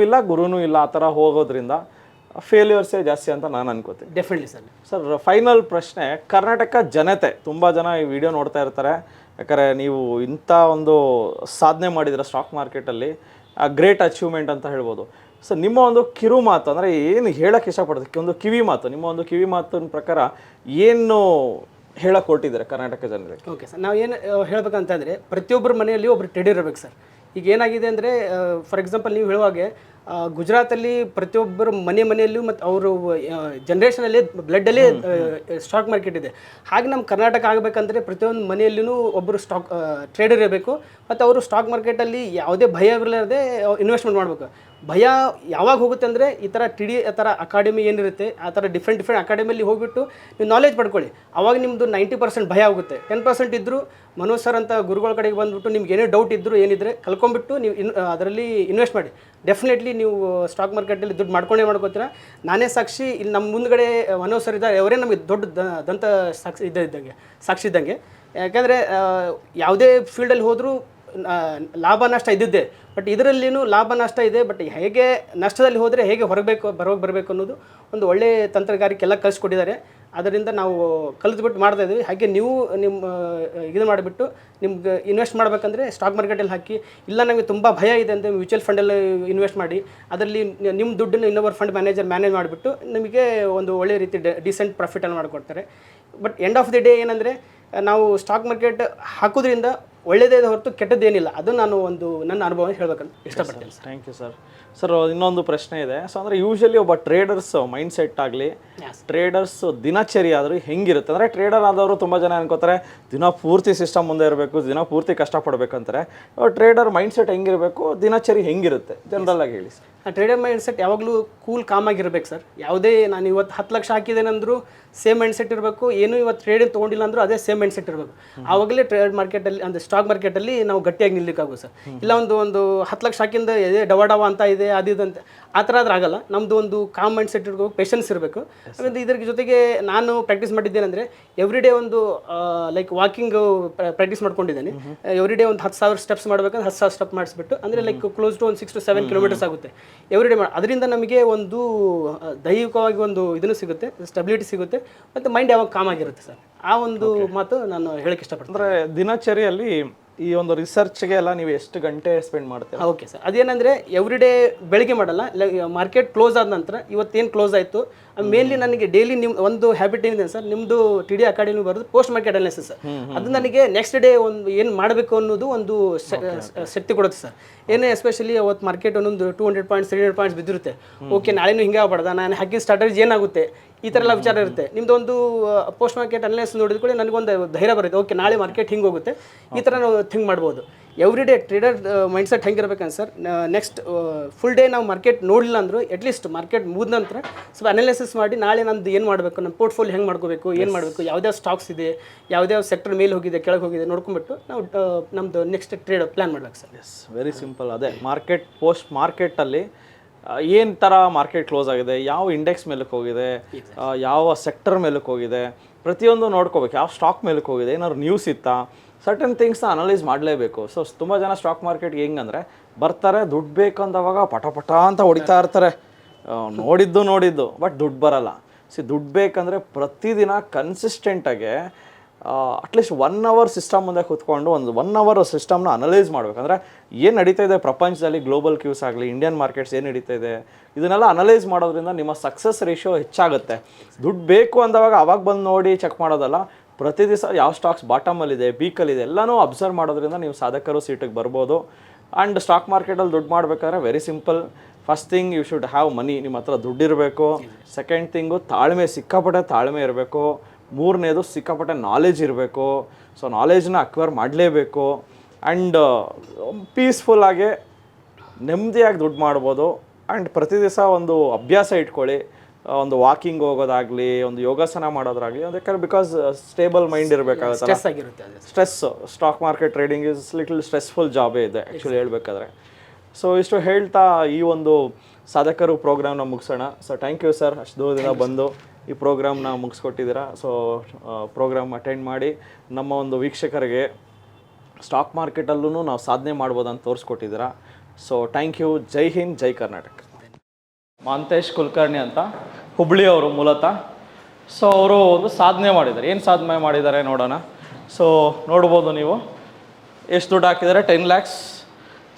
ಇಲ್ಲ ಆ ಥರ ಹೋಗೋದ್ರಿಂದ ಫೇಲ್ಯೂರ್ಸೇ ಜಾಸ್ತಿ ಅಂತ ನಾನು ಅನ್ಕೋತೀನಿ. ಡೆಫಿನೆಟ್ಲಿ ಸರ್, ಫೈನಲ್ ಪ್ರಶ್ನೆ, ಕರ್ನಾಟಕ ಜನತೆ ತುಂಬ ಜನ ಈ ವಿಡಿಯೋ ನೋಡ್ತಾ ಇರ್ತಾರೆ. ಯಾಕಂದರೆ ನೀವು ಇಂಥ ಒಂದು ಸಾಧನೆ ಮಾಡಿದ್ದೀರ ಸ್ಟಾಕ್ ಮಾರ್ಕೆಟಲ್ಲಿ, ಗ್ರೇಟ್ ಅಚೀವ್ಮೆಂಟ್ ಅಂತ ಹೇಳ್ಬೋದು. ಸೊ ನಿಮ್ಮ ಒಂದು ಕಿರು ಮಾತು ಅಂದರೆ ಏನು ಹೇಳೋಕ್ಕೆ ಇಷ್ಟಪಡ್ತೀವಿ, ಒಂದು ಕಿವಿ ಮಾತು, ನಿಮ್ಮ ಒಂದು ಕಿವಿ ಮಾತಿನ ಪ್ರಕಾರ ಏನು ಹೇಳಕ್ಕೆ ಹೊರಟಿದ್ದಾರೆ ಕರ್ನಾಟಕ ಜನರಿಗೆ? ಓಕೆ ಸರ್, ನಾವು ಏನು ಹೇಳ್ಬೇಕಂತಂದರೆ, ಪ್ರತಿಯೊಬ್ಬರ ಮನೆಯಲ್ಲಿ ಒಬ್ಬರು ಟ್ರೇಡರ್ ಇರಬೇಕು ಸರ್. ಈಗ ಏನಾಗಿದೆ ಅಂದರೆ, ಫಾರ್ ಎಕ್ಸಾಂಪಲ್ ನೀವು ಹೇಳುವಾಗೆ ಗುಜರಾತಲ್ಲಿ ಪ್ರತಿಯೊಬ್ಬರು ಮನೆಯಲ್ಲೂ ಮತ್ತು ಅವರು ಜನ್ರೇಷನಲ್ಲಿ ಬ್ಲಡ್ಡಲ್ಲಿ ಸ್ಟಾಕ್ ಮಾರ್ಕೆಟ್ ಇದೆ. ಹಾಗೆ ನಮ್ಮ ಕರ್ನಾಟಕ ಆಗಬೇಕಂದ್ರೆ ಪ್ರತಿಯೊಂದು ಮನೆಯಲ್ಲೂ ಒಬ್ಬರು ಟ್ರೇಡರ್ ಇರಬೇಕು. ಮತ್ತು ಅವರು ಸ್ಟಾಕ್ ಮಾರ್ಕೆಟಲ್ಲಿ ಯಾವುದೇ ಭಯ ಇರಲಾರ್ದೆ ಇನ್ವೆಸ್ಟ್ಮೆಂಟ್ ಮಾಡಬೇಕು. ಭಯ ಯಾವಾಗ ಹೋಗುತ್ತೆ ಅಂದರೆ ಈ ಥರ TD ಆ ಥರ ಅಕಾಡೆಮಿ ಏನಿರುತ್ತೆ ಆ ಥರ ಡಿಫ್ರೆಂಟ್ ಅಕಾಡೆಮಿಯಲ್ಲಿ ಹೋಗ್ಬಿಟ್ಟು ನೀವು ನಾಲೆಜ್ ಪಡ್ಕೊಳ್ಳಿ. ಅವಾಗ ನಿಮ್ಮದು 90% ಭಯ ಆಗುತ್ತೆ. 10% ಇದ್ದರೂ ಮನೋಜ್ ಸರ್ ಅಂತ ಗುರುಗಳ ಕಡೆಗೆ ಬಂದುಬಿಟ್ಟು ನಿಮ್ಗೆ ಏನೇ ಡೌಟ್ ಇದ್ದರೂ ಏನಿದ್ರೆ ಕಲ್ಕೊಂಡ್ಬಿಟ್ಟು ನೀವು ಅದರಲ್ಲಿ ಇನ್ವೆಸ್ಟ್ ಮಾಡಿ. ಡೆಫಿನೆಟ್ಲಿ ನೀವು ಸ್ಟಾಕ್ ಮಾರ್ಕೆಟಲ್ಲಿ ದುಡ್ಡು ಮಾಡ್ಕೋತೀರಾ. ನಾನೇ ಸಾಕ್ಷಿ. ಇಲ್ಲಿ ನಮ್ಮ ಮುಂದ್ಗಡೆ ಮನೋಜ್ ಸರ್ ಇದ್ದಾರೆ, ಅವರೇ ನಮಗೆ ದೊಡ್ಡ ದಂತ ಸಾಕ್ಷಿ ಇದ್ದಂಗೆ. ಯಾಕಂದರೆ ಯಾವುದೇ ಫೀಲ್ಡಲ್ಲಿ ಹೋದರೂ ಲಾಭ ನಷ್ಟ ಇದ್ದಿದ್ದೆ, ಬಟ್ ಇದರಲ್ಲಿನೂ ಲಾಭ ನಷ್ಟ ಇದೆ. ಬಟ್ ಹೇಗೆ ನಷ್ಟದಲ್ಲಿ ಹೋದರೆ ಹೇಗೆ ಬರಬೇಕು ಅನ್ನೋದು ಒಂದು ಒಳ್ಳೆಯ ತಂತ್ರಗಾರಿಕೆ ಎಲ್ಲ ಕಲಿಸ್ಕೊಟ್ಟಿದ್ದಾರೆ. ಅದರಿಂದ ನಾವು ಕಲಿತ್ಬಿಟ್ಟು ಮಾಡ್ತಾಯಿದ್ವಿ. ಹಾಗೆ ನೀವು ನಿಮ್ಮ ಇದು ಮಾಡಿಬಿಟ್ಟು ನಿಮ್ಗೆ ಇನ್ವೆಸ್ಟ್ ಮಾಡಬೇಕಂದ್ರೆ ಸ್ಟಾಕ್ ಮಾರ್ಕೆಟಲ್ಲಿ ಹಾಕಿ. ಇಲ್ಲ ನಮಗೆ ತುಂಬ ಭಯ ಇದೆ ಅಂತ ಮ್ಯೂಚುವಲ್ ಫಂಡಲ್ಲಿ ಇನ್ವೆಸ್ಟ್ ಮಾಡಿ, ಅದರಲ್ಲಿ ನಿಮ್ಮ ದುಡ್ಡನ್ನು ಇನ್ನೊಬ್ಬರು ಫಂಡ್ ಮ್ಯಾನೇಜ್ ಮಾಡಿಬಿಟ್ಟು ನಿಮಗೆ ಒಂದು ಒಳ್ಳೆ ರೀತಿ ಡಿಸೆಂಟ್ ಪ್ರಾಫಿಟನ್ನು ಮಾಡಿಕೊಡ್ತಾರೆ. But end of the day ಏನಂದರೆ ನಾವು ಸ್ಟಾಕ್ ಮಾರ್ಕೆಟ್ ಹಾಕೋದ್ರಿಂದ ಒಳ್ಳೆಯದೇ ಹೊರತು ಕೆಟ್ಟದ್ದೇನಿಲ್ಲ. ಅದು ನಾನು ನನ್ನ ಅನುಭವ ಹೇಳಬೇಕಂತ ಇಷ್ಟಪಡ್ತೇನೆ. Thank you sir. ಸರ್ ಇನ್ನೊಂದು ಪ್ರಶ್ನೆ ಇದೆ. ಸೊ ಅಂದರೆ ಯೂಶಲಿ ಒಬ್ಬ ಟ್ರೇಡರ್ಸ್ ಮೈಂಡ್ ಸೆಟ್ ಆಗಲಿ, ಟ್ರೇಡರ್ಸ್ ದಿನಚರಿ ಆದರೂ ಹೆಂಗಿರುತ್ತೆ ಅಂದರೆ, ಟ್ರೇಡರ್ ಆದವರು ತುಂಬ ಜನ ಅನ್ಕೋತಾರೆ ದಿನ ಪೂರ್ತಿ ಸಿಸ್ಟಮ್ ಮುಂದೆ ಇರಬೇಕು, ದಿನ ಪೂರ್ತಿ ಕಷ್ಟಪಡಬೇಕಂತಾರೆ. ಟ್ರೇಡರ್ ಮೈಂಡ್ ಸೆಟ್ ಹೆಂಗಿರಬೇಕು, ದಿನಚರಿ ಹೆಂಗಿರುತ್ತೆ ಜನರಲ್ ಆಗಿ ಹೇಳಿ ಸರ್. ಟ್ರೇಡರ್ ಮೈಂಡ್ ಸೆಟ್ ಯಾವಾಗಲೂ ಕೂಲ್ ಕಾಮಾಗಿರ್ಬೇಕು ಸರ್. ಯಾವುದೇ ನಾನು ಇವತ್ತು 10 ಲಕ್ಷ ಹಾಕಿದ್ದೇನೆಂದ್ರೂ ಸೇಮ್ ಮೈಂಡ್ ಸೆಟ್ ಇರಬೇಕು. ಏನು ಇವತ್ತು ಟ್ರೇಡಿಂಗ್ ತೊಗೊಂಡಿಲ್ಲ ಅಂದರೂ ಅದೇ ಸೇಮ್ ಮೈಂಡ್ ಸೆಟ್ ಇರಬೇಕು. ಆವಾಗಲೇ ಟ್ರೇಡ್ ಮಾರ್ಕೆಟಲ್ಲಿ ಅಂದರೆ ಸ್ಟಾಕ್ ಮಾರ್ಕೆಟಲ್ಲಿ ನಾವು ಗಟ್ಟಿಯಾಗಿ ನಿಲ್ಲಕ್ಕಾಗುತ್ತೆ ಸರ್. ಇಲ್ಲ ಒಂದು 10 ಲಕ್ಷ ಹಾಕಿಂದ ಎದೆ ಡವ ಅಂತ ಇದೆ ಅದಿದಂತ ಆ ಥರ ಆದ್ರೆ ಆಗಲ್ಲ. ನಮ್ಮದು ಒಂದು ಕಾಮ್ ಮೈಂಡ್ ಸೆಟ್ ಇರಬೇಕು, ಪೇಷನ್ಸ್ ಇರಬೇಕು. ಆಮೇಲೆ ಇದ್ರ ಜೊತೆಗೆ ನಾನು ಪ್ರಾಕ್ಟೀಸ್ ಮಾಡಿದ್ದೇನೆಂದರೆ ಎವ್ರಿ ಡೇ ಒಂದು ಲೈಕ್ ವಾಕಿಂಗ್ ಪ್ರಾಕ್ಟೀಸ್ ಮಾಡ್ಕೊಂಡಿದ್ದೇನೆ. ಎವ್ರಿ ಡೇ ಒಂದು 10,000 ಸ್ಟೆಪ್ಸ್ ಮಾಡಬೇಕಂದ್ರೆ 10,000 ಸ್ಟೆಪ್ ಮಾಡಿಸ್ಬಿಟ್ಟು ಅಂದರೆ ಲೈಕ್ ಕ್ಲೋಸ್ ಟು ಒಂದು 6 to 7 ಕಿಲೋಮೀಟರ್ಸ್ ಆಗುತ್ತೆ ಎವ್ರಿ ಡೇ ಅದರಿಂದ ನಮಗೆ ಒಂದು ದೈಹಿಕವಾಗಿ ಒಂದು ಇದನ್ನು ಸಿಗುತ್ತೆ, ಸ್ಟೆಬಿಲಿಟಿ ಸಿಗುತ್ತೆ, ಮತ್ತು ಮೈಂಡ್ ಯಾವಾಗ ಕಾಮ್ ಆಗಿರುತ್ತೆ ಸರ್. ಆ ಒಂದು ಮಾತು ನಾನು ಹೇಳಕ್ಕೆ ಇಷ್ಟಪಡ್ತೀನಿ. ಅಂದರೆ ದಿನಚರಿಯಲ್ಲಿ ಈ ಒಂದು ರಿಸರ್ಚ್ಗೆ ಎಲ್ಲ ನೀವು ಎಷ್ಟು ಗಂಟೆ ಸ್ಪೆಂಡ್ ಮಾಡ್ತೀರಾ? Okay sir. ಅದೇನಂದರೆ ಎವ್ರಿ ಡೇ ಬೆಳಿಗ್ಗೆ ಮಾಡಲ್ಲ. ಮಾರ್ಕೆಟ್ ಕ್ಲೋಸ್ ಆದ ನಂತರ ಇವತ್ತೇನು ಕ್ಲೋಸ್ ಆಯಿತು ಮೇನ್ಲಿ ನನಗೆ ಡೈಲಿ ನಿಮ್ಮ ಒಂದು ಹ್ಯಾಬಿಟ್ ಏನಿದೆ ಸರ್, ನಿಮ್ಮದು TD ಅಕಾಡೆಮಿ ಬರೋದು ಪೋಸ್ಟ್ ಮಾರ್ಕೆಟ್ ಅನಾಲಿಸಿಸ್ ಸರ್. ಅದು ನನಗೆ ನೆಕ್ಸ್ಟ್ ಡೇ ಒಂದು ಏನು ಮಾಡಬೇಕು ಅನ್ನೋದು ಒಂದು ಶಕ್ತಿ ಕೊಡುತ್ತೆ ಸರ್. ಏನೇ ಎಸ್ಪೆಷಲಿ ಅವತ್ತು ಮಾರ್ಕೆಟ್ ಒಂದೊಂದು 200 ಪಾಯಿಂಟ್ಸ್ 300 ಪಾಯಿಂಟ್ಸ್ ಬಿದ್ದಿರುತ್ತೆ. ಓಕೆ ನಾಳೆನೂ ಹಿಂಗೆ ಆಗ್ಬಾರ್ದ, ನಾನು ಹಾಕಿದ ಸ್ಟ್ರಾಟಜಿ ಏನಾಗುತ್ತೆ ಈ ಥರ ಎಲ್ಲ ವಿಚಾರ ಇರುತ್ತೆ. ನಿಮ್ಮದು ಒಂದು ಪೋಸ್ಟ್ ಮಾರ್ಕೆಟ್ ಅನಾಲಿಸಿಸ್ ನೋಡಿದ ಕೂಡ ನನಗೊಂದು ಧೈರ್ಯ ಬರುತ್ತೆ. ಓಕೆ ನಾಳೆ ಮಾರ್ಕೆಟ್ ಹಿಂಗೆ ಹೋಗುತ್ತೆ, ಈ ಥರ ನಾವು ಥಿಂಕ್ ಮಾಡ್ಬೋದು. ಎವ್ರಿ ಡೇ ಟ್ರೇಡರ್ ಮೈಂಡ್ಸೆಟ್ ಹೆಂಗಿರ್ಬೇಕಂತ ಸರ್, ನೆಕ್ಸ್ಟ್ ಫುಲ್ ಡೇ ನಾವು ಮಾರ್ಕೆಟ್ ನೋಡಲಿಲ್ಲ ಅಂದರೂ ಅಟ್ಲೀಸ್ಟ್ ಮಾರ್ಕೆಟ್ ಮುಗಿದ ನಂತರ ಸ್ವಲ್ಪ ಅನಾಲಿಸಿಸ್ ಮಾಡಿ ನಾಳೆ ನಂದು ಏನು ಮಾಡಬೇಕು, ನಮ್ಮ ಪೋರ್ಟ್ಫೋಲಿಯೋ ಹೆಂಗೆ ಮಾಡ್ಕೋಬೇಕು, ಏನು ಮಾಡಬೇಕು, ಯಾವ್ದಾವ ಸ್ಟಾಕ್ಸ್ ಇದೆ, ಯಾವ್ದಾವ ಸೆಕ್ಟರ್ ಮೇಲೆ ಹೋಗಿದೆ ಕೆಳಗೆ ಹೋಗಿದೆ ನೋಡ್ಕೊಂಡ್ಬಿಟ್ಟು ನಾವು ನಮ್ಮದು ನೆಕ್ಸ್ಟ್ ಟ್ರೇಡ್ ಪ್ಲ್ಯಾನ್ ಮಾಡ್ಬೇಕು ಸರ್. Yes, very simple. ಅದೇ ಮಾರ್ಕೆಟ್ ಪೋಸ್ಟ್ ಮಾರ್ಕೆಟಲ್ಲಿ ಏನು ಥರ ಮಾರ್ಕೆಟ್ ಕ್ಲೋಸ್ ಆಗಿದೆ, ಯಾವ ಇಂಡೆಕ್ಸ್ ಮೇಲಕ್ಕೆ ಹೋಗಿದೆ, ಯಾವ ಸೆಕ್ಟರ್ ಮೇಲಕ್ಕೆ ಹೋಗಿದೆ, ಪ್ರತಿಯೊಂದು ನೋಡ್ಕೋಬೇಕು. ಯಾವ ಸ್ಟಾಕ್ ಮೇಲಕ್ಕೆ ಹೋಗಿದೆ, ಏನಾದ್ರು ನ್ಯೂಸ್ ಇತ್ತಾ, ಸರ್ಟನ್ ಥಿಂಗ್ಸ್ನ ಅನಲೈಸ್ ಮಾಡಲೇಬೇಕು. ಸೊ ತುಂಬ ಜನ ಸ್ಟಾಕ್ ಮಾರ್ಕೆಟ್ಗೆ ಹೆಂಗಂದರೆ ಬರ್ತಾರೆ, ದುಡ್ಡು ಬೇಕಂದವಾಗ ಪಟ ಅಂತ ಹೊಡಿತಾ ಇರ್ತಾರೆ, ನೋಡಿದ್ದು ಬಟ್ ದುಡ್ಡು ಬರಲ್ಲ. ದುಡ್ಡು ಬೇಕಂದರೆ ಪ್ರತಿದಿನ ಕನ್ಸಿಸ್ಟೆಂಟಾಗಿ ಅಟ್ಲೀಸ್ಟ್ 1 hour ಸಿಸ್ಟಮ್ ಮುಂದೆ ಕೂತ್ಕೊಂಡು ಒಂದು 1 hour ಸಿಸ್ಟಮ್ನ ಅನಲೈಸ್ ಮಾಡಬೇಕಂದ್ರೆ ಏನು ನಡೀತಾ ಇದೆ ಪ್ರಪಂಚದಲ್ಲಿ, ಗ್ಲೋಬಲ್ ಕ್ಯೂಸ್ ಆಗಲಿ, ಇಂಡಿಯನ್ ಮಾರ್ಕೆಟ್ಸ್ ಏನು ನಡೀತಾ ಇದೆ, ಇದನ್ನೆಲ್ಲ ಅನಲೈಸ್ ಮಾಡೋದ್ರಿಂದ ನಿಮ್ಮ ಸಕ್ಸಸ್ ರೇಷಿಯೋ ಹೆಚ್ಚಾಗುತ್ತೆ. ದುಡ್ಡು ಬೇಕು ಅಂದವಾಗ ಅವಾಗ ಬಂದು ನೋಡಿ ಚೆಕ್ ಮಾಡೋದಲ್ಲ, ಪ್ರತಿ ದಿವಸ ಯಾವ ಸ್ಟಾಕ್ಸ್ ಬಾಟಮಲ್ಲಿದೆ, ಪೀಕಲ್ಲಿದೆ ಎಲ್ಲನೂ ಅಬ್ಸರ್ವ್ ಮಾಡೋದ್ರಿಂದ ನೀವು ಸಾಧಕರು ಸೀಟಿಗೆ ಬರ್ಬೋದು. ಆ್ಯಂಡ್ ಸ್ಟಾಕ್ ಮಾರ್ಕೆಟಲ್ಲಿ ದುಡ್ಡು ಮಾಡಬೇಕಾದ್ರೆ very simple. First thing you should have money, ನಿಮ್ಮ ಹತ್ರ ದುಡ್ಡಿರಬೇಕು. ಸೆಕೆಂಡ್ ಥಿಂಗು ಸಿಕ್ಕಾಪಟ್ಟೆ ತಾಳ್ಮೆ ಇರಬೇಕು. ಮೂರನೇದು ಸಿಕ್ಕಾಪಟ್ಟೆ ನಾಲೆಜ್ ಇರಬೇಕು. ಸೊ ನಾಲೆಜ್ನ ಅಕ್ವೈರ್ ಮಾಡಲೇಬೇಕು. ಆ್ಯಂಡ್ ಪೀಸ್ಫುಲ್ಲಾಗಿ ನೆಮ್ಮದಿಯಾಗಿ ದುಡ್ಡು ಮಾಡ್ಬೋದು. ಆ್ಯಂಡ್ ಪ್ರತಿ ದಿವಸ ಒಂದು ಅಭ್ಯಾಸ ಇಟ್ಕೊಳ್ಳಿ, ಒಂದು ವಾಕಿಂಗ್ ಹೋಗೋದಾಗಲಿ, ಒಂದು ಯೋಗಾಸನ ಮಾಡೋದಾಗಲಿ, ಅದಕ್ಕೆ ಬಿಕಾಸ್ ಸ್ಟೇಬಲ್ ಮೈಂಡ್ ಇರಬೇಕಾಗುತ್ತೆ. Stress stock market trading is little stressful ಜಾಬೇ ಇದೆ ಆ್ಯಕ್ಚುಲಿ ಹೇಳ್ಬೇಕಾದ್ರೆ. ಸೊ ಇಷ್ಟು ಹೇಳ್ತಾ ಈ ಒಂದು ಸಾಧಕರು ಪ್ರೋಗ್ರಾಮ್ನ ಮುಗಿಸೋಣ. ಸೊ ಥ್ಯಾಂಕ್ ಯು ಸರ್, ಅಷ್ಟು ದೂರದಿಂದ ಬಂದು ಈ ಪ್ರೋಗ್ರಾಮ್ನ ಮುಗಿಸ್ಕೊಟ್ಟಿದ್ದೀರಾ. ಸೊ ಪ್ರೋಗ್ರಾಮ್ ಅಟೆಂಡ್ ಮಾಡಿ ನಮ್ಮ ಒಂದು ವೀಕ್ಷಕರಿಗೆ ಸ್ಟಾಕ್ ಮಾರ್ಕೆಟಲ್ಲೂ ನಾವು ಸಾಧನೆ ಮಾಡ್ಬೋದಂತ ತೋರಿಸ್ಕೊಟ್ಟಿದ್ದೀರಾ. So thank you. ಜೈ ಹಿಂದ್, ಜೈ ಕರ್ನಾಟಕ. ಮಾಂತೇಶ್ ಕುಲಕರ್ಣಿ ಅಂತ, ಹುಬ್ಳಿಯವರು ಮೂಲತಃ. ಸೊ ಅವರು ಒಂದು ಸಾಧನೆ ಮಾಡಿದ್ದಾರೆ. ಏನು ಸಾಧನೆ ಮಾಡಿದ್ದಾರೆ ನೋಡೋಣ. ಸೊ ನೋಡ್ಬೋದು ನೀವು ಎಷ್ಟು ದುಡ್ಡು ಹಾಕಿದ್ದಾರೆ. 10 lakhs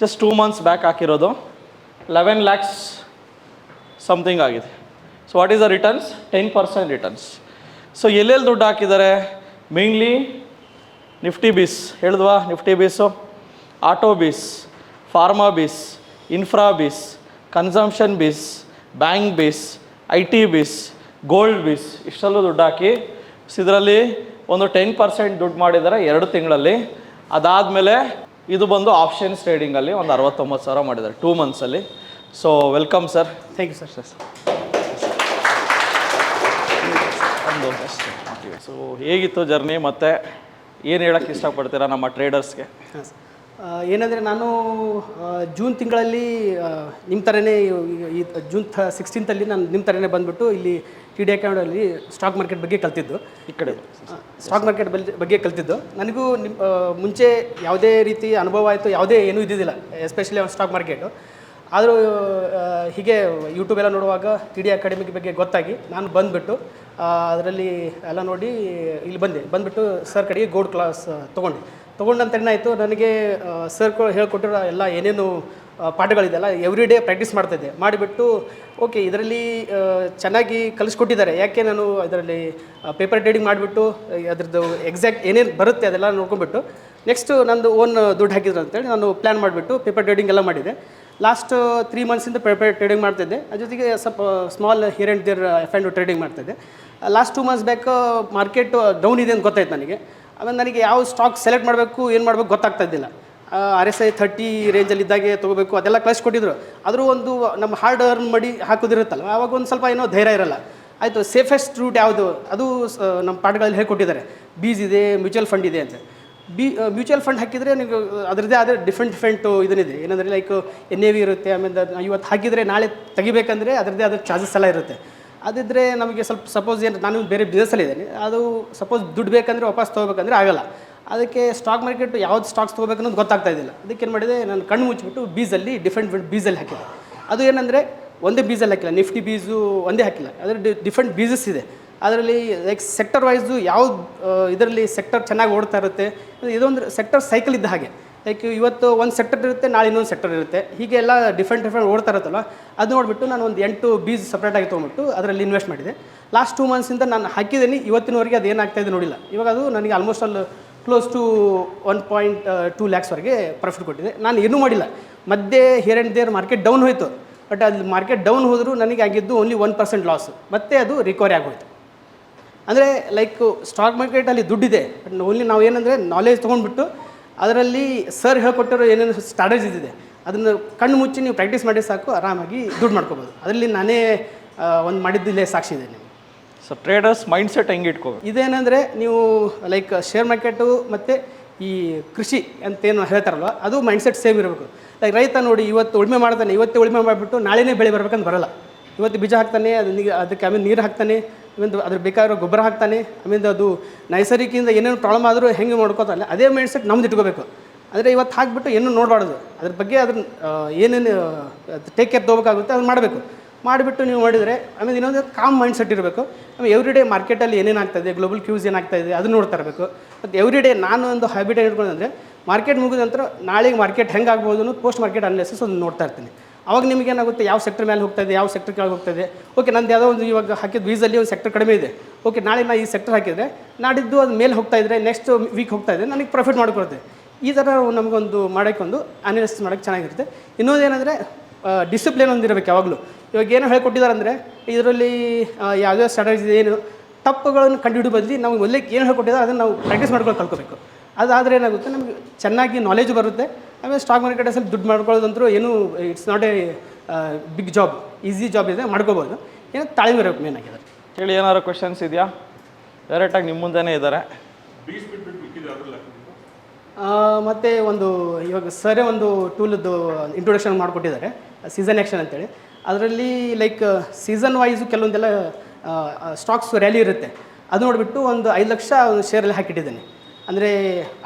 ಜಸ್ಟ್ 2 months ಬ್ಯಾಕ್ ಹಾಕಿರೋದು 11 lakhs ಸಮಥಿಂಗ್ ಆಗಿದೆ. So what is the returns? 10% returns. So ಎಲ್ಲೆಲ್ಲಿ ದುಡ್ಡು ಹಾಕಿದ್ದಾರೆ? ಮೇನ್ಲಿ ನಿಫ್ಟಿ ಬೀಸ್ ಹೇಳಿದ್ವಾ, Nifty BeES, auto BeES, pharma BeES, infra BeES, consumption BeES, bank BeES, IT BeES, gold BeES, ಇಷ್ಟಲ್ಲೂ ದುಡ್ಡು ಹಾಕಿ ಇದರಲ್ಲಿ ಒಂದು 10% ದುಡ್ಡು ಮಾಡಿದ್ದಾರೆ 2 ತಿಂಗಳಲ್ಲಿ. ಅದಾದಮೇಲೆ ಇದು ಬಂದು ಆಪ್ಷನ್ಸ್ ಟ್ರೇಡಿಂಗಲ್ಲಿ ಒಂದು 69,000 ಮಾಡಿದ್ದಾರೆ 2 monthsಲ್ಲಿ. So welcome sir. Thank you sir. ಒಂದು ಸೊ ಹೇಗಿತ್ತು ಜರ್ನಿ ಮತ್ತು ಏನು ಹೇಳೋಕ್ಕೆ ಇಷ್ಟಪಡ್ತೀರಾ ನಮ್ಮ ಟ್ರೇಡರ್ಸ್ಗೆ? ಹಾಂ ಸರ್, ಏನಂದರೆ ನಾನು ಜೂನ್ ತಿಂಗಳಲ್ಲಿ ನಿಮ್ಮ ಥರನೇ ಈ ಜೂನ್ 16 ನಾನು ನಿಮ್ಮ ಥರನೇ ಬಂದುಬಿಟ್ಟು ಇಲ್ಲಿ ಟಿ ಡಿ ಅಕೌಂಟಲ್ಲಿ ಸ್ಟಾಕ್ ಮಾರ್ಕೆಟ್ ಬಗ್ಗೆ ಕಲ್ತಿದ್ದು. ಈ ಕಡೆ ಸ್ಟಾಕ್ ಮಾರ್ಕೆಟ್ ಬಗ್ಗೆ ಕಲ್ತಿದ್ದು. ನನಗೂ ಮುಂಚೆ ಯಾವುದೇ ರೀತಿ ಅನುಭವ ಆಯಿತು, ಯಾವುದೇ ಏನೂ ಇದ್ದಿದ್ದಿಲ್ಲ, ಎಸ್ಪೆಷಲಿ ಸ್ಟಾಕ್ ಮಾರ್ಕೆಟು. ಆದರೂ ಹೀಗೆ ಯೂಟ್ಯೂಬೆಲ್ಲ ನೋಡುವಾಗ ಟಿ ಡಿ ಅಕಾಡೆಮಿ ಬಗ್ಗೆ ಗೊತ್ತಾಗಿ ನಾನು ಬಂದುಬಿಟ್ಟು ಅದರಲ್ಲಿ ಎಲ್ಲ ನೋಡಿ ಇಲ್ಲಿ ಬಂದುಬಿಟ್ಟು ಸರ್ ಕಡೆಗೆ ಗೋಲ್ಡ್ ಕ್ಲಾಸ್ ತೊಗೊಂಡಂತ ಏನಾಯಿತು, ನನಗೆ ಸರ್ ಹೇಳ್ಕೊಟ್ಟಿರೋ ಎಲ್ಲ ಏನೇನು ಪಾಠಗಳಿದೆಯಲ್ಲ ಎವ್ರಿ ಡೇ ಪ್ರಾಕ್ಟೀಸ್ ಮಾಡ್ತಾಯಿದ್ದೆ. ಮಾಡಿಬಿಟ್ಟು ಓಕೆ ಇದರಲ್ಲಿ ಚೆನ್ನಾಗಿ ಕಲಿಸ್ಕೊಟ್ಟಿದ್ದಾರೆ, ಯಾಕೆ ನಾನು ಇದರಲ್ಲಿ ಪೇಪರ್ ಟ್ರೇಡಿಂಗ್ ಮಾಡಿಬಿಟ್ಟು ಅದ್ರದ್ದು ಎಕ್ಸಾಕ್ಟ್ ಏನೇನು ಬರುತ್ತೆ ಅದೆಲ್ಲ ನೋಡ್ಕೊಂಡ್ಬಿಟ್ಟು ನೆಕ್ಸ್ಟು ನಂದು ಓನ್ ದುಡ್ಡು ಹಾಕಿದ್ರು ಅಂತೇಳಿ ನಾನು ಪ್ಲ್ಯಾನ್ ಮಾಡಿಬಿಟ್ಟು ಪೇಪರ್ ಟ್ರೇಡಿಂಗ್ ಎಲ್ಲ ಮಾಡಿದೆ. ಲಾಸ್ಟ್ 3 ಮಂತ್ಸಿಂದ ಪೇಪರ್ ಟ್ರೇಡಿಂಗ್ ಮಾಡ್ತಿದ್ದೆ. ಅದ್ರ ಜೊತೆಗೆ ಸ್ವಲ್ಪ small here and there F trading ಮಾಡ್ತಿದ್ದೆ. Last 2 months back market down ಇದೆ ಅಂತ ಗೊತ್ತಾಯ್ತು ನನಗೆ. ಆಮೇಲೆ ನನಗೆ ಯಾವ ಸ್ಟಾಕ್ ಸೆಲೆಕ್ಟ್ ಮಾಡಬೇಕು ಏನು ಮಾಡಬೇಕು ಗೊತ್ತಾಗ್ತಾ ಇದ್ದಿಲ್ಲ. RSI 30 ರೇಂಜಲ್ಲಿ ಇದ್ದಾಗೆ ತೊಗೋಬೇಕು ಅದೆಲ್ಲ ಕಳಿಸ್ಕೊಟ್ಟಿದ್ರು. ಆದರೂ ಒಂದು ನಮ್ಮ ಹಾರ್ಡ್ ಅರ್ನ್ ಮಾಡಿ ಹಾಕೋದಿರುತ್ತಲ್ಲ, ಆವಾಗ ಒಂದು ಸ್ವಲ್ಪ ಏನೋ ಧೈರ್ಯ ಇರಲ್ಲ. ಆಯಿತು, ಸೇಫೆಸ್ಟ್ ರೂಟ್ ಯಾವುದು ಅದು ನಮ್ಮ ಪಾಠಗಳಲ್ಲಿ ಹೇಳ್ಕೊಟ್ಟಿದ್ದಾರೆ. ಬೀಸ್ ಇದೆ, ಮ್ಯೂಚುವಲ್ ಫಂಡ್ ಇದೆ ಅಂತ. ಮ್ಯೂಚುವಲ್ ಫಂಡ್ ಹಾಕಿದರೆ ನೀವು ಅದರದ್ದೇ ಆದ ಡಿಫ್ರೆಂಟ್ ಇದನ್ನಿದೆ. ಏನಂದರೆ ಲೈಕ್ NAV ಇರುತ್ತೆ, ಆಮೇಲೆ ಇವತ್ತು ಹಾಕಿದರೆ ನಾಳೆ ತೆಗಿಬೇಕಂದ್ರೆ ಅದರದ್ದೇ ಆದ ಚಾರ್ಜಸ್ ಎಲ್ಲ ಇರುತ್ತೆ. ಅದಿದ್ದರೆ ನಮಗೆ ಸ್ವಲ್ಪ ಸಪೋಸ್ ಏನು ನಾನು ಬೇರೆ ಬಿಸ್ನೆಸ್ಸಲ್ಲಿ ಇದ್ದೀನಿ, ಅದು ಸಪೋಸ್ ದುಡ್ಡು ಬೇಕಂದರೆ ವಾಪಸ್ ತೊಗೋಬೇಕಂದ್ರೆ ಆಗಲ್ಲ. ಅದಕ್ಕೆ ಸ್ಟಾಕ್ ಮಾರ್ಕೆಟ್ ಯಾವ್ದು ಸ್ಟಾಕ್ಸ್ ತೊಗೋಬೇಕು ಅನ್ನೋದು ಗೊತ್ತಾಗ್ತಾ ಇದ್ದಿಲ್ಲ. ಅದಕ್ಕೆ ಏನು ಮಾಡಿದೆ, ನಾನು ಕಣ್ಣು ಮುಚ್ಚಿಬಿಟ್ಟು ಬೀಸಲ್ಲಿ ಡಿಫ್ರೆಂಟ್ ಬೀಸಲ್ಲಿ ಹಾಕಿದೆ. ಅದು ಏನಂದರೆ ಒಂದೇ ಬೀಸಲ್ಲಿ ಹಾಕಿಲ್ಲ, ನಿಫ್ಟಿ ಬೀಸು ಒಂದೇ ಹಾಕಿಲ್ಲ, ಅದರ ಡಿಫ್ರೆಂಟ್ ಬೀಸಸ್ ಇದೆ. ಅದರಲ್ಲಿ ಲೈಕ್ ಸೆಕ್ಟರ್ ವೈಸು ಯಾವ್ದು ಇದರಲ್ಲಿ ಸೆಕ್ಟರ್ ಚೆನ್ನಾಗಿ ಓಡ್ತಾ ಇರುತ್ತೆ. ಇದೊಂದು ಸೆಕ್ಟರ್ ಸೈಕಲ್ ಇದ್ದ ಹಾಗೆ, ಲೈಕ್ ಇವತ್ತು ಒಂದು ಸೆಕ್ಟರ್ ಇರುತ್ತೆ, ನಾಳೆ ಇನ್ನೊಂದು ಸೆಕ್ಟರ್ ಇರುತ್ತೆ, ಹೀಗೆ ಎಲ್ಲ ಡಿಫ್ರೆಂಟ್ ಓಡ್ತಾ ಇರುತ್ತಲ್ಲ. ಅದು ನೋಡಿಬಿಟ್ಟು ನಾನು ಒಂದು 8 ಬೀಸ್ ಸಪ್ರೇಟಾಗಿ ತೊಗೊಂಬಿಟ್ಟು ಅದರಲ್ಲಿ ಇನ್ವೆಸ್ಟ್ ಮಾಡಿದೆ. ಲಾಸ್ಟ್ 2 ಮಂತ್ಸಿಂದ ನಾನು ಹಾಕಿದ್ದೀನಿ, ಇವತ್ತಿನವರೆಗೆ ಅದು ಏನಾಗ್ತಾಯಿದೆ ನೋಡಿಲ್ಲ. ಇವಾಗ ಅದು ನನಗೆ ಆಲ್ಮೋಸ್ಟ್ ಅಲ್ಲಿ ಕ್ಲೋಸ್ ಟು 1.2 ಲ್ಯಾಕ್ಸ್ವರೆಗೆ ಪ್ರಾಫಿಟ್ ಕೊಟ್ಟಿದೆ. ನಾನು ಏನೂ ಮಾಡಿಲ್ಲ. ಮಧ್ಯೆ here and there market down ಹೋಯಿತು, ಬಟ್ ಅಲ್ಲಿ ಮಾರ್ಕೆಟ್ ಡೌನ್ ಹೋದರೂ ನನಗೆ ಆಗಿದ್ದು ಓನ್ಲಿ 1% ಲಾಸ್, ಮತ್ತೆ ಅದು ರಿಕವರಿ ಆಗೋಯ್ತು. ಅಂದರೆ ಲೈಕ್ ಸ್ಟಾಕ್ ಮಾರ್ಕೆಟಲ್ಲಿ ದುಡ್ಡಿದೆ, ಬಟ್ ಓನ್ಲಿ ನಾವು ಏನಂದರೆ ನಾಲೆಜ್ ತೊಗೊಂಡ್ಬಿಟ್ಟು ಅದರಲ್ಲಿ ಸರ್ ಹೇಳ್ಕೊಟ್ಟಿರೋ ಏನೇನು ಸ್ಟ್ರಾಟಜೀಸ್ ಇದೆ ಅದನ್ನು ಕಣ್ಣು ಮುಚ್ಚಿ ನೀವು ಪ್ರಾಕ್ಟೀಸ್ ಮಾಡಿ ಸಾಕು, ಆರಾಮಾಗಿ ದುಡ್ಡು ಮಾಡ್ಕೋಬೋದು. ಅದರಲ್ಲಿ ನಾನೇ ಒಂದು ಮಾಡಿದ್ದಿಲ್ಲೇ ಸಾಕ್ಷಿ ಇದೆ ನಿಮಗೆ. ಸೊ ಟ್ರೇಡರ್ಸ್ ಮೈಂಡ್ಸೆಟ್ ಹೆಂಗೆ ಇಟ್ಕೋಬೇಕು? ಇದೇನೆಂದರೆ ನೀವು ಲೈಕ್ ಶೇರ್ ಮಾರ್ಕೆಟು ಮತ್ತು ಈ ಕೃಷಿ ಅಂತೇನು ಹೇಳ್ತಾರಲ್ವ, ಅದು ಮೈಂಡ್ಸೆಟ್ ಸೇಮ್ ಇರಬೇಕು. ಲೈಕ್ ರೈತ ನೋಡಿ, ಇವತ್ತು ಉಳುಮೆ ಮಾಡ್ತಾನೆ, ಇವತ್ತೇ ಉಳುಮೆ ಮಾಡಿಬಿಟ್ಟು ನಾಳೆನೇ ಬೆಳೆ ಬರ್ಬೇಕಂತ ಬರಲ್ಲ. ಇವತ್ತು ಬೀಜ ಹಾಕ್ತಾನೆ, ಅದಕ್ಕೆ ಆಮೇಲೆ ನೀರು ಹಾಕ್ತಾನೆ, ಆಮೇಲೆ ಅದ್ರ ಬೇಕಾಗಿರೋ ಗೊಬ್ಬರ ಹಾಕ್ತಾನೆ, ಆಮೇಲೆ ಅದು ನೈಸರ್ಗಿಕದಿಂದ ಏನೇನು ಪ್ರಾಬ್ಲಮ್ ಆದರೂ ಹೆಂಗೆ ನೋಡ್ಕೋತಾನೆ, ಅದೇ ಮೈಂಡ್ಸೆಟ್ ನಮ್ದು ಇಟ್ಕೋಬೇಕು. ಅಂದರೆ ಇವತ್ತು ಹಾಕಿಬಿಟ್ಟು ಏನೂ ನೋಡಬಾರ್ದು, ಅದ್ರ ಬಗ್ಗೆ ಅದನ್ನು ಏನೇನು ಟೇಕ್ ಕೇರ್ ತೊಗೋಬೇಕಾಗುತ್ತೆ ಅದನ್ನು ಮಾಡಬೇಕು. ಮಾಡಿಬಿಟ್ಟು ನೀವು ಮಾಡಿದರೆ ಆಮೇಲೆ ಇನ್ನೊಂದು ಕಾಮ್ ಮೈಂಡ್ಸೆಟ್ ಇರಬೇಕು. ಆಮೇಲೆ ಎವ್ರಿ ಡೇ ಮಾರ್ಕೆಟಲ್ಲಿ ಏನೇನು ಆಗ್ತಾಯಿದೆ, ಗ್ಲೋಬಲ್ ಕ್ಯೂಸ್ ಏನಾಗ್ತಾಯಿದೆ ಅದನ್ನು ನೋಡ್ತಾ ಇರಬೇಕು. ಮತ್ತು ಎವ್ರಿ ಡೇ ನಾನು ಒಂದು ಹ್ಯಾಬಿಟ್ ಇಟ್ಕೊಂಡ್ರೆ ಮಾರ್ಕೆಟ್ ಮುಗಿದ ನಂತರ ನಾಳೆಗೆ ಮಾರ್ಕೆಟ್ ಹೆಂಗೆ ಆಗ್ಬೋದು ಅನ್ನೋದು ಪೋಸ್ಟ್ ಮಾರ್ಕೆಟ್ ಅನಾಲಿಸಿಸ್ ಒಂದು ನೋಡ್ತಾ ಇರ್ತೀನಿ. ಅವಾಗ ನಿಮಗೇನಾಗುತ್ತೆ, ಯಾವ ಸೆಕ್ಟರ್ ಮೇಲೆ ಹೋಗ್ತಾಯಿದೆ, ಯಾವ ಸೆಕ್ಟರ್ ಕೆಳಗೆ ಹೋಗ್ತಾಯಿದೆ. ಓಕೆ, ನಂದು ಯಾವುದೋ ಒಂದು ಇವಾಗ ಹಾಕಿದ ವೀಸಲ್ಲಿ ಒಂದು ಸೆಕ್ಟರ್ ಕಡಿಮೆ ಇದೆ, ಓಕೆ ನಾಳೆ ನಾನು ಈ ಸೆಕ್ಟರ್ ಹಾಕಿದರೆ ನಾಡಿದ್ದು ಅದು ಮೇಲೆ ಹೋಗ್ತಾಯಿದ್ರೆ ನೆಕ್ಸ್ಟ್ ವೀಕ್ ಹೋಗ್ತಾಯಿದ್ರೆ ನನಗೆ ಪ್ರಾಫಿಟ್ ಮಾಡ್ಕೊಳುತ್ತೆ. ಈ ಥರ ನಮಗೊಂದು ಮಾಡೋಕ್ಕೊಂದು ಅನಾಲಿಸಿಸ್ ಮಾಡೋಕ್ಕೆ ಚೆನ್ನಾಗಿರುತ್ತೆ. ಇನ್ನೊಂದು ಏನಂದರೆ ಡಿಸಿಪ್ಲಿನ್ ಒಂದಿರಬೇಕು ಯಾವಾಗಲೂ. ಇವಾಗ ಏನೋ ಹೇಳ್ಕೊಟ್ಟಿದ್ದಾರೆ ಅಂದರೆ ಇದರಲ್ಲಿ ಯಾವುದೇ ಸ್ಟ್ರಾಟಜಿ ಏನು ತಪ್ಪುಗಳನ್ನು ಕಂಡುಹಿಡಿದು ಬದಲಿ ನಾವು ಮೊದಲೇ ಏನು ಹೇಳ್ಕೊಟ್ಟಿದ್ದಾರೆ ಅದನ್ನು ನಾವು ಪ್ರಾಕ್ಟೀಸ್ ಮಾಡ್ಕೊಂಡು ಕಲ್ತ್ಕೋಬೇಕು. ಅದಾದರೆ ಏನಾಗುತ್ತೆ, ನಮಗೆ ಚೆನ್ನಾಗಿ ನಾಲೆಜ್ ಬರುತ್ತೆ. ಆಮೇಲೆ ಸ್ಟಾಕ್ ಮಾರ್ಕೆಟಲ್ಲಿ ದುಡ್ಡು ಮಾಡ್ಕೊಳ್ಳೋದಂತೂ ಏನು it's not a big job, easy job ಇದೆ, ಮಾಡ್ಕೋಬೋದು. ಏನೋ ತಾಳ್ಮೆ ಇರಬೇಕು ಮೇನ್ ಆಗಿದೆ. ಹೇಳಿ, ಏನಾದ್ರು ಕ್ವೆಶನ್ಸ್ ಇದೆಯಾ? ಡೈರೆಕ್ಟಾಗಿ ನಿಮ್ಮ ಮುಂದೆನೇ ಇದ್ದಾರೆ. ಮತ್ತು ಒಂದು ಇವಾಗ ಸರೇ ಒಂದು ಟೂಲದ್ದು ಇಂಟ್ರೊಡಕ್ಷನ್ ಮಾಡಿಕೊಟ್ಟಿದ್ದಾರೆ, ಸೀಸನ್ ಆ್ಯಕ್ಷನ್ ಅಂತೇಳಿ. ಅದರಲ್ಲಿ ಲೈಕ್ ಸೀಸನ್ ವೈಸು ಕೆಲವೊಂದೆಲ್ಲ ಸ್ಟಾಕ್ಸ್ ರ್ಯಾಲಿ ಇರುತ್ತೆ. ಅದು ನೋಡಿಬಿಟ್ಟು ಒಂದು 5 ಲಕ್ಷ ಒಂದು ಶೇರಲ್ಲಿ ಹಾಕಿಟ್ಟಿದ್ದೇನೆ. ಅಂದರೆ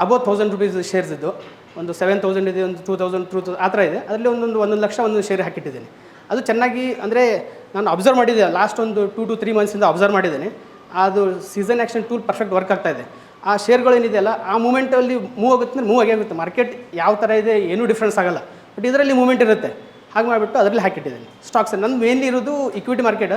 ಅಬೌವ್ 1000 ರೂಪೀಸ್ ಶೇರ್ಸ್ ಇದ್ದು, ಒಂದು 7000 ಇದೆ, ಒಂದು 2000 ಆ ಥರ ಇದೆ. ಅದರಲ್ಲಿ 1 ಲಕ್ಷ ಒಂದು ಶೇರ್ ಹಾಕಿಟ್ಟಿದ್ದೇನೆ. ಅದು ಚೆನ್ನಾಗಿ ಅಂದರೆ ನಾನು ಅಬ್ಸರ್ವ್ ಮಾಡಿದ್ದೆ, ಲಾಸ್ಟ್ ಒಂದು 2 to 3 ಮಂತ್ಸಿಂದ ಅಬ್ಸರ್ವ್ ಮಾಡಿದ್ದೇನೆ. ಅದು season action tool perfect work ಆಗ್ತಾಯಿದೆ. ಆ ಶೇರ್ಗಳೇನಿದೆಯಲ್ಲ ಆ ಮೂಮೆಂಟಲ್ಲಿ ಮೂವ್ ಆಗುತ್ತೆ ಅಂದರೆ ಮೂವ್ ಆಗೇ ಆಗುತ್ತೆ. ಮಾರ್ಕೆಟ್ ಯಾವ ಥರ ಇದೆ ಏನೂ ಡಿಫ್ರೆನ್ಸ್ ಆಗೋಲ್ಲ, ಬಟ್ ಇದರಲ್ಲಿ ಮೂಮೆಂಟ್ ಇರುತ್ತೆ. ಹಾಗೆ ಮಾಡಿಬಿಟ್ಟು ಅದರಲ್ಲಿ ಹಾಕಿಟ್ಟಿದ್ದೀನಿ ಸ್ಟಾಕ್ಸ್. ನಂದು ಮೇನ್ಲಿ ಇರೋದು ಇಕ್ವಿಟಿ ಮಾರ್ಕೆಟ್.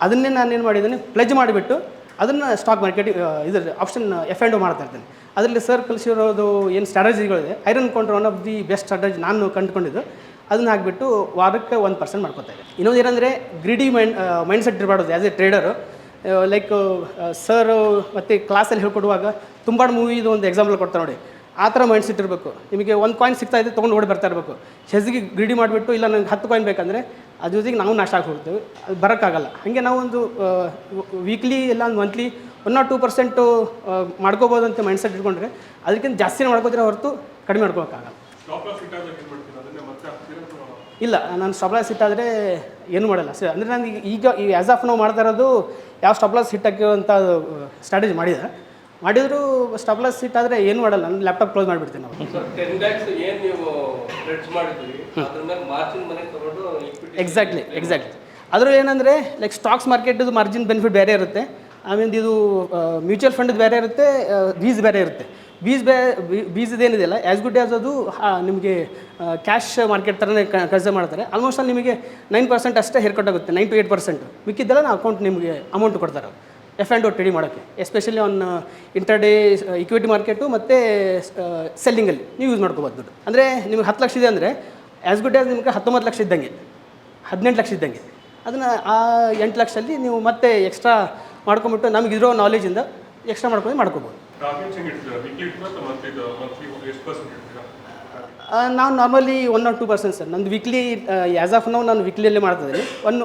ಅದನ್ನೇ ನಾನೇನು ಮಾಡಿದ್ದೀನಿ, ಪ್ಲೆಜ್ ಮಾಡಿಬಿಟ್ಟು ಅದನ್ನು ಸ್ಟಾಕ್ ಮಾರ್ಕೆಟ್ ಇದ್ರ ಆಪ್ಷನ್ F&O ಮಾಡ್ತಾ ಇರ್ತೀನಿ. ಅದರಲ್ಲಿ ಸರ್ ಕಲಿಸಿರೋದು ಏನು ಸ್ಟ್ರಾಟಜಿಗಳಿದೆ, iron condor one of the best strategy ನಾನು ಕಂಡುಕೊಂಡಿದ್ದು. ಅದನ್ನು ಹಾಕಿಬಿಟ್ಟು ವಾರಕ್ಕೆ 1% ಮಾಡ್ಕೊತಾ ಇದೆ. ಇನ್ನೊಂದು ಏನಂದರೆ ಗ್ರೀಡಿ ಮೈಂಡ್ಸೆಟ್ ಇರಬಾರ್ದು as A trader. Like sir ಮತ್ತು ಕ್ಲಾಸಲ್ಲಿ ಹೇಳ್ಕೊಡುವಾಗ ತುಂಬ ಮೂವಿದು ಒಂದು ಎಕ್ಸಾಂಪಲ್ ಕೊಡ್ತಾರೆ ನೋಡಿ. ಆ ಥರ ಮೈಂಡ್ ಸೆಟ್ ಇರಬೇಕು. ನಿಮಗೆ ಒಂದು ಕಾಯಿನ್ ಸಿಗ್ತಾ ಇದೆ ತೊಗೊಂಡು ಓಡಿ ಬರ್ತಾ ಇರಬೇಕು. ಹೆಜ್ಜಿಗೆ ಗ್ರೀಡಿ ಮಾಡಿಬಿಟ್ಟು ಇಲ್ಲ ನನಗೆ 10 ಕಾಯಿನ್ ಬೇಕಂದರೆ ಅದ್ರ ಜೊತೆಗೆ ನಾವು ನಾಶ ಆಗಿ ಹೋಗ್ತೇವೆ, ಅದು ಬರೋಕ್ಕಾಗಲ್ಲ. ಹಾಗೆ ನಾವು ಒಂದು ವೀಕ್ಲಿ ಇಲ್ಲ ಒಂದು ಮಂತ್ಲಿ 1 or 2% ಮಾಡ್ಕೋಬೋದು ಅಂತ ಮೈಂಡ್ ಸೆಟ್ ಇಟ್ಕೊಂಡ್ರೆ ಅದಕ್ಕಿಂತ ಜಾಸ್ತಿನೇ ಮಾಡ್ಕೋದ್ರೆ ಹೊರತು ಕಡಿಮೆ ಮಾಡ್ಕೊಳಕ್ಕಾಗಲ್ಲ. ಇಲ್ಲ, ನಾನು ಸ್ಟಾಪ್ ಲಾಸ್ ಹಿಟ್ಟಾದರೆ ಏನೂ ಮಾಡಲ್ಲ ಸರ್. ಅಂದರೆ ನನಗೆ ಈಗ ಆ್ಯಸ್ ಆಫ್ ನಾವು ಮಾಡ್ತಾ ಇರೋದು ಯಾವ ಸ್ಟಾಪ್ ಲಾಸ್ ಹಿಟ್ ಹಾಕಿರೋಂಥ ಸ್ಟ್ರಾಟಜಿ ಮಾಡಿದರೂ ಸ್ಟಾಪ್ ಲಾಸ್ ಹಿಟ್ಟಾದರೆ ಏನು ಮಾಡಲ್ಲ, ನಾನು ಲ್ಯಾಪ್ಟಾಪ್ ಕ್ಲೋಸ್ ಮಾಡಿಬಿಡ್ತೀನಿ. ನಾವು ಎಕ್ಸಾಕ್ಟ್ಲಿ ಅದ್ರಲ್ಲಿ ಏನಂದರೆ ಲೈಕ್ ಸ್ಟಾಕ್ಸ್ ಮಾರ್ಕೆಟದು ಮಾರ್ಜಿನ್ ಬೆನಿಫಿಟ್ ಬೇರೆ ಇರುತ್ತೆ, ಆಮೇಲೆ ಇದು ಮ್ಯೂಚುವಲ್ ಫಂಡ್ ಬೇರೆ ಇರುತ್ತೆ, ಬೀಸ್ ಬೇರೆ ಇರುತ್ತೆ. ಬೀಸದೇನಿದೆಯಲ್ಲ ಆ್ಯಸ್ ಗುಡ್ ಆ್ಯಸ್ ಅದು ನಿಮಗೆ ಕ್ಯಾಶ್ ಮಾರ್ಕೆಟ್ ಥರನೇ ಕನ್ಸಿಡರ್ ಮಾಡ್ತಾರೆ. ಆಲ್ಮೋಸ್ಟ್ ಅಲ್ಲಿ ನಿಮಗೆ 9% ಅಷ್ಟೇ ಹೇರ್ ಕಟ್ ಆಗುತ್ತೆ, 9 to 8%. ಮಿಕ್ಕಿದ್ದೆಲ್ಲ ನಾವು ಅಕೌಂಟ್ ನಿಮಗೆ ಅಮೌಂಟ್ ಕೊಡ್ತಾರೆ F&O ಟ್ರೇಡಿಂಗ್ ಮಾಡೋಕ್ಕೆ, especially on intraday equity market ಮತ್ತು ಸೆಲ್ಲಿಂಗಲ್ಲಿ ನೀವು ಯೂಸ್ ಮಾಡ್ಕೋಬೋದು ದುಡ್ಡು. ಅಂದರೆ ನಿಮಗೆ 10 ಲಕ್ಷ ಇದೆ ಅಂದರೆ ಆ್ಯಸ್ ಗುಡ್ ಆ್ಯಸ್ ನಿಮಗೆ 19 ಲಕ್ಷ ಇದ್ದಂಗೆ, 18 ಲಕ್ಷ ಇದ್ದಂಗೆ. ಅದನ್ನು ಆ 8 ಲಕ್ಷದಲ್ಲಿ ನೀವು ಮತ್ತೆ ಎಕ್ಸ್ಟ್ರಾ ಮಾಡ್ಕೊಂಬಿಟ್ಟು ನಮಗಿರೋ ನಾಲೆಜಿಂದ ಎಕ್ಸ್ಟ್ರಾ ಮಾಡ್ಕೋಬೋದು. ನಾವು ನಾರ್ಮಲಿ 1 or 2% ಸರ್. ನಂದು ವೀಕ್ಲಿ ಆ್ಯಸ್ ಆಫ್ ನಾವು ನಾನು ವೀಕ್ಲಿಯಲ್ಲೇ ಮಾಡ್ತಿದ್ದೀನಿ.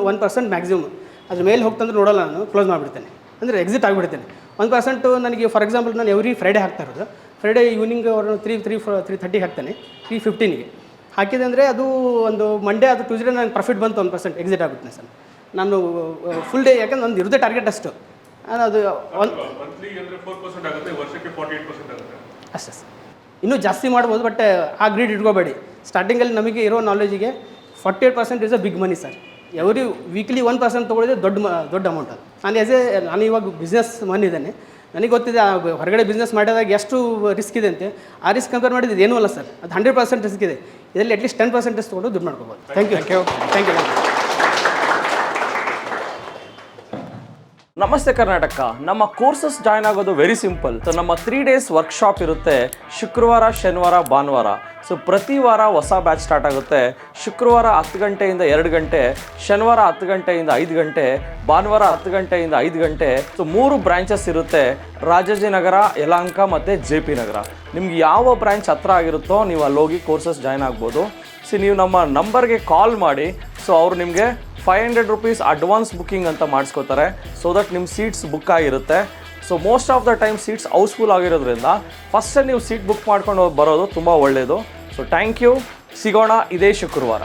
1% ಮ್ಯಾಕ್ಸಿಮಮ್. ಅದ್ರ ಮೇಲೆ ಹೋಗ್ತಂದ್ರೆ ನೋಡೋಲ್ಲ, ನಾನು ಕ್ಲೋಸ್ ಮಾಡಿಬಿಡ್ತೇನೆ, ಅಂದರೆ ಎಕ್ಸಿಟ್ ಆಗಿಬಿಡ್ತೇನೆ. 1% ನನಗೆ ಫಾರ್ ಎಕ್ಸಾಂಪಲ್ ನಾನು ಎವ್ರಿ ಫ್ರೈಡೇ ಹಾಕ್ತಾ ಇರೋದು. ಫ್ರೈಡೇ ಈವ್ನಿಂಗ್ ಅವರು 3:30 ಹಾಕ್ತಾನೆ, 3:15ಗೆ ಹಾಕಿದೆ ಅಂದರೆ ಅದು ಒಂದು ಮಂಡೇ ಅದು ಟ್ಯೂಸ್ಡೇ ನನಗೆ ಪ್ರಾಫಿಟ್ ಬಂತು, 1% ಎಕ್ಸಿಟ್ ಆಗಿಬಿಡ್ತೇನೆ ಸರ್. ನಾನು ಫುಲ್ ಡೇ, ಯಾಕಂದ್ರೆ ನಂದು ಇರೋದೇ ಟಾರ್ಗೆಟ್ ಅಷ್ಟು. ನಾನು ಅದು ಅಷ್ಟೇ ಸರ್. ಇನ್ನೂ ಜಾಸ್ತಿ ಮಾಡ್ಬೋದು, ಬಟ್ ಆ ಗ್ರೀಡ್ ಇಟ್ಕೋಬೇಡಿ. ಸ್ಟಾರ್ಟಿಂಗಲ್ಲಿ ನಮಗೆ ಇರೋ ನಾಲೆಜಿಗೆ 48% is a big money sir. Every weekly 1% ತೊಗೊಳಿದ್ರೆ ದೊಡ್ಡ ಅಮೌಂಟ್ ಅದು. ನಾನು ಇವಾಗ ಬಿಸ್ನೆಸ್ ಮನ್ ಇದ್ದೇನೆ, ನನಗೆ ಗೊತ್ತಿದೆ ಹೊರಗಡೆ ಬಿಸ್ನೆಸ್ ಮಾಡಿದಾಗ ಎಷ್ಟು ರಿಸ್ಕ್ ಇದೆ ಅಂತೆ. ಆ ರಿಸ್ಕ್ ಕಂಪೇರ್ ಮಾಡಿದ್ದು ಏನೂ ಅಲ್ಲ ಸರ್, ಅದು 100% ರಿಸ್ಕ್ ಇದೆ. ಇದರಲ್ಲಿ ಅಟ್ಲೀಸ್ಟ್ 10% ತೊಗೊಂಡು ದುಡ್ಡು ಮಾಡ್ಕೋಬೋದು. Thank you. ನಮಸ್ತೆ ಕರ್ನಾಟಕ. ನಮ್ಮ ಕೋರ್ಸಸ್ ಜಾಯ್ನ್ ಆಗೋದು ವೆರಿ ಸಿಂಪಲ್. ಸೊ ನಮ್ಮ 3 days ವರ್ಕ್ಶಾಪ್ ಇರುತ್ತೆ, ಶುಕ್ರವಾರ, ಶನಿವಾರ, ಭಾನುವಾರ. ಸೊ ಪ್ರತಿ ವಾರ ಹೊಸ ಬ್ಯಾಚ್ ಸ್ಟಾರ್ಟ್ ಆಗುತ್ತೆ. ಶುಕ್ರವಾರ 10 ಗಂಟೆಯಿಂದ 2 ಗಂಟೆ, ಶನಿವಾರ 10 ಗಂಟೆಯಿಂದ 5 ಗಂಟೆ, ಭಾನುವಾರ 10 ಗಂಟೆಯಿಂದ 5 ಗಂಟೆ. ಸೊ 3 ಬ್ರಾಂಚಸ್ ಇರುತ್ತೆ, ರಾಜಾಜಿನಗರ, ಯಲಹಂಕ ಮತ್ತು JP ನಗರ. ನಿಮ್ಗೆ ಯಾವ ಬ್ರಾಂಚ್ ಹತ್ರ ಆಗಿರುತ್ತೋ ನೀವು ಅಲ್ಲಿ ಹೋಗಿ ಕೋರ್ಸಸ್ ಜಾಯ್ನ್ ಆಗ್ಬೋದು. ಸೊ ನೀವು ನಮ್ಮ ನಂಬರ್ಗೆ ಕಾಲ್ ಮಾಡಿ, ಸೊ ಅವರು ನಿಮಗೆ 500 rupees ಅಡ್ವಾನ್ಸ್ ಬುಕ್ಕಿಂಗ್ ಅಂತ ಮಾಡಿಸ್ಕೋತಾರೆ, ಸೊ ದಟ್ ನಿಮ್ಮ ಸೀಟ್ಸ್ ಬುಕ್ ಆಗಿರುತ್ತೆ. So most of the time seats house full ಆಗಿರೋದ್ರಿಂದ ಫಸ್ಟೇ ನೀವು ಸೀಟ್ ಬುಕ್ ಮಾಡ್ಕೊಂಡು ಬರೋದು ತುಂಬ ಒಳ್ಳೆಯದು. So thank you. ಸಿಗೋಣ ಇದೇ ಶುಕ್ರವಾರ.